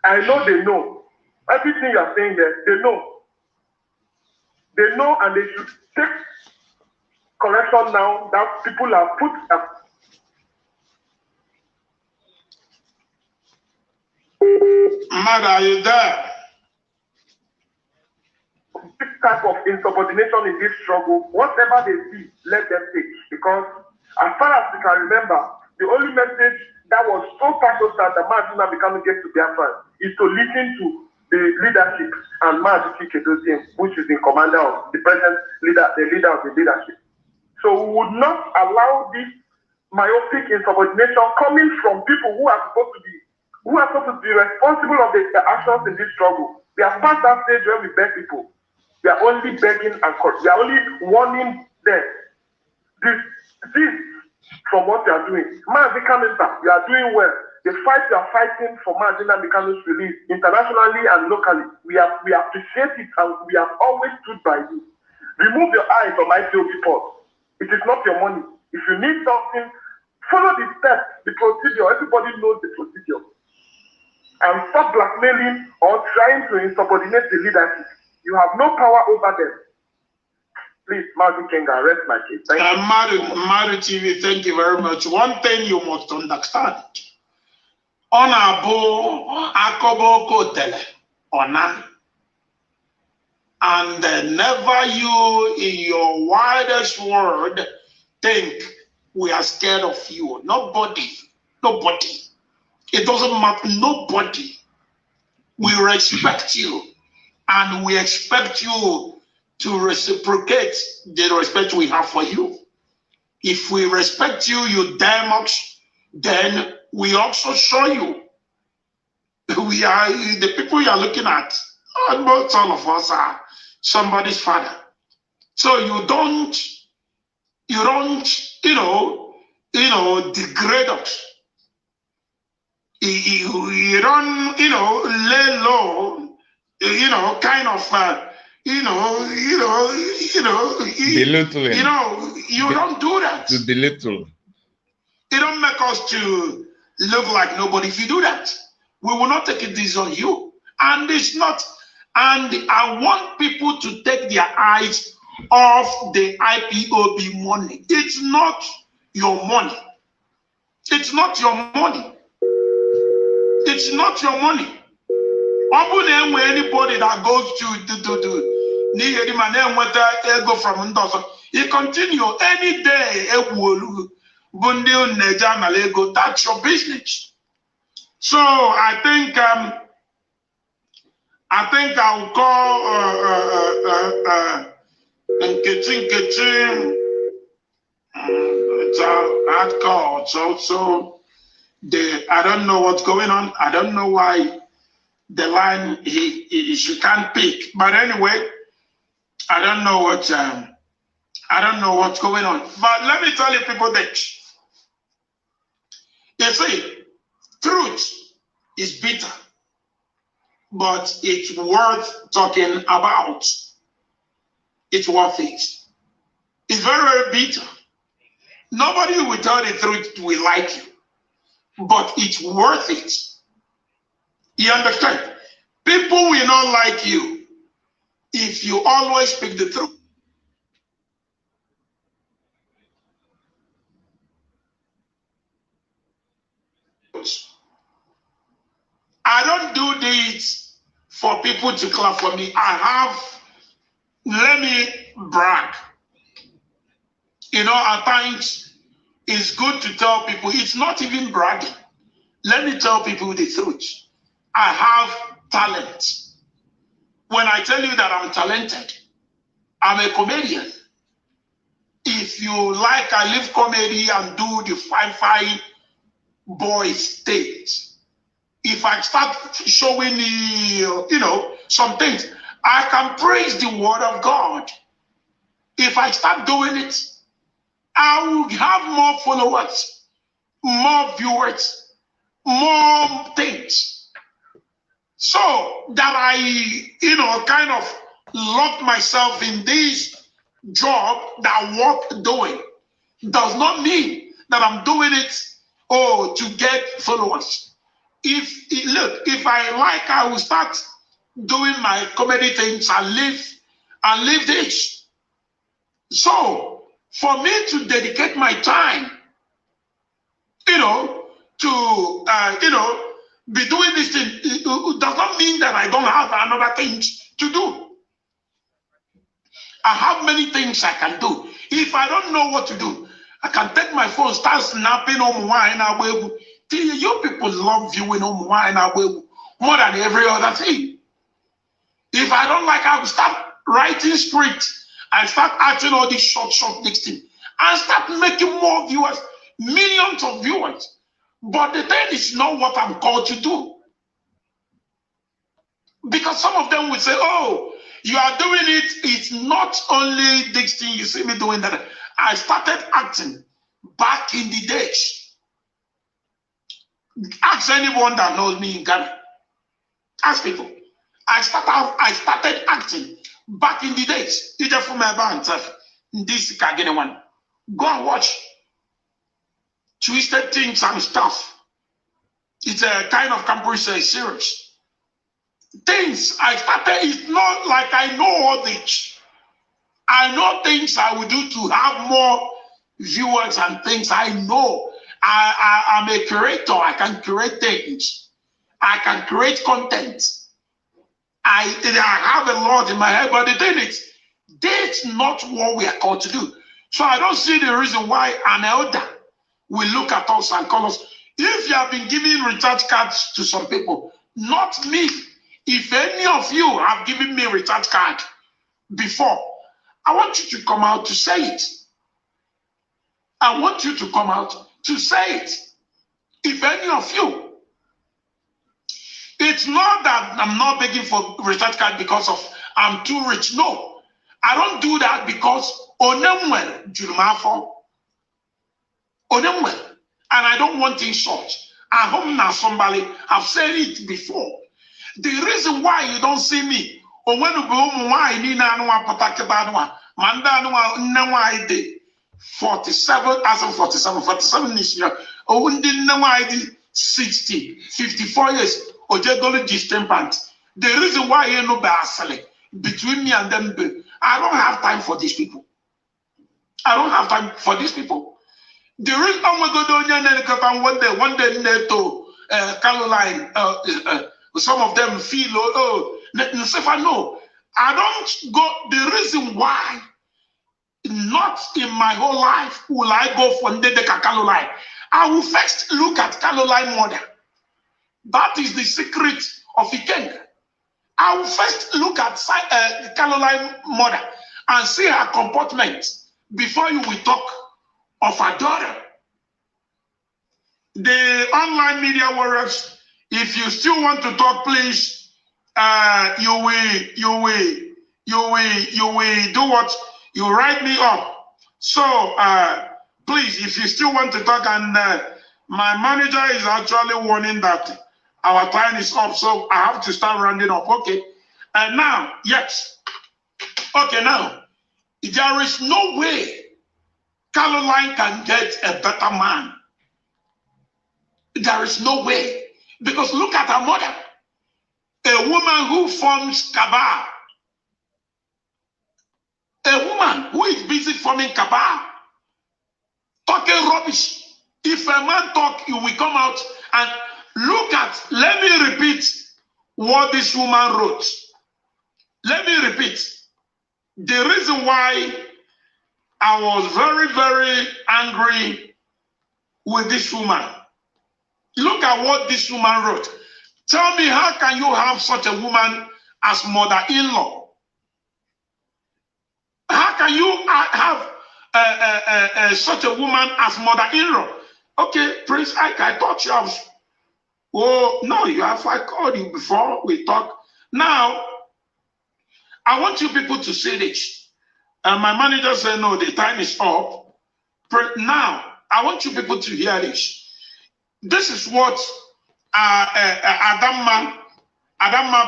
I know they know. Everything you are saying here, they know. They know, and they should take correction now that people have put up. Mother, are you there? This type of insubordination in this struggle, whatever they see, let them take. Because as far as we can remember, the only message that was so patriotic that Madina becoming get to Biafra is to listen to the leadership and Madiki Kedozim, which is the commander of the present leader, the leader of the leadership. So we would not allow this myopic insubordination coming from people who are supposed to be responsible of the actions in this struggle. We have passed that stage where we beg people. We are only begging and we are only warning them. This from what you are doing. Mazi Kamenta, you are doing well. The fight you are fighting for Mazina Mikano's release internationally and locally, we appreciate it and we have always stood by you. Remove your eyes from IPOB port. It is not your money. If you need something, follow the steps, the procedure. Everybody knows the procedure. And stop blackmailing or trying to insubordinate the leadership. You have no power over them. Please, Mazi Ikenga, rest my case. Thank you. Maru TV, thank you very much. One thing you must understand. Onabo akobo kotele ona. And never you in your widest world think we are scared of you. Nobody. It doesn't matter. Nobody. We respect you. And we expect you to reciprocate the respect we have for you. If we respect you, you damn much, then we also show you. We are the people you are looking at. Almost all of us are somebody's father. So you don't, degrade us. You don't, lay low. Kind of, belittling. You don't do that. To belittle. You don't make us to look like nobody. If you do that, we will not take it easy on you. And it's not. And I want people to take their eyes off the IPOB money. It's not your money. It's not your money. It's not your money. Anybody that goes to go from Ndoso, he continue any day. That's your business. So I think I'll call Nkechi. It's a hard call. So I don't know what's going on. I don't know why. The line she can't pick, but anyway, I don't know what's going on. But let me tell you people this. You see, truth is bitter, but it's worth talking about. It's worth it. It's very, very bitter. Nobody who will tell the truth will like you, but it's worth it. You understand? People will not like you if you always speak the truth. I don't do this for people to clap for me. Let me brag. At times it's good to tell people, it's not even bragging. Let me tell people the truth. I have talent. When I tell you that I'm talented, I'm a comedian. If you like, I leave comedy and do the fine boy stage. If I start showing some things, I can praise the word of God. If I start doing it, I will have more followers, more viewers, more things. So that I, kind of lock myself in this job that worth doing does not mean that I'm doing it, to get followers. If I like, I will start doing my comedy things and leave this. So for me to dedicate my time, to be doing this thing, it does not mean that I don't have another things to do. I have many things I can do. If I don't know what to do, I can take my phone, start snapping on wine. You people love viewing on wine more than every other thing. If I don't like, I will start writing scripts and start acting all these short things and start making more viewers, millions of viewers. But the thing is not what I'm called to do. Because some of them will say, oh, you are doing it. It's not only this thing you see me doing that. I started acting back in the days. Ask anyone that knows me in Ghana. Ask people. I started acting back in the days. Either for my band, this Kagene one. Go and watch Twisted Things and stuff. It's a kind of campus series. Things I started, it's not like I know all this. I know things I will do to have more viewers and things I know. I'm a creator. I can create things. I can create content. I have a lot in my head, but the thing is, that's not what we are called to do. So I don't see the reason why an elder will look at us and call us. If you have been giving recharge cards to some people, not me. If any of you have given me a recharge card before, I want you to come out to say it. I want you to come out to say it. If any of you, it's not that I'm not begging for recharge card because of I'm too rich. No, I don't do that because onemwe julmafo, onemwe, and I don't want it short. I hope now somebody have said it before. The reason why you don't see me, or when you go why you need Nnennaya Anya 47 as of 47 this year, or Nnennaya 60, 54 years, or Jegoli distemperant. The reason why you know between me and them, I don't have time for these people. I don't have time for these people. The reason I'm going to go one day to Caroline, some of them feel, no, I don't go. The reason why, not in my whole life will I go for Ndedeka Caroline. I will first look at Caroline mother. That is the secret of Ikenga. I will first look at Caroline mother and see her comportment before you will talk of her daughter. The online media warriors, if you still want to talk, please, you will do what? You write me up. So please, if you still want to talk, and my manager is actually warning that our time is up, so I have to start rounding up. Okay. And now, yes. Okay, now, there is no way Caroline can get a better man. There is no way. Because look at her mother. A woman who forms cabal. A woman who is busy forming cabal. Talking rubbish. If a man talk, you will come out and look at, let me repeat what this woman wrote. Let me repeat. The reason why I was very, very angry with this woman. Look at what this woman wrote. Tell me, how can you have such a woman as mother-in-law? How can you have such a woman as mother-in-law? Okay, Prince Ike, I thought you have. Oh, no, you have. I called you before we talk. Now, I want you people to see this. My manager said, no, the time is up. Now, I want you people to hear this. This is what Adama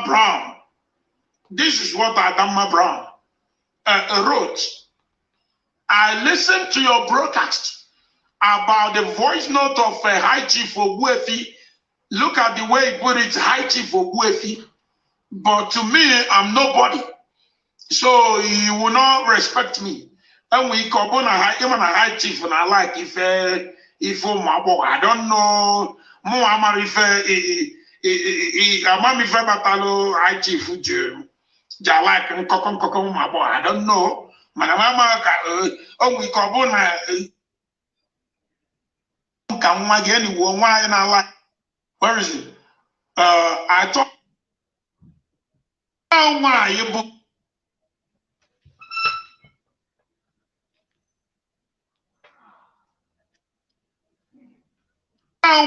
Brown. This is what Adama Brown wrote. I listened to your broadcast about the voice note of High Chief Ogbuefi Look at the way he put it, High Chief Ogbuefi. But to me, I'm nobody. So he will not respect me. And we come on even a High Chief, and I like if I don't know more if batalo High Chief like I don't know. Manama we come on where is it? I thought why you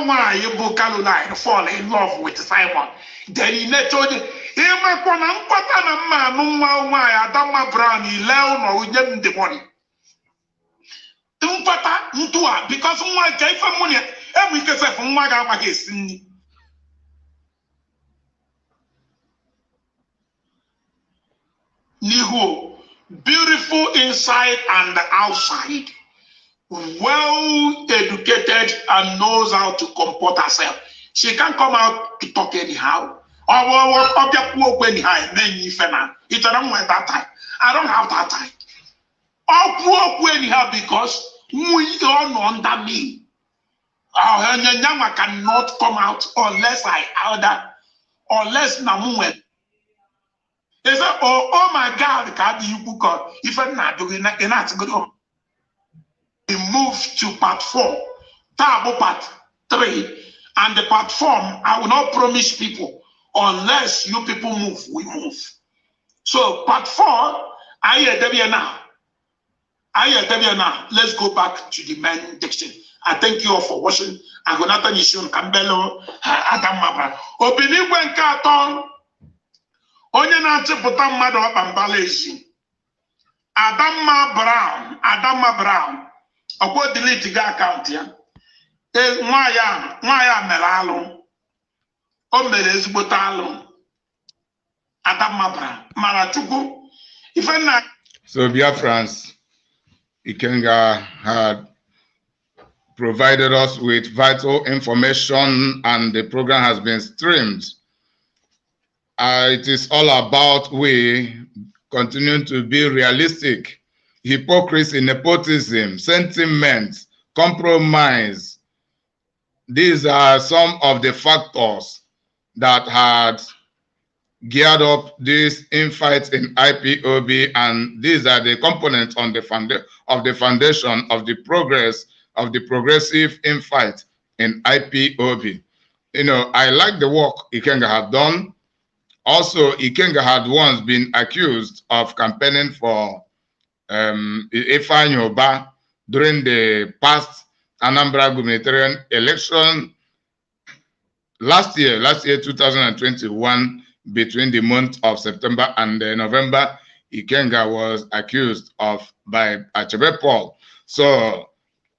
why you book Caroline fall in love with Simon. Then he told him, Adama Brown, he learned or them the money. Because one gave for money, and we can say from Maga. Nigo, beautiful inside and outside, well educated and knows how to comport herself. She can't come out to talk anyhow. Or it don't want that time. I don't have that time. I'll anyhow because we don't under me. I cannot come out unless I order, unless Namuel. They say, oh my God, can you book out? If I'm not doing that, we move to part 4, Tabo part 3, and the part 4, I will not promise people unless you people move, we move. So part 4, I hear them now. Let's go back to the main diction. I thank you all for watching. Agonata Nishun Kambelo Adam Mabra. Obini Wenkaton. Onye na-achịpụta mmadụ ọkpa mbala ezi. Adamma Brown. Ọkwa delete ga akaụntụ ya. Nwa ya mere alụ. O mere ezigbote alụ. Adamma Brown. Mara Chukwu. So Biafrans, Ikenga had provided us with vital information and the program has been streamed. It is all about we continuing to be realistic. Hypocrisy, nepotism, sentiment, compromise. These are some of the factors that had geared up this infight in IPOB, and these are the components on the foundation of the progress of the progressive infight in IPOB. You know, I like the work Ikenga had done. Also, Ikenga had once been accused of campaigning for Ifeanyi Oba during the past Anambra gubernatorial election last year 2021, between the month of September and November. Ikenga was accused of by Achebe Paul. So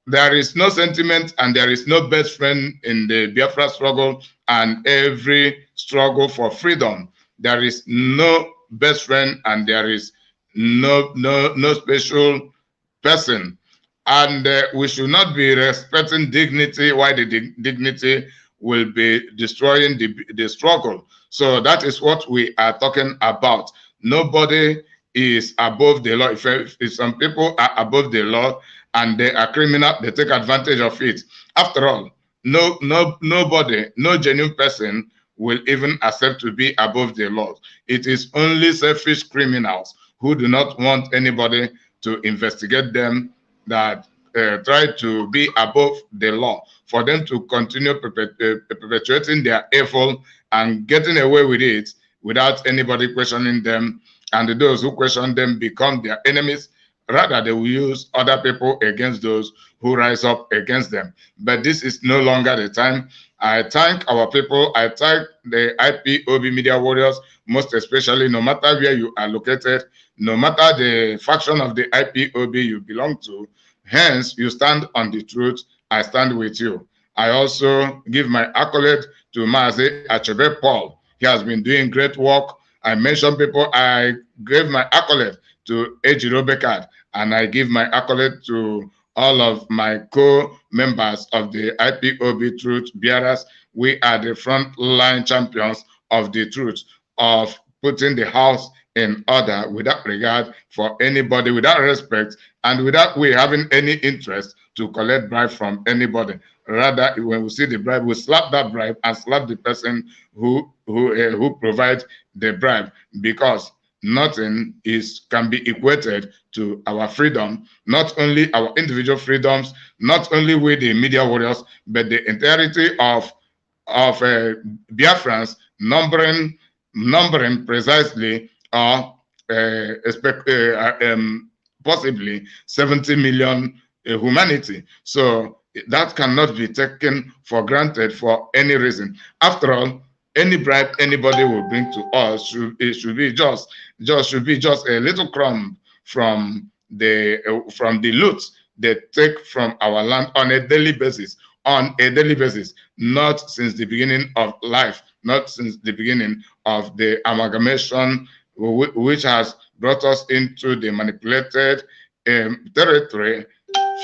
there is no sentiment and there is no best friend in the Biafra struggle and every struggle for freedom. There is no best friend and there is no special person. And we should not be respecting dignity while the dignity will be destroying the struggle. So that is what we are talking about. Nobody is above the law. If some people are above the law and they are criminal, they take advantage of it. After all, nobody, no genuine person will even accept to be above the law. It is only selfish criminals who do not want anybody to investigate them that try to be above the law, for them to continue perpetuating their evil and getting away with it without anybody questioning them. And those who question them become their enemies. Rather, they will use other people against those who rise up against them. But this is no longer the time. I thank our people. I thank the IPOB media warriors, most especially, no matter where you are located, no matter the faction of the IPOB you belong to, hence you stand on the truth. I stand with you. I also give my accolade to Mazi Achebe Paul. He has been doing great work. I mentioned people. I gave my accolade to Ejiro Bekad, and I give my accolade to all of my co-members of the IPOB Truth Bearers. We are the front line champions of the truth, of putting the house in order without regard for anybody, without respect, and without we having any interest to collect bribe from anybody. Rather, when we see the bribe, we slap that bribe and slap the person who provides the bribe, because nothing can be equated to our freedom, not only our individual freedoms, not only with the media warriors, but the entirety of Biafrans, numbering precisely possibly 70 million humanity. So that cannot be taken for granted for any reason. After all, any bribe anybody will bring to us should be just a little crumb from the loot they take from our land on a daily basis. Not since the beginning of life, not since the beginning of the amalgamation, which has brought us into the manipulated territory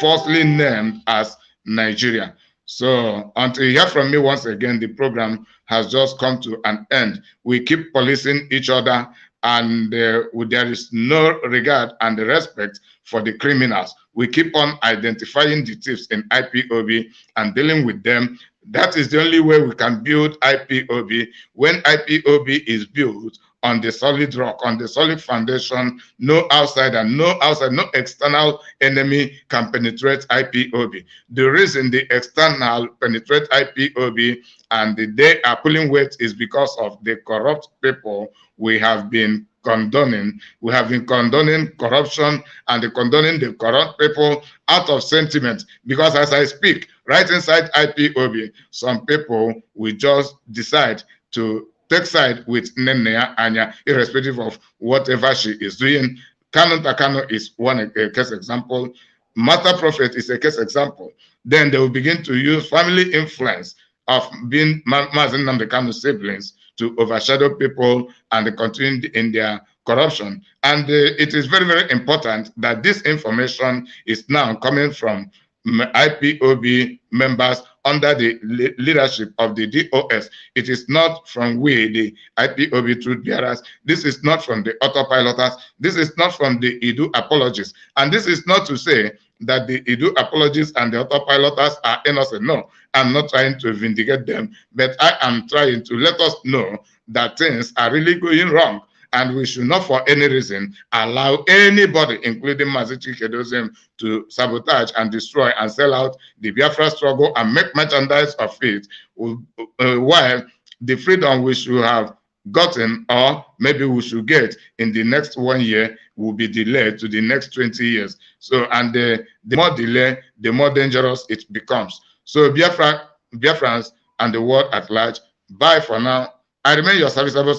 falsely named as Nigeria. So until you hear from me once again, the program has just come to an end. We keep policing each other, and there is no regard and respect for the criminals. We keep on identifying the thieves in IPOB and dealing with them. That is the only way we can build IPOB. When IPOB is built on the solid rock, on the solid foundation, no outsider, no external enemy can penetrate IPOB. The reason the external penetrate IPOB and they are pulling weight is because of the corrupt people we have been condoning. We have been condoning corruption and condoning the corrupt people out of sentiment, because as I speak, right inside IPOB, some people will just decide to take side with Nnennaya Anya, irrespective of whatever she is doing. Kano is one case example. Master Prophet is a case example. Then they will begin to use family influence of being Mazen Nnamdi Kanu siblings to overshadow people and continue in their corruption. And it is very, very important that this information is now coming from IPOB members under the leadership of the DOS. It is not from we, the IPOB Truth Bearers. This is not from the autopiloters. This is not from the Idu apologists. And this is not to say that the Idu apologists and the autopiloters are innocent. No, I'm not trying to vindicate them, but I am trying to let us know that things are really going wrong. And we should not for any reason allow anybody, including Mazichi Kedozim, to sabotage and destroy and sell out the Biafra struggle and make merchandise of it, while the freedom we should have gotten, or maybe we should get in the next 1 year, will be delayed to the next 20 years. So, and the more delay, the more dangerous it becomes. So Biafrans and the world at large, bye for now. I remain your serviceable